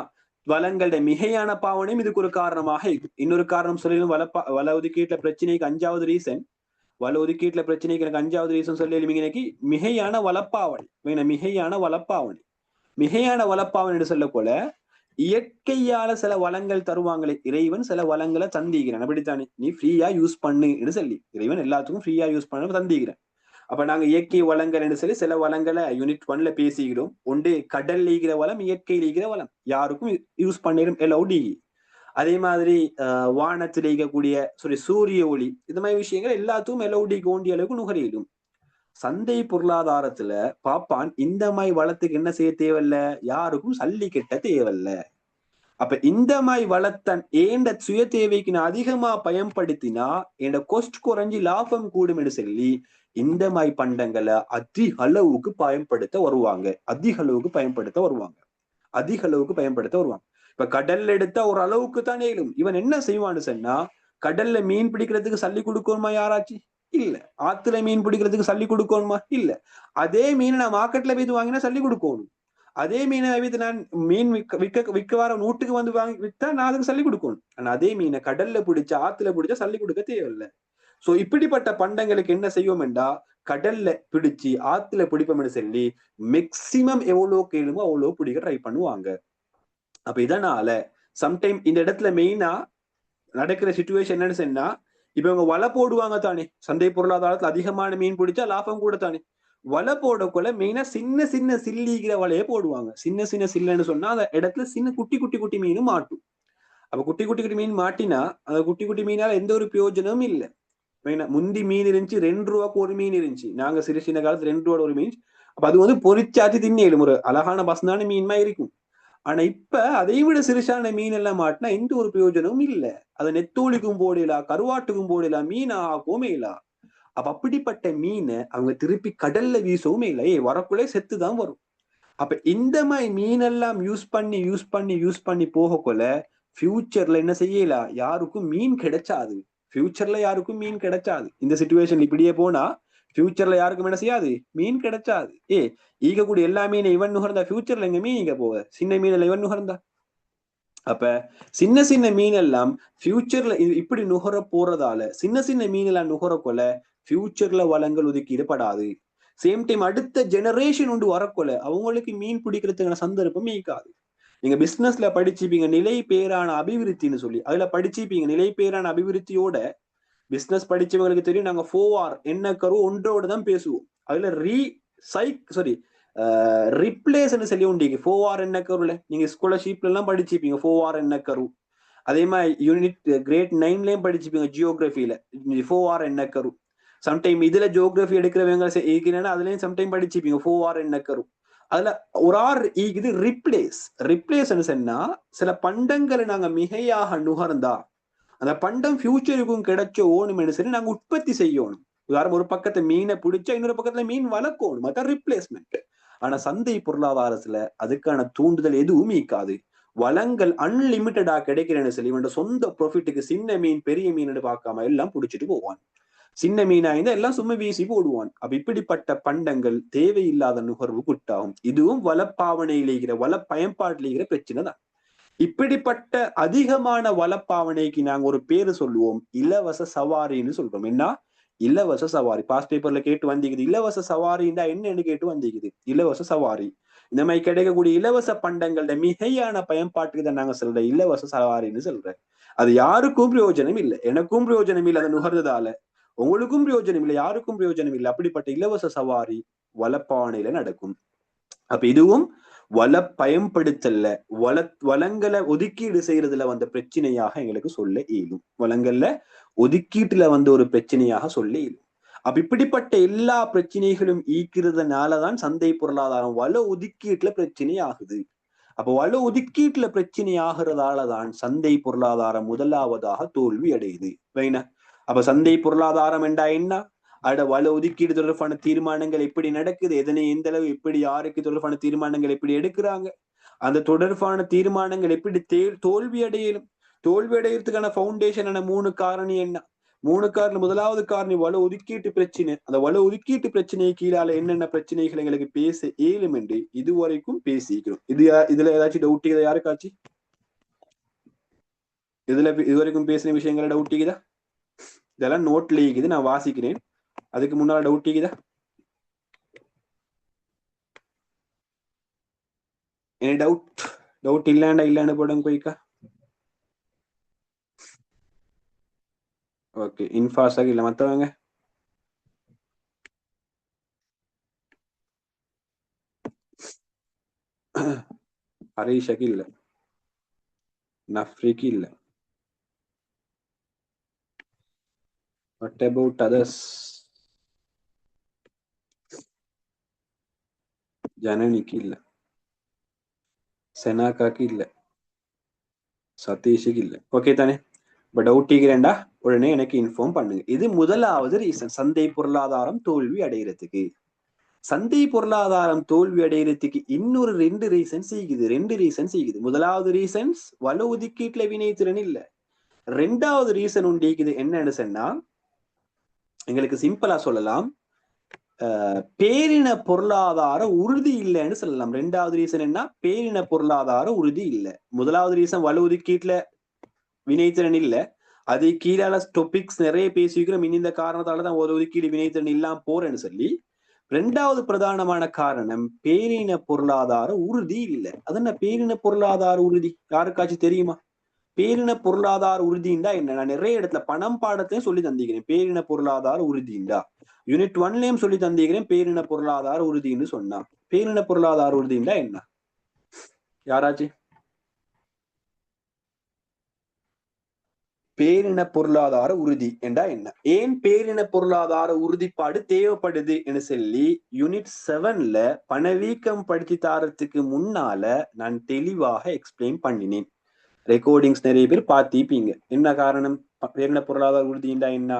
வளங்களுடைய மிகையான பாவனையும் இதுக்கு ஒரு காரணமாக இருக்கு. இன்னொரு காரணம் சொல்லிடும் வள ஒதுக்கீட்டுல பிரச்சனைக்கு 5வது ரீசன். வள ஒதுக்கீட்டுல பிரச்சனைக்கு எனக்கு 5வது ரீசன் சொல்லி இன்னைக்கு மிகையான வளப்பாவனை. மிகையான வளப்பாவனை. மிகையான வளப்பாவனை என்று சொல்ல போல இயற்கையால சில வளங்கள் தருவாங்களே, இறைவன் சில வளங்களை தந்திக்கிறேன் அப்படித்தானே, நீ ஃப்ரீயா யூஸ் பண்ணுன்னு சொல்லி இறைவன் எல்லாத்துக்கும் ஃப்ரீயா யூஸ் பண்ண தந்திக்கிறேன். அப்ப நாங்க இயற்கை வளங்கள் என்று சொல்லி சில வளங்களை யூனிட் 1ல பேசிக்கிறோம். ஒன்று கடல் ஈகிற வளம், இயற்கை ஈகிற வளம், யாருக்கும் யூஸ் பண்ணிடும் எலௌடி. அதே மாதிரி வானத்தில் ஈகக்கூடிய சூரிய ஒளி, இந்த மாதிரி விஷயங்கள் எல்லாத்துக்கும் எலௌடி கோண்டிய அளவுக்கு நுகரிடும். சந்தை பொருளாதாரத்துல பாப்பான் இந்த மாதிரி வளத்துக்கு என்ன செய்ய தேவையில்ல, யாருக்கும் சல்லி கெட்ட தேவையில்ல. அப்ப இந்த மாதிரி வளத்தன் ஏண்ட சுய தேவைக்கு நான் அதிகமா பயன்படுத்தினா என் கொஸ்ட் குறைஞ்சி லாபம் கூடும் என்று சொல்லி இந்த மாதிரி பண்டங்களை அதிக அளவுக்கு பயன்படுத்த வருவாங்க. இப்ப கடல்ல எடுத்தா ஒரு அளவுக்கு தான் நேரும். இவன் என்ன செய்வான்னு சொன்னா, கடல்ல மீன் பிடிக்கிறதுக்கு சல்லி கொடுக்கணுமா யாராச்சும்? இல்ல. ஆத்துல மீன் பிடிக்கிறதுக்கு சல்லி கொடுக்கணுமா? இல்ல. அதே மீன் நான் மார்க்கெட்ல போய் வாங்கினா சல்லி கொடுக்கணும். அதே மீனை வைத்து நான் மீன் விற்க வர வீட்டுக்கு வந்து வாங்கி வித்தா நான் அதுக்கு சல்லி கொடுக்கணும். ஆனா அதே மீனை கடல்ல பிடிச்சா ஆத்துல பிடிச்சா சல்லி கொடுக்க தேவையில்லை. சோ இப்படிப்பட்ட பண்டங்களுக்கு என்ன செய்வோம்டா, கடல்ல பிடிச்சு ஆத்துல பிடிப்போம்னு சொல்லி மேக்சிமம் எவ்வளவு கேளுமோ அவ்வளவு பிடிக்க ட்ரை பண்ணுவாங்க. அப்ப இதனால சம்டைம் இந்த இடத்துல மெயினா நடக்கிற சிச்சுவேஷன் என்னன்னு சொன்னா, இப்ப இவங்க வலை போடுவாங்க தானே, சந்தை பொருளாதாரத்துல அதிகமான மீன் பிடிச்சா லாபம் கூட தானே. வலை போடக்குள்ள மெயினா சின்ன சின்ன சில்லிக்கிற வலையை போடுவாங்க. சின்ன சின்ன சில்லுன்னு சொன்னா அந்த இடத்துல சின்ன குட்டி குட்டி குட்டி மீனும் மாட்டும். அப்ப குட்டி குட்டி குட்டி மீன் மாட்டினா அந்த குட்டி குட்டி மீனால எந்த ஒரு பிரயோஜனமும் இல்லை. முந்தி மீன் இருந்துச்சு 2 ரூபாய்க்கு ஒரு மீன் இருந்துச்சு. நாங்க சின்ன காலத்துல 2 ரூபாய் ஒரு மீன். அப்ப அது பொரிச்சாச்சு தின்னேலும் ஒரு அழகான பசந்தான மீன்மா இருக்கும். ஆனா இப்ப அதை விட சிறுசான மீன் எல்லாம் மாட்டினா எந்த ஒரு பிரயோஜனமும் இல்லை. அதை நெத்தோலிக்கும் போடலாம், கருவாட்டுக்கும் போடலாம், மீன் ஆகவுமே இல்ல. அப்ப அப்படிப்பட்ட மீனை அவங்க திருப்பி கடல்ல வீசவுமே இல்லை. வரக்குள்ளே செத்துதான் வரும். அப்ப இந்த மாதிரி மீனெல்லாம் யூஸ் பண்ணி போகக்குள்ள ஃபியூச்சர்ல என்ன செய்யலாம், யாருக்கும் மீன் கிடைச்சாது. இந்த சிச்சுவேஷன் இப்படியே போனா ஃபியூச்சர்ல யாருக்கும் என்ன செய்யாது, மீன் கிடைச்சாது. ஈகக்கூடிய எல்லா மீனை இவன் நுகர்ந்தா ஃபியூச்சர்ல எங்க மீன் இங்க போக, சின்ன மீன்ல இவன் நுகர்ந்தா. அப்ப சின்ன சின்ன மீன் எல்லாம் ஃபியூச்சர்ல இப்படி நுகர போறதால சின்ன சின்ன மீன் எல்லாம் நுகரக்கொள்ள ஃபியூச்சர்ல வளங்கள் ஒதுக்கீடுபடாது. சேம் டைம் அடுத்த ஜெனரேஷன் ஒன்று வரக்கொள்ள அவங்களுக்கு மீன் பிடிக்கிறதுக்கான சந்தர்ப்பம் இருக்காது. நீங்க பிசினஸ்ல படிச்சுப்பீங்க நிலை பேரான அபிவிருத்தின்னு சொல்லி, அதுல படிச்சுப்பீங்க நிலை பேரான அபிவிருத்தியோட பிசினஸ் படிச்சவங்களுக்கு தெரியும். நாங்க 4R என்ன கரு ஒன்றோட தான் பேசுவோம். அதுல ரிப்ளேஸ் சொல்லி உண்டு 4R என்ன கருல நீங்க ஸ்காலர்ஷிப்ல எல்லாம் படிச்சுப்பீங்க 4R என்ன கரு. அதே மாதிரி யூனிட் கிரேட் 9லயும் படிச்சுப்பீங்க ஜியோகிராஃபில 4R என்ன கரு. சம்டைம் இதுல ஜியோகிராஃபி எடுக்கிறவங்க அதுலயும் சம்டைம் படிச்சுப்பீங்க 4R என்ன கரு. அதுல ஒரு ஆர் இது ரிப்ளேஸ் சொன்னா சில பண்டங்களை நாங்க மிகையாக நுகர்ந்தா அந்த பண்டம் ஃபியூச்சருக்கும் கிடைச்ச ஓணும்னு சரி நாங்க உற்பத்தி செய்யணும். உதாரணம் ஒரு பக்கத்தை மீனை பிடிச்சா இன்னொரு பக்கத்துல மீன் வளர்க்கணும், அதான் ரிப்ளேஸ்மெண்ட். ஆனா சந்தை பொருளாதாரத்துல அதுக்கான தூண்டுதல் எதுவும் இருக்காது. வளங்கள் அன்லிமிட்டடா கிடைக்கிறேன்னு சொல்லி இவன் சொந்த ப்ராஃபிட்டுக்கு சின்ன மீன் பெரிய மீன் பார்க்காம எல்லாம் பிடிச்சிட்டு போவான். சின்ன மீனா இருந்தா எல்லாம் சும்மா வீசி போடுவான். அப்ப இப்படிப்பட்ட பண்டங்கள் தேவையில்லாத நுகர்வுக்கு உட்டாகும். இதுவும் வளப்பாவனையிலேகிற வள பயன்பாட்டிலேகிற பிரச்சனை தான். இப்படிப்பட்ட அதிகமான வளப்பாவனைக்கு நாங்க ஒரு பேரு சொல்லுவோம், இலவச சவாரின்னு சொல்றோம். என்ன? இலவச சவாரி. பாஸ்ட் பேப்பர்ல கேட்டு வந்திக்குது, இலவச சவாரின்னா என்னன்னு கேட்டு வந்திக்குது. இலவச சவாரி. இந்த மாதிரி கிடைக்கக்கூடிய இலவச பண்டங்களோட மிகையான பயன்பாட்டுக்கு தான் நாங்க சொல்ற இலவச சவாரின்னு சொல்றேன். அது யாருக்கும் பிரயோஜனம் இல்லை, எனக்கும் பிரயோஜனம் இல்லை அதை நுகர்ந்ததால, உங்களுக்கும் பிரயோஜனம் இல்லை, யாருக்கும் பிரயோஜனம் இல்லை. அப்படிப்பட்ட இலவச சவாரி வளப்பானையில நடக்கும். அப்ப இதுவும் வள பயன்படுத்தல வளங்களை ஒதுக்கீடு செய்யறதுல வந்த பிரச்சனையாக எங்களுக்கு சொல்ல இயலும். வளங்கள்ல ஒதுக்கீட்டுல வந்த ஒரு பிரச்சனையாக சொல்ல இயலும். அப்ப இப்படிப்பட்ட எல்லா பிரச்சனைகளும் ஈக்கிறதுனாலதான் சந்தை பொருளாதாரம் வள ஒதுக்கீட்டுல பிரச்சனை ஆகுது. அப்ப வள ஒதுக்கீட்டுல பிரச்சனை ஆகிறதாலதான் சந்தை பொருளாதாரம் முதலாவதாக தோல்வி அடையுது. வைனா அப்ப சந்தை பொருளாதாரம் என்றா என்ன? வள ஒதுக்கீடு தொடர்பான தீர்மானங்கள் எப்படி நடக்குது, எதனை எந்த அளவு எப்படி யாருக்கு தொடர்பான தீர்மானங்கள் எப்படி எடுக்கிறாங்க, அந்த தொடர்பான தீர்மானங்கள் எப்படி தோல்வி அடையலும், தோல்வி அடையிறதுக்கான பவுண்டேஷனான 3 காரணி என்ன? 3 காரணி. முதலாவது காரணி வள ஒதுக்கீட்டு பிரச்சனை. அந்த வள ஒதுக்கீட்டு பிரச்சனை கீழால என்னென்ன பிரச்சனைகள் எங்களுக்கு பேச இயலும் என்று இதுவரைக்கும் பேசிக்கிறோம். இதுல ஏதாச்சும் டவுட் இருக்குதா யாருக்காச்சு? இதுல இதுவரைக்கும் பேசின விஷயங்கள டவுட் இருக்குதா? இதெல்லாம் நோட்ல இருக்குது, நான் வாசிக்கிறேன். அதுக்கு முன்னால டவுட் இருக்குதா? என்ன டவுட் இல்லன்னு போடுங்க போய்க்கா. ஓகே, இன்ஃபாஸாக இல்ல. மத்தவங்க ஹரீஷக்கு இல்ல, நஃப்ரிக்கு இல்ல. What about others? ஜனனிக்கு இல்ல, செனாக்காக்கு இல்ல, சதீஷுக்கு இல்ல. ஓகே தானே? பட் டவுட் கேக்குறேன்டா உடனே எனக்கு இன்ஃபார்ம் பண்ணுங்க. இது முதலாவது ரீசன், சந்தை பொருளாதாரம் தோல்வி அடைகிறதுக்கு. சந்தை பொருளாதாரம் தோல்வி அடைகிறதுக்கு இன்னொரு 2 ரீசன்ஸ் ஈகுது. முதலாவது ரீசன்ஸ் வள ஒதுக்கீட்டுல வினைத்திறன் இல்ல. 2வது ரீசன் உண்டு ஈகுது. என்னன்னு சொன்னா, எங்களுக்கு சிம்பிளா சொல்லலாம், பேரின பொருளாதார உறுதி இல்லைன்னு சொல்லலாம். 2வது ரீசன் என்ன? பேரின பொருளாதார உறுதி இல்லை. முதலாவது ரீசன் வலு ஒதுக்கீட்டுல வினைத்திறன் இல்லை. அது கீழால டொபிக்ஸ் நிறைய பேசிக்கிறோம். இந்த காரணத்தாலதான் ஒரு ஒதுக்கீடு வினைத்திறன் இல்லாம போறேன்னு சொல்லி. 2வது பிரதானமான காரணம் பேரின பொருளாதார உறுதி இல்லை. அது என்ன பேரின பொருளாதார உறுதி? யாருக்காச்சும் தெரியுமா? பேரின பொருளாதார உறுதிண்டா என்ன? நான் நிறைய இடத்துல பணம் பாடத்தையும் சொல்லி தந்திக்கிறேன். பேரின பொருளாதார உறுதிண்டா யூனிட் 1லயும் சொல்லி தந்திக்கிறேன். பேரின பொருளாதார உறுதின்னு சொன்னா, பேரின பொருளாதார உறுதிண்டா என்ன? யாராச்சு பேரின பொருளாதார உறுதி என்றா என்ன, ஏன் பேரின பொருளாதார உறுதிப்பாடு தேவைப்படுது என்று சொல்லி யூனிட் 7ல பணவீக்கம் படிச்சு தாரத்துக்கு முன்னால நான் தெளிவாக எக்ஸ்பிளைன் பண்ணினேன். ரெக்கார்டிங்ஸ் நிறைய பேர் பார்த்திப்பீங்க. என்ன காரணம்? பேரின பொருளாதார உறுதிண்டா என்ன,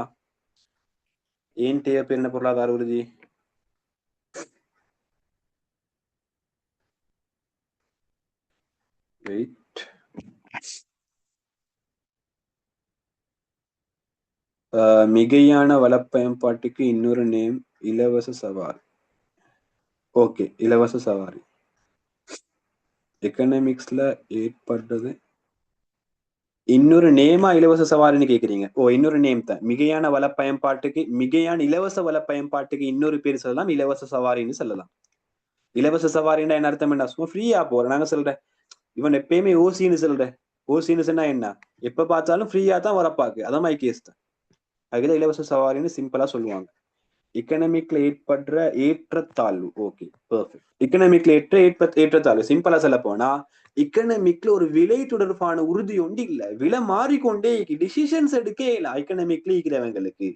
ஏன் தேவை பேரின பொருளாதார உறுதி? மிகையான வளப்பயன்பாட்டுக்கு இன்னொரு நேம் இலவச சவாரி. ஓகே, இலவச சவாரி எக்கனாமிக்ஸ்ல ஏற்படுறது இன்னொரு நேமா இலவச சவாரின்னு கேக்குறீங்க? ஓ, இன்னொரு நேம் தான். மிகையான வளப்பயன்பாட்டுக்கு, மிகையான இலவச வளப்பயன்பாட்டுக்கு இன்னொரு பேர் சொல்லலாம், இலவச சவாரின்னு சொல்லலாம். இலவச சவாரின்னா என்ன அர்த்தம்? என்ன சும்மா ஃப்ரீயா போறேன் நாங்க சொல்றேன். இவன் எப்பயுமே ஓசின்னு சொல்றேன். ஓசின்னு சொன்னா என்ன? எப்ப பார்த்தாலும் ஃப்ரீயா தான் வரப்பாக்கு, அதான் மை கேஸ் தான். அதுதான் இலவச சவாரின்னு சிம்பிளா சொல்லுவாங்க. எக்கனாமிக்ல ஏற்படுற ஏற்றத்தாழ்வு. Okay, perfect. எக்கனாமிக்ல ஏற்றத்தாழ்வு சிம்பிளா சொல்ல போனா, எக்கனாமிக்ல ஒரு விலை தொடர்பான உறுதி ஒன்று இல்ல, விலை மாறிக்கொண்டே டிசிஷன்ஸ் எடுக்கே இல்ல எக்கனாமிக்ல இருக்கிறவங்களுக்கு.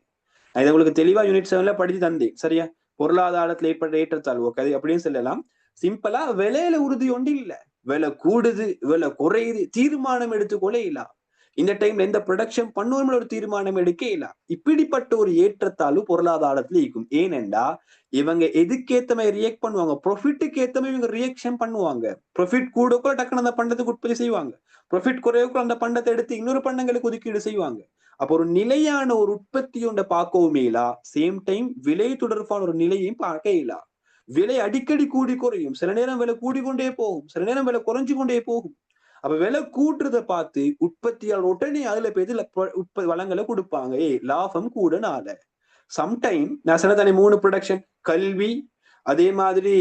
நான் இதை உங்களுக்கு தெளிவா யூனிட் 7ல படிச்சு தந்தேன், சரியா? பொருளாதாரத்துல ஏற்படுற ஏற்றத்தாழ்வு ஓகே அப்படின்னு சொல்லலாம். சிம்பிளா விலையில உறுதி ஒன்று இல்ல, விலை கூடுது விலை குறையுது தீர்மானம் எடுத்துக்கொள்ள இல்ல. இந்த டைம்ல எந்த ப்ரொடக்ஷன் பண்ணுவோம்னு ஒரு தீர்மானம் எடுக்க இல்ல. இப்படிப்பட்ட ஒரு ஏற்றத்தாழ்வு பொருளாதாரத்துல இருக்கும். ஏனென்றா இவங்க எதுக்கேத்த மாதிரி ரியாக்ட் பண்ணுவாங்க, ப்ராஃபிட்டுக்கு ஏத்த மாதிரி இவங்க ரியாக்ஷன் பண்ணுவாங்க. ப்ராஃபிட் கூட கூட டக்குனு அந்த பண்டத்துக்கு உற்பத்தி செய்வாங்க, ப்ராஃபிட் குறைவுக்குள்ள அந்த பண்டத்தை எடுத்து இன்னொரு பண்டங்களுக்கு ஒதுக்கீடு செய்வாங்க. அப்ப ஒரு நிலையான ஒரு உற்பத்தி ஒன்றை பார்க்கவும் இயலா, சேம் டைம் விலை தொடர்பான ஒரு நிலையையும் பார்க்க இயலா. விலை அடிக்கடி கூடி குறையும், சில நேரம் விலை கூடிக்கொண்டே போகும், சில நேரம் விலை குறைஞ்சு கொண்டே போகும். அப்ப விலை கூட்டுறதை பார்த்து உற்பத்தியாளர் உடனே அதுல போய் வளங்களை கொடுப்பாங்க, லாபம் கூடனால. சம்டைம் நான் சொன்னதானே 3 ப்ரொடக்ஷன், கல்வி, அதே மாதிரி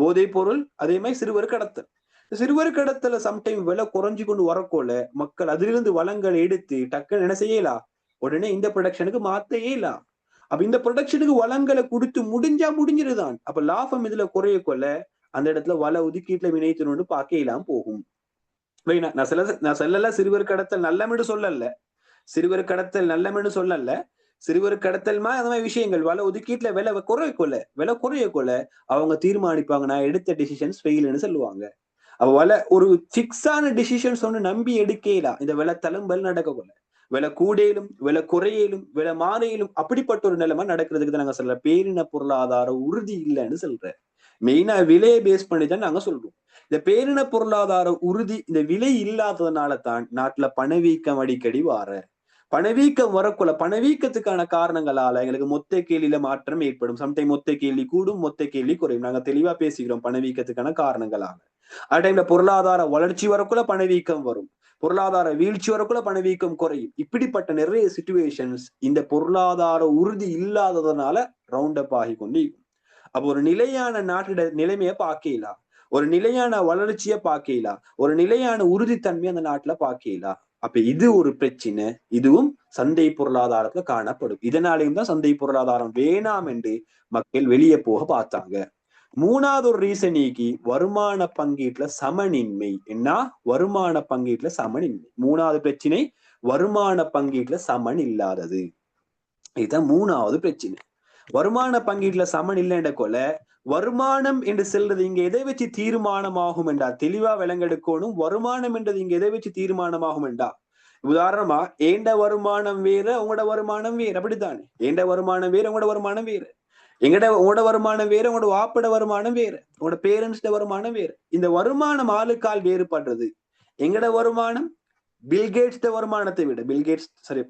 போதைப் பொருள், அதே மாதிரி சிறுவர் கடத்தல். சிறுவர் கடத்தல சம்டைம் விலை குறைஞ்சு கொண்டு வரக்கோல மக்கள் அதிலிருந்து வளங்களை எடுத்து டக்குன்னு என்ன செய்யலாம், உடனே இந்த ப்ரொடக்ஷனுக்கு மாத்த இயலாம். அப்ப இந்த ப்ரொடக்ஷனுக்கு வளங்களை கொடுத்து முடிஞ்சிருதான். அப்ப லாபம் இதுல குறைய கொள்ள அந்த இடத்துல வள ஒதுக்கீட்டுல வினைத்தினு பார்க்க இயலாம் போகும். நான் சொல்லல சிறுவர் கடத்தல் நல்லமென்று சொல்லல, சிறுவர் கடத்தல் நல்லமென்று சொல்லல, சிறுவர் கடத்தல் மாதிரி அந்த மாதிரி விஷயங்கள் வள ஒதுக்கீட்டுல விலை குறைய கொள்ள அவங்க தீர்மானிப்பாங்க, நான் எடுத்த டிசிஷன்ஸ் ஃபெயில்னு சொல்லுவாங்க. அப்ப ஒரு பிக்ஸான டிசிஷன்ஸ் ஒன்று நம்பி எடுக்கலாம். இந்த விலை தழும்பல் நடக்க கொள்ள விலை கூடையிலும் விலை குறையிலும் விலை மாறையிலும் அப்படிப்பட்ட ஒரு நிலைமை நடக்கிறதுக்கு தான் நாங்க சொல்ற பேரின பொருளாதார உறுதி இல்லைன்னு சொல்றேன். மெயினா விலையை பேஸ் பண்ணி தான் நாங்க சொல்றோம். இந்த பேரின பொருளாதார உறுதி இந்த விலை இல்லாததுனால தான் நாட்டுல பணவீக்கம் அடிக்கடி வார. பணவீக்கம் வரக்குள்ள பணவீக்கத்துக்கான காரணங்களால எங்களுக்கு மொத்த கேள்வியில மாற்றம் ஏற்படும். சம்டைம் மொத்த கேள்வி கூடும், மொத்த கேள்வி குறையும். நாங்க தெளிவா பேசிக்கிறோம் பணவீக்கத்துக்கான காரணங்களால. அதே டைம்ல பொருளாதார வளர்ச்சி வரக்குள்ள பணவீக்கம் வரும், பொருளாதார வீழ்ச்சி வரக்குள்ள பணவீக்கம் குறையும். இப்படிப்பட்ட நிறைய சிச்சுவேஷன்ஸ் இந்த பொருளாதார உறுதி இல்லாததுனால ரவுண்ட் அப் ஆகி கொண்டு. அப்ப ஒரு நிலையான நாட்டிட நிலைமைய பார்க்கலாம், ஒரு நிலையான வளர்ச்சியை பார்க்கலாம், ஒரு நிலையான உறுதித்தன்மை அந்த நாட்டுல பார்க்கலாம். அப்ப இது ஒரு பிரச்சனை, இதுவும் சந்தை பொருளாதாரத்துல காணப்படும். இதனாலையும் தான் சந்தை பொருளாதாரம் வேணாம் என்று மக்கள் வெளியே போக பார்த்தாங்க. மூணாவது ஒரு ரீசனிக்கு வருமான பங்கீட்டுல சமனின்மை. என்ன வருமான பங்கீட்டுல சமனின்மை? மூணாவது பிரச்சனை வருமான பங்கீட்டுல சமன் இல்லாதது. இதுதான் மூணாவது பிரச்சனை. வருமான பங்கீட்டுல சமன் இல்லைன்ற கொல வருமானம் என்று செல்றது இங்க எதை வச்சு தீர்மானமாகும் என்றா தெளிவா விளங்கெடுக்கணும். வருமானம் என்றது இங்க எதை வச்சு தீர்மானமாகும் என்றா, உதாரணமா ஏண்ட வருமானம் வேற உங்களோட வருமானம் வேற, அப்படித்தானே? ஏண்ட வருமானம் வேற உங்களோட வருமானம் வேற, உங்களோட வருமானம் வேற உங்களோட வாப்பட வருமானம் வேற, உங்களோட பேரண்ட்ஸ்ட வருமானம் வேற. இந்த வருமானம் ஆளுக்கால் வேறுபடுறது. எங்கட வருமானம் பில்கேட்ஸ் வருமானத்தை விட, பில்கேட்ஸ் சரி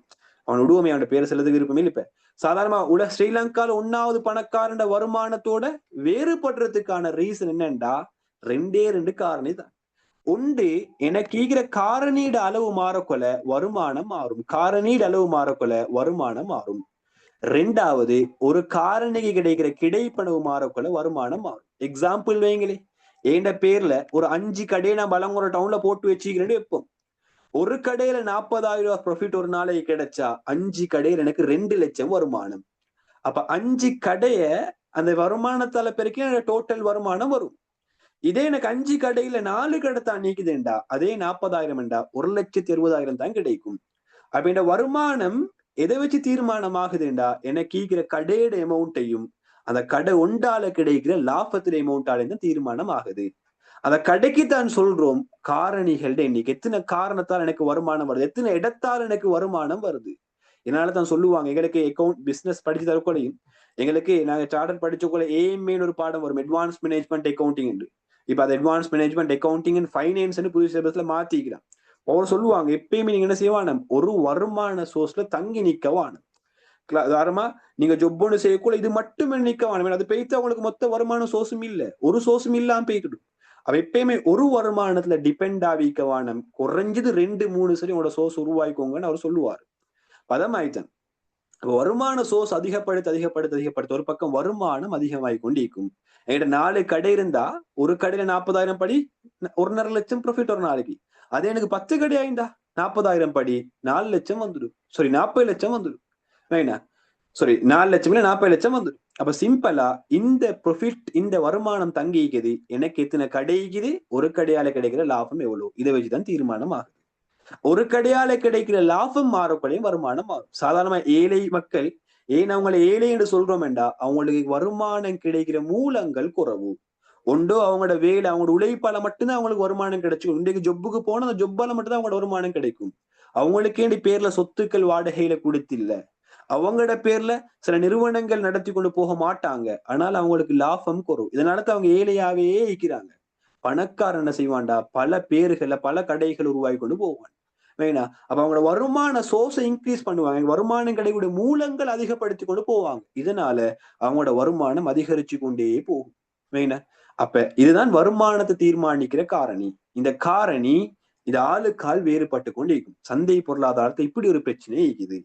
அவன் விடுவோமே, அவனோட பேரை செல்லதுக்கு விருப்பமே இல்ல. இப்ப சாதாரணமா ஸ்ரீலங்கால 1வது பணக்காரன் வருமானத்தோட வேறுபடுறதுக்கான ரீசன் என்னண்டா ரெண்டு காரணி தான். ஒன்று, எனக்கு ஈகிற காரணிட அளவு மாறக்கொல வருமானம் மாறும், காரணிட அளவு மாறக்கொல வருமானம் மாறும். ரெண்டாவது, ஒரு காரணிக்கு கிடைக்கிற கிடைப்பனவு மாறக்கொள்ள வருமானம் மாறும். எக்ஸாம்பிள் வைங்களே, என் பேர்ல ஒரு 5 கடையை நான் பலங்குற டவுன்ல போட்டு வச்சுக்கிறேன்னு வைப்போம். ஒரு கடையில 40,000 ரூபாய் ப்ராஃபிட் ஒரு நாளைக்கு கிடைச்சா 5 கடையில எனக்கு 2 லட்சம் வருமானம். அப்ப 5 கடைய அந்த வருமானத்தால பெருக்கி டோட்டல் வருமானம் வரும். இதே எனக்கு 5 கடையில 4 கடை தான் நீக்குதுண்டா, அதே 40,000 1,60,000 தான் கிடைக்கும். அப்ப இந்த வருமானம் எதை வச்சு தீர்மானம் ஆகுதுண்டா, எனக்கு ஈக்கிற கடையோட அமௌண்ட்டையும் அந்த கடை ஒன்றால கிடைக்கிற லாபத்துல அமௌண்டால தான் தீர்மானம் ஆகுது. அந்த கடைக்கு தான் சொல்றோம் காரணிகள் எண்ணிக்கை, எத்தனை காரணத்தால் எனக்கு வருமானம் வருது, எத்தனை இடத்தால் எனக்கு வருமானம் வருது. இதனாலதான் சொல்லுவாங்க எங்களுக்கு அக்கௌண்ட் பிசினஸ் படிச்சு தரக்கூடையும் எங்களுக்கு நாங்க சார்ட்டர் படிச்சக்குள்ள ஏஎம்ஏன்னு ஒரு பாடம் வரும், அட்வான்ஸ் மேனேஜ்மெண்ட் அக்கௌண்டிங். இப்ப அது advance management accounting and finance புதிய சிலபஸ்ல மாத்திக்கிறான். அவர் சொல்லுவாங்க எப்பயுமே நீங்க என்ன செய்வான ஒரு வருமான சோர்ஸ்ல தங்கி நிக்கவான. உதாரணமா நீங்க ஜொப் ஒன்று செய்யக்கூட இது மட்டுமே நிக்கவான, அது பெய்த்து அவங்களுக்கு மொத்த வருமான சோர்ஸும் இல்ல, ஒரு சோர்ஸும் இல்லாம போய்க்கிடும். அவ எப்பயுமே ஒரு வருமானத்துல டிபெண்ட் ஆகிக்கவானம், குறைஞ்சது 2-3 சரி உங்களோட சோர்ஸ் உருவாக்கிக்கோங்கன்னு அவர் சொல்லுவார். பதமாயிட்டேன். வருமான சோர்ஸ் அதிகப்படுத்த ஒரு பக்கம் வருமானம் அதிகமாகி கொண்டிருக்கும். என்கிட்ட 4 கடை இருந்தா ஒரு கடையில 40,000 படி 1.5 லட்சம் ப்ராஃபிட் ஒரு நாளைக்கு. அதே எனக்கு 10 கடை ஆயிருந்தா 40,000 படி 4 லட்சம் வந்துடும், சாரி 40 லட்சம் வந்துடும். வேணா சாரி 4 லட்சம் இல்ல 40 லட்சம் வந்துடும். அப்ப சிம்பிளா இந்த ப்ராஃபிட் இந்த வருமானம் தங்கிக்குது, எனக்கு எத்தனை கிடைக்குது, ஒரு கடையால கிடைக்கிற லாபம் எவ்வளவு, இதை வச்சுதான் தீர்மானம் ஆகுது. ஒரு கடையால கிடைக்கிற லாபம் மாறப்படையும் வருமானம் மாறும். சாதாரணமா ஏழை மக்கள் ஏன் அவங்களை ஏழை என்று சொல்றோம் என்றா, அவங்களுக்கு வருமானம் கிடைக்கிற மூலங்கள் குறைவு. ஒன்றோ அவங்களோட வேலை அவங்களோட உழைப்பால மட்டும்தான் அவங்களுக்கு வருமானம் கிடைக்கும். இன்றைக்கு ஜொப்புக்கு போனா அந்த ஜொப்பால மட்டும்தான் அவங்களோட வருமானம் கிடைக்கும். அவங்களுக்கே பேர்ல சொத்துக்கள் வாடகையில கொடுத்தில்ல, அவங்களோட பேர்ல சில நிறுவனங்கள் நடத்தி கொண்டு போக மாட்டாங்க, ஆனால் அவங்களுக்கு லாபம் குறைவு. இதனால அவங்க ஏழையாவே இருக்கிறாங்க. பணக்காரன் என்ன செய்வான்டா, பல பேர்களை பல கடைகள் உருவாக்கி கொண்டு போவான். வேணா அப்ப அவங்களோட வருமான சோர்ஸை இன்க்ரீஸ் பண்ணுவாங்க, வருமானம் கிடைக்கக்கூடிய மூலங்கள் அதிகப்படுத்தி கொண்டு போவாங்க. இதனால அவங்களோட வருமானம் அதிகரிச்சு கொண்டே போகும். வேணா அப்ப இதுதான் வருமானத்தை தீர்மானிக்கிற காரணி. இந்த காரணி இது ஆளுக்கால் வேறுபட்டு கொண்டு இருக்கும். சந்தை பொருளாதாரத்தை இப்படி ஒரு பிரச்சனை இருக்குது.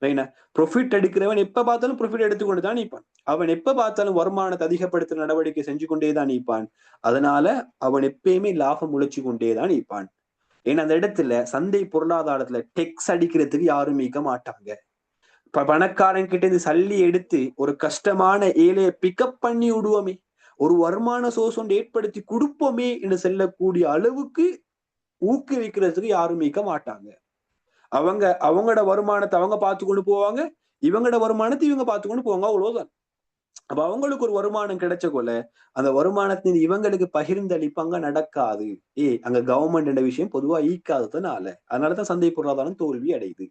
ரைனா ப்ரொஃபிட் எடுக்கிறவன் எப்ப பார்த்தாலும் ப்ரொஃபிட் எடுத்துக்கொண்டு தான் நிற்பான். அவன் எப்ப பார்த்தாலும் வருமானத்தை அதிகப்படுத்துற நடவடிக்கை செஞ்சு கொண்டே தான் நிற்பான். அதனால அவன் எப்பயுமே லாபம் உழைச்சு கொண்டே தான் நிற்பான். ஏன்னா அந்த இடத்துல சந்தை பொருளாதாரத்துல டெக்ஸ் அடிக்கிறதுக்கு யாரும் மீக்க மாட்டாங்க. பணக்காரன் கிட்ட இருந்து சல்லி எடுத்து ஒரு கஷ்டமான ஏழையை பிக்கப் பண்ணி விடுவோமே, ஒரு வருமான சோர்ஸ் ஒன்று ஏற்படுத்தி கொடுப்போமே என்று செல்லக்கூடிய அளவுக்கு ஊக்குவிக்கிறதுக்கு யாரும் மீக்க மாட்டாங்க. அவங்களோட வருமானத்தை அவங்க பார்த்து கொண்டு போவாங்க, இவங்களோட வருமானத்தை இவங்க பார்த்து கொண்டு போவாங்க, அவ்வளவுதான். அப்ப அவங்களுக்கு ஒரு வருமானம் கிடைச்ச கொள்ள அந்த வருமானத்தின் இவங்களுக்கு பகிர்ந்தளிப்பாங்க நடக்காது. அங்க கவர்மெண்ட் என்ற விஷயம் பொதுவா ஈக்காததுனால அதனாலதான் சந்தை பொருளாதாரம் தோல்வி அடையுது.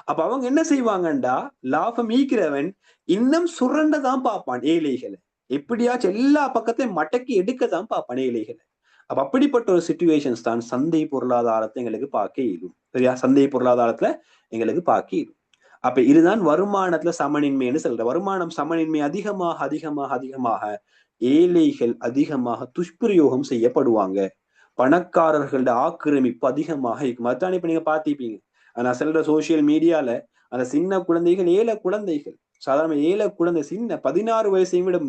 அப்ப அவங்க என்ன செய்வாங்கண்டா, லாபம் ஈக்கிறவன் இன்னும் சுரண்டதான் பார்ப்பான் ஏழைகளை, எப்படியாச்சும் எல்லா பக்கத்தையும் மடக்கி எடுக்கதான் பார்ப்பான் ஏழைகளை. அப்ப அப்படிப்பட்ட ஒரு சிச்சுவேஷன்ஸ் தான் சந்தை பொருளாதாரத்தை எங்களுக்கு பார்க்க இயலும். சரியா? சந்தை பொருளாதாரத்துல எங்களுக்கு பார்க்க இயலும். அப்ப இதுதான் வருமானத்துல சமனின்மைன்னு சொல்ற. வருமானம் சமனின்மை அதிகமாக அதிகமாக அதிகமாக ஏழைகள் அதிகமாக துஷ்பிரயோகம் செய்யப்படுவாங்க. பணக்காரர்களோட ஆக்கிரமிப்பு அதிகமாக இருக்கும். அதுதான் இப்ப நீங்க பாத்திப்பீங்க. நான் சொல்ற சோசியல் மீடியால அந்த சின்ன குழந்தைகள், ஏழை குழந்தைகள், சாதாரண ஏழை குழந்தை, சின்ன 16 வயசையும் விட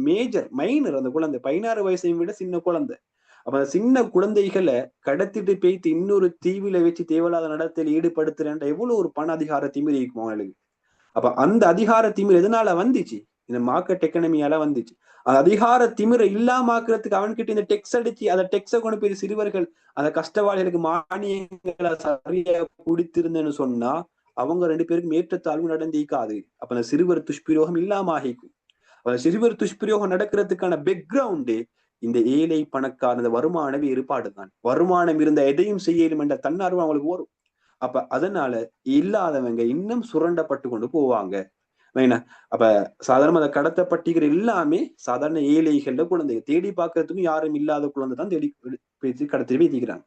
மைனர் அந்த குழந்தை, 16 வயசையும் விட சின்ன குழந்தை. அப்ப அந்த சின்ன குழந்தைகளை கடத்திட்டு போய்த்து இன்னொரு தீவில வச்சு தேவையில்லாத நடத்தையில் ஈடுபடுத்துறேன் எவ்வளவு ஒரு பண அதிகார திமிரி இருக்கும் அவங்களுக்கு. அப்ப அந்த அதிகார திமிர் எதனால வந்துச்சு? இந்த மார்க்கெட் எக்கனமியால வந்துச்சு. அந்த அதிகார திமிரை இல்லாமக்கிறதுக்கு அவன்கிட்ட இந்த டெக்ஸ் அடிச்சு அந்த டெக்ஸை கொண்டு போய் சிறுவர்கள் அந்த கஷ்டவாளிகளுக்கு மானியங்களை சரியா குடித்திருந்தேன்னு சொன்னா அவங்க 2 பேருக்கும் ஏற்றத்தாழ்வு நடந்திருக்காது. அப்ப அந்த சிறுவர் துஷ்பிரயோகம் இல்லாம ஆகிக்கும். அந்த சிறுவர் துஷ்பிரயோகம் நடக்கிறதுக்கான பேக்ரவுண்டு இந்த ஏழை பணக்கார இந்த வருமான வேறுபாடு தான். வருமானம் இருந்த எதையும் செய்யலும் என்ற தன்னார்வம் அவங்களுக்கு வரும். அப்ப அதனால இல்லாதவங்க இன்னும் சுரண்டப்பட்டு கொண்டு போவாங்க. அப்ப சாதாரண அதை கடத்தப்பட்டிக்கிற எல்லாமே சாதாரண ஏழைகள குழந்தைங்க, தேடி பார்க்கறதுக்கும் யாரும் இல்லாத குழந்தை தான் தேடி பேசி கடத்திட்டு பேசிக்கிறாங்க.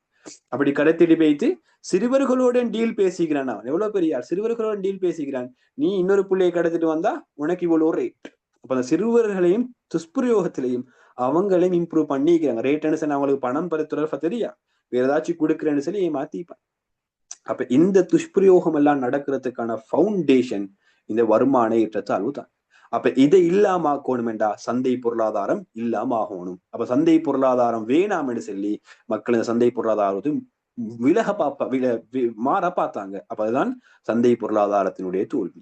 அப்படி கடத்திட்டு போயிட்டு சிறுவர்களோட டீல் பேசிக்கிறான். அவன் எவ்வளவு பெரிய சிறுவர்களோட டீல் பேசிக்கிறான். நீ இன்னொரு பிள்ளையை கடத்திட்டு வந்தா உனக்கு இவ்வளவு ரேட். அப்ப அந்த சிறுவர்களையும் துஷ்பிரயோகத்திலையும் அவங்களையும் இம்ப்ரூவ் பண்ணிக்கிறாங்க. ரேட்னு சொல்லி அவங்களுக்கு பணம் பரித்துறப்ப தெரியா, வேற ஏதாச்சும் கொடுக்குறேன்னு சொல்லி மாத்திப்பான். அப்ப இந்த துஷ்பிரயோகம் எல்லாம் நடக்கிறதுக்கான பவுண்டேஷன் இந்த வருமான ஏற்றத்தாழ்வு தான். அப்ப இதை இல்லாம ஆக்கணுமெண்டா சந்தை பொருளாதாரம் இல்லாம ஆகணும். அப்ப சந்தை பொருளாதாரம் வேணாம்னு சொல்லி மக்கள் இந்த சந்தை பொருளாதாரத்தை மாற பார்த்தாங்க. அப்ப அதுதான் சந்தை பொருளாதாரத்தினுடைய தோல்வி.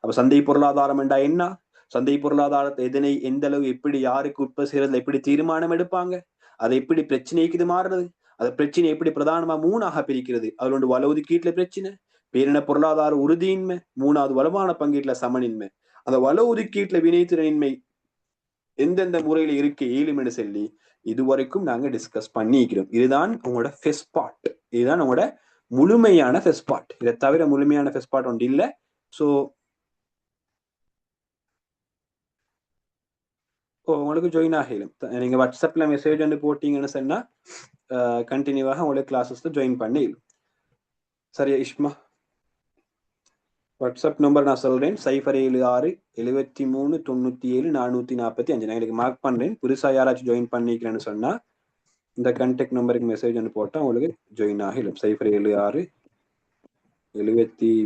அப்ப சந்தை பொருளாதாரம் என்றா என்ன? சந்தை பொருளாதாரத்தை எதனை எந்த அளவு எப்படி யாருக்கு உற்பத்தி செய்யறதுல எப்படி தீர்மானம் எடுப்பாங்க, அதை எப்படி பிரச்சனைக்கு இது மாறுறது, அந்த பிரச்சனை எப்படி பிரதானமா 3ஆக பிரிக்கிறது. அதுல ஒன்று வள ஒதுக்கீட்டுல பிரச்சனை, பேரின பொருளாதார உறுதியின்மை, 3வது வருமான பங்கீட்டுல சமனின்மை, அந்த வள ஒதுக்கீட்டுல வினைத்திறனின்மை எந்தெந்த முறையில இருக்க இயலும்னு சொல்லி இதுவரைக்கும் நாங்க டிஸ்கஸ் பண்ணிக்கிறோம். இதுதான் உங்களோட ஃபெஸ்ட் பார்ட். இதுதான் உங்களோட முழுமையான ஃபெஸ்ட் பார்ட். இதை தவிர முழுமையான ஃபெஸ்ட் பார்ட் ஒன்று இல்லை. ஸோ உங்களுக்கு ஜாயின் ஆகலும். நீங்க வாட்ஸ்அப்ல மெசேஜ் வந்து போட்டீங்கன்னு சொன்னா கண்டினியூவாக உங்களுக்கு கிளாஸஸ்ல ஜாயின் பண்ணிடும். சரியா இஷ்மா? வாட்ஸ்அப் நம்பர் நான் சொல்றேன், 076 73 97 445. நான் எனக்கு மார்க் பண்றேன். புதுசா யாராச்சும் ஜாயின் பண்ணிக்கிறேன்னு சொன்னா இந்த கான்டாக்ட் நம்பருக்கு மெசேஜ் வந்து போட்டா உங்களுக்கு ஜாயின் ஆகலும். 076 73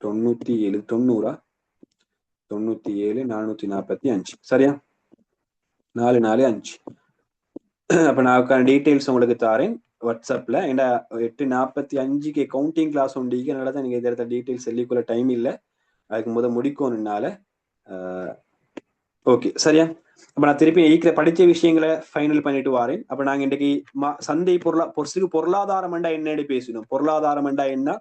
97 97 445. சரியா? 445. அப்ப நான் டீட்டெயில்ஸ் உங்களுக்கு தாரேன் வாட்ஸ்அப்ல. ஏன்னா 8:45 கவுண்டிங் கிளாஸ் உண்டு. அதனாலதான் நீங்க இதை டீட்டெயில்ஸ் சொல்லிக்குள்ள டைம் இல்லை. அதுக்கு முடிக்கணும்னால ஓகே. சரியா? அப்ப நான் திருப்பி படிச்ச விஷயங்களை ஃபைனல் பண்ணிட்டு வாரேன். அப்ப நாங்க இன்றைக்கு சந்தை பொருளாதாரம் என்றா என்னன்னு பேசணும். பொருளாதாரம் என்றா என்ன?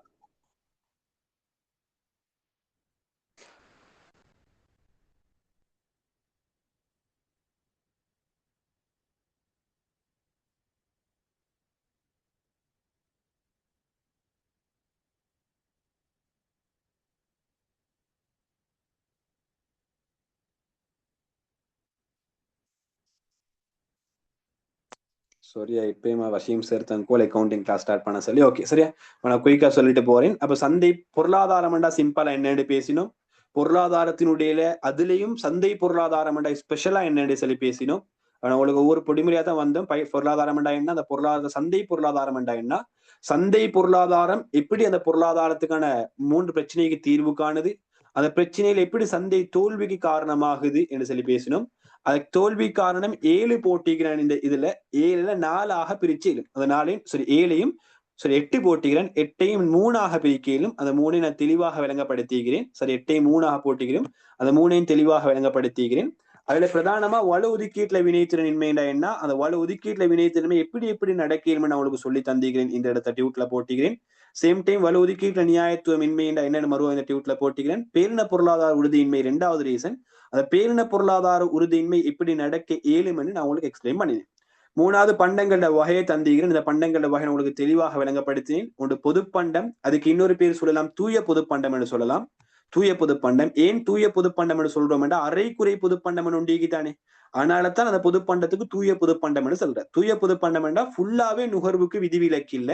சரியா இப்பயுமா வசீம் சார் தங்கோல் அக்கௌண்டிங் கிளாஸ் ஸ்டார்ட் பண்ண சொல்லி ஓகே சரியா நான் குயிக்கா சொல்லிட்டு போறேன். அப்ப சந்தை பொருளாதாரம்டா சிம்பிளா என்னன்னு பேசினோம். பொருளாதாரத்தினுடைய அதுலயும் சந்தை பொருளாதாரம் ஸ்பெஷலா என்னன்னு சொல்லி பேசினோம். உங்களுக்கு ஒவ்வொரு பொடிமுறையா தான் வந்தோம். பொருளாதாரம் என்ன, அந்த பொருளாதார சந்தை பொருளாதாரம் என்ன, சந்தை பொருளாதாரம் எப்படி அந்த பொருளாதாரத்துக்கான 3 பிரச்சனைக்கு தீர்வு காணுது, அந்த பிரச்சனையில எப்படி சந்தை தோல்விக்கு காரணமாகுது என்று சொல்லி பேசினோம். அதுக்கு தோல்வி காரணம் 7 போட்டிக்கிறேன். இந்த இதுல 7ல 4 பிரிச்சு அந்த 7ஐயும் 8 போட்டிக்கிறேன். 8ஐயும் 3 பிரிக்கையிலும் அந்த 3ஐ நான் தெளிவாக விளங்கப்படுத்திக்கிறேன். 8ஐயும் 3 போட்டிக்கிறேன். அந்த 3ஐயும் தெளிவாக விளங்கப்படுத்திக்கிறேன். அதுல பிரதானமா வலு ஒதுக்கீட்டுல வினைத்திறன் இன்மைண்டா என்ன, அந்த வலு ஒதுக்கீட்டுல வினைத்திறமை எப்படி நடக்கணும்னு நான் உங்களுக்கு சொல்லி தந்திக்கிறேன். இந்த இடத்த டியூட்ல போட்டிக்கிறேன். சேம் டைம் வலு ஒதுக்கீட்டுல நியாயத்துவம் இன்மைண்டா என்னன்னு மறுவ இந்த டியூட்ல போட்டிக்கிறேன். பேரின பொருளாதார உறுதியின்மை 2வது ரீசன். அந்த பேரின பொருளாதார உறுதியின்மை எப்படி நடக்க இயலும்னு நான் உங்களுக்கு எக்ஸ்பிளைன் பண்ணினேன். 3வது பண்டங்களோட வகையை தந்திக்கிறேன். இந்த பண்டங்களோட வகை உங்களுக்கு தெளிவாக விளங்கப்படுத்தினேன். ஒன்று பொதுப்பண்டம், அதுக்கு இன்னொரு பேர் சொல்லலாம் தூய பொதுப்பண்டம் என்று சொல்லலாம். தூய பொதுப்பண்டம். ஏன் தூய பொதுப்பண்டம் என்று சொல்றோம் என்றா அரைக்குறை பொதுப்பண்டம் உண்டிக்கிட்டானே, அதனாலதான் அந்த பொதுப்பண்டத்துக்கு தூய பொதுப்பண்டம் என்று சொல்ற. தூய பொதுப்பண்டம் என்றா ஃபுல்லாவே நுகர்வுக்கு விதிவிலக்கு இல்ல,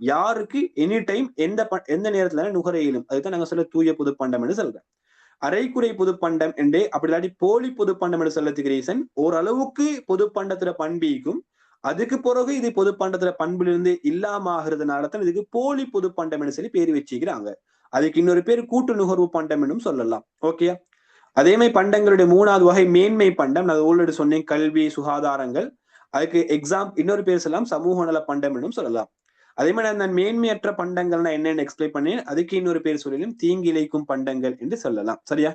யாருக்கு எனி டைம் எந்த நேரத்துல நுகர இயலும், அதுதான் நாங்க சொல்ல தூய பொதுப்பண்டம் என்று சொல்றேன். அரைக்குறை பொதுப்பண்டம் என்று அப்படி இல்லாட்டி போலி பொதுப்பண்டம் என்று சொல்லத்துக்கு ரீசன், ஓரளவுக்கு பொதுப்பண்டத்துல பண்பிக்கும், அதுக்கு பிறகு இது பொதுப்பண்டத்துல பண்பிலிருந்து இல்லாம ஆகிறதுனால தான் இதுக்கு போலி பொதுப்பண்டம் என்று சொல்லி பேர் வச்சுக்கிறாங்க. அதுக்கு இன்னொரு பேர் கூட்டு நுகர்வு பண்டம் என்றும் சொல்லலாம். ஓகே, அதே மாதிரி பண்டங்களுடைய 3வது வகை மேன்மை பண்டம். நான் ஆல்ரெடி சொன்னேன், கல்வி சுகாதாரங்கள். அதுக்கு இன்னொரு பேர் சொல்லலாம் சமூக நல பண்டம் என்றும் சொல்லலாம். அதே மாதிரி அந்த மேன்மையற்ற பண்டங்கள்னா என்னன்னு எக்ஸ்பிளைன் பண்ணேன். அதுக்கு இன்னொரு பேர் சொல்லிலும் தீங்கிழைக்கும் பண்டங்கள் என்று சொல்லலாம். சரியா?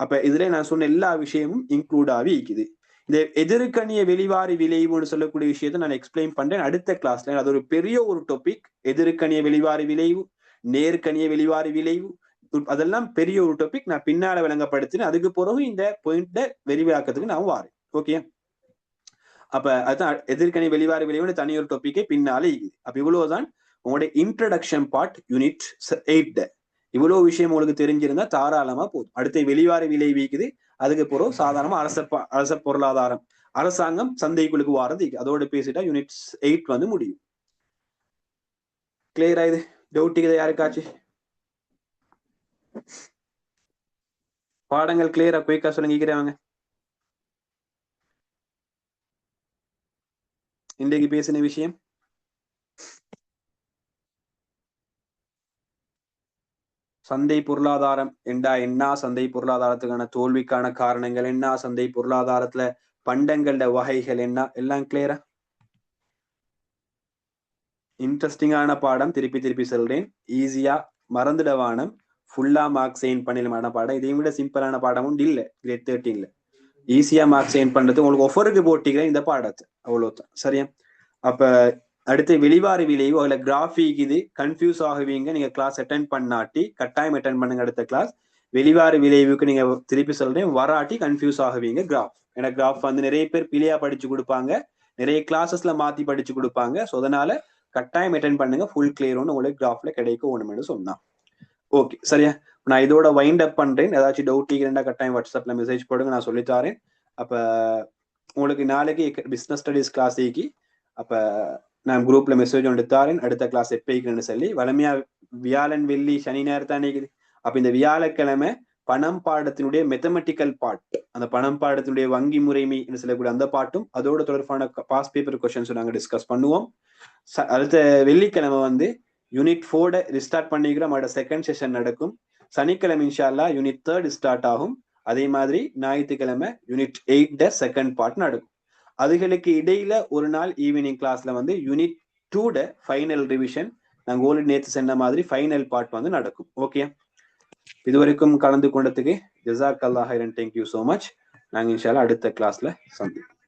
அப்ப இதுல நான் சொன்ன எல்லா விஷயமும் இன்க்ளூட் ஆகி இருக்குது. இந்த எதிர்கணிய வெளிவாரி விளைவுன்னு சொல்லக்கூடிய விஷயத்த நான் எக்ஸ்பிளைன் பண்றேன் அடுத்த கிளாஸ்ல. அது ஒரு பெரிய ஒரு டாபிக். எதிர்கணிய வெளிவாரி விளைவு, நேர்கணிய வெளிவாரி விளைவு, அதெல்லாம் பெரிய ஒரு டாபிக். நான் பின்னால விளங்கப்படுத்தினேன். அதுக்கு பிறகு இந்த பாயிண்ட விரிவாக்கத்துக்கு நான் வாரேன். ஓகே, அப்ப அதுதான் எதிர்கணி வெளிவாரி விளைவுன்னு தனி ஒரு டாபிக்கே பின்னாலே இருக்குது. அப்ப இவ்வளவுதான் உங்களுடைய இன்ட்ரடக்ஷன் பார்ட் யூனிட் 8. இவ்வளவு விஷயம் உங்களுக்கு தெரிஞ்சிருந்தா தாராளமா போதும். அடுத்த வெளிவாரி விளைவிக்குது, அதுக்கு பிறகு சாதாரணமா அரச பொருளாதாரம், அரசாங்கம் சந்தைக்குழுக்கு வாரது, அதோட பேசிட்டா யூனிட் 8 வந்து முடியும். கிளியரா? இது டவுட் இருக்குது யாருக்காச்சு? பாடங்கள் கிளியரா குயிக்கா சொல்லுங்க. இன்றைக்கு பேசின விஷயம் சந்தை பொருளாதாரம் என்றா என்ன, சந்தை பொருளாதாரத்துக்கான தோல்விக்கான காரணங்கள் என்ன, சந்தை பொருளாதாரத்துல பண்டங்களோட வகைகள் என்ன, எல்லாம் கிளியரா? இன்ட்ரெஸ்டிங்கான பாடம், திருப்பி சொல்றேன். ஈஸியா மறந்துடவானம், ஃபுல்லா மார்க் செயின் பண்ணிடமான பாடம். இதையும் விட சிம்பிளான பாடமும் இல்ல கிரேட் 13ல. ஈஸியா மார்க் செயின் பண்றது உங்களுக்கு ஒஃபருக்கு போட்டிக்கிறேன் இந்த பாடத்தை, அவ்வளவுதான். சரியா? அப்ப அடுத்து வெளிவாரி விளைவு, அதுல கிராஃபிக் இது கன்ஃபியூஸ் ஆகுவீங்க. நீங்க கிளாஸ் அட்டென்ட் பண்ணாட்டி கட்டாயம் அட்டென்ட் பண்ணுங்க. அடுத்த கிளாஸ் வெளிவாரி விளைவுக்கு நீங்க திருப்பி சொல்றேன், வராட்டி கன்ஃபியூஸ் ஆகுவீங்க. கிராஃப், ஏன்னா கிராஃப் வந்து நிறைய பேர் பிழையா படிச்சு கொடுப்பாங்க, நிறைய கிளாஸஸ்ல மாத்தி படிச்சு கொடுப்பாங்க. ஸோ அதனால கட்டாயம் அட்டென்ட் பண்ணுங்க. ஃபுல் கிளியர் உங்களுக்கு கிராஃப்ல கிடைக்கும் ஒண்ணுமே சொன்னா. ஓகே, சரியா? நான் இதோட வைண்ட் அப் பண்றேன். ஏதாச்சும் டவுட் இருந்தா கட்டாயம் வாட்ஸ்அப்ல மெசேஜ் போடுங்க, நான் சொல்லித்தாரேன். அப்ப உங்களுக்கு நாளைக்கு பிசினஸ் ஸ்டடிஸ் கிளாஸுக்கு அப்ப நான் குரூப்ல மெசேஜ் ஒன்று தாரேன், அடுத்த கிளாஸ் எப்படின்னு சொல்லி. வளமையா வியாழன் வெள்ளி சனி நேரம் தான் இருக்குது. அப்ப இந்த வியாழக்கிழமை பணம் பாடத்தினுடைய மெத்தமெட்டிக்கல் பார்ட், அந்த பணம் பாடத்தினுடைய வங்கி முறைமை என்று சொல்லக்கூடிய அந்த பாட்டும் அதோட தொடர்பான பாஸ் பேப்பர் கொஸ்டின்ஸ் நாங்கள் டிஸ்கஸ் பண்ணுவோம். அடுத்த வெள்ளிக்கிழமை வந்து யூனிட் 4 ரிஸ்டார்ட் பண்ணிக்கிறோம். அதோட செகண்ட் செஷன் நடக்கும். சனிக்கிழமை இன்ஷா அல்லாஹ் யூனிட் 3 ஸ்டார்ட் ஆகும். அதே மாதிரி ஞாயிற்றுக்கிழமை யூனிட் 8 செகண்ட் பார்ட் நடக்கும். அதுகளுக்கு இடையில ஒரு நாள் ஈவினிங் கிளாஸ்ல வந்து யூனிட் 2 ஃபைனல் ரிவிஷன், நாங்கள் ஆல்ரெடி நேற்று சொன்ன மாதிரி ஃபைனல் பார்ட் வந்து நடக்கும். ஓகே, இதுவரைக்கும் கலந்து கொண்டதுக்கு ஜஸாக்கல்லாஹ் ஹைரன். Thank you so much. நாங்கள் இன்ஷா அல்லாஹ் அடுத்த கிளாஸ்ல சந்திப்போம்.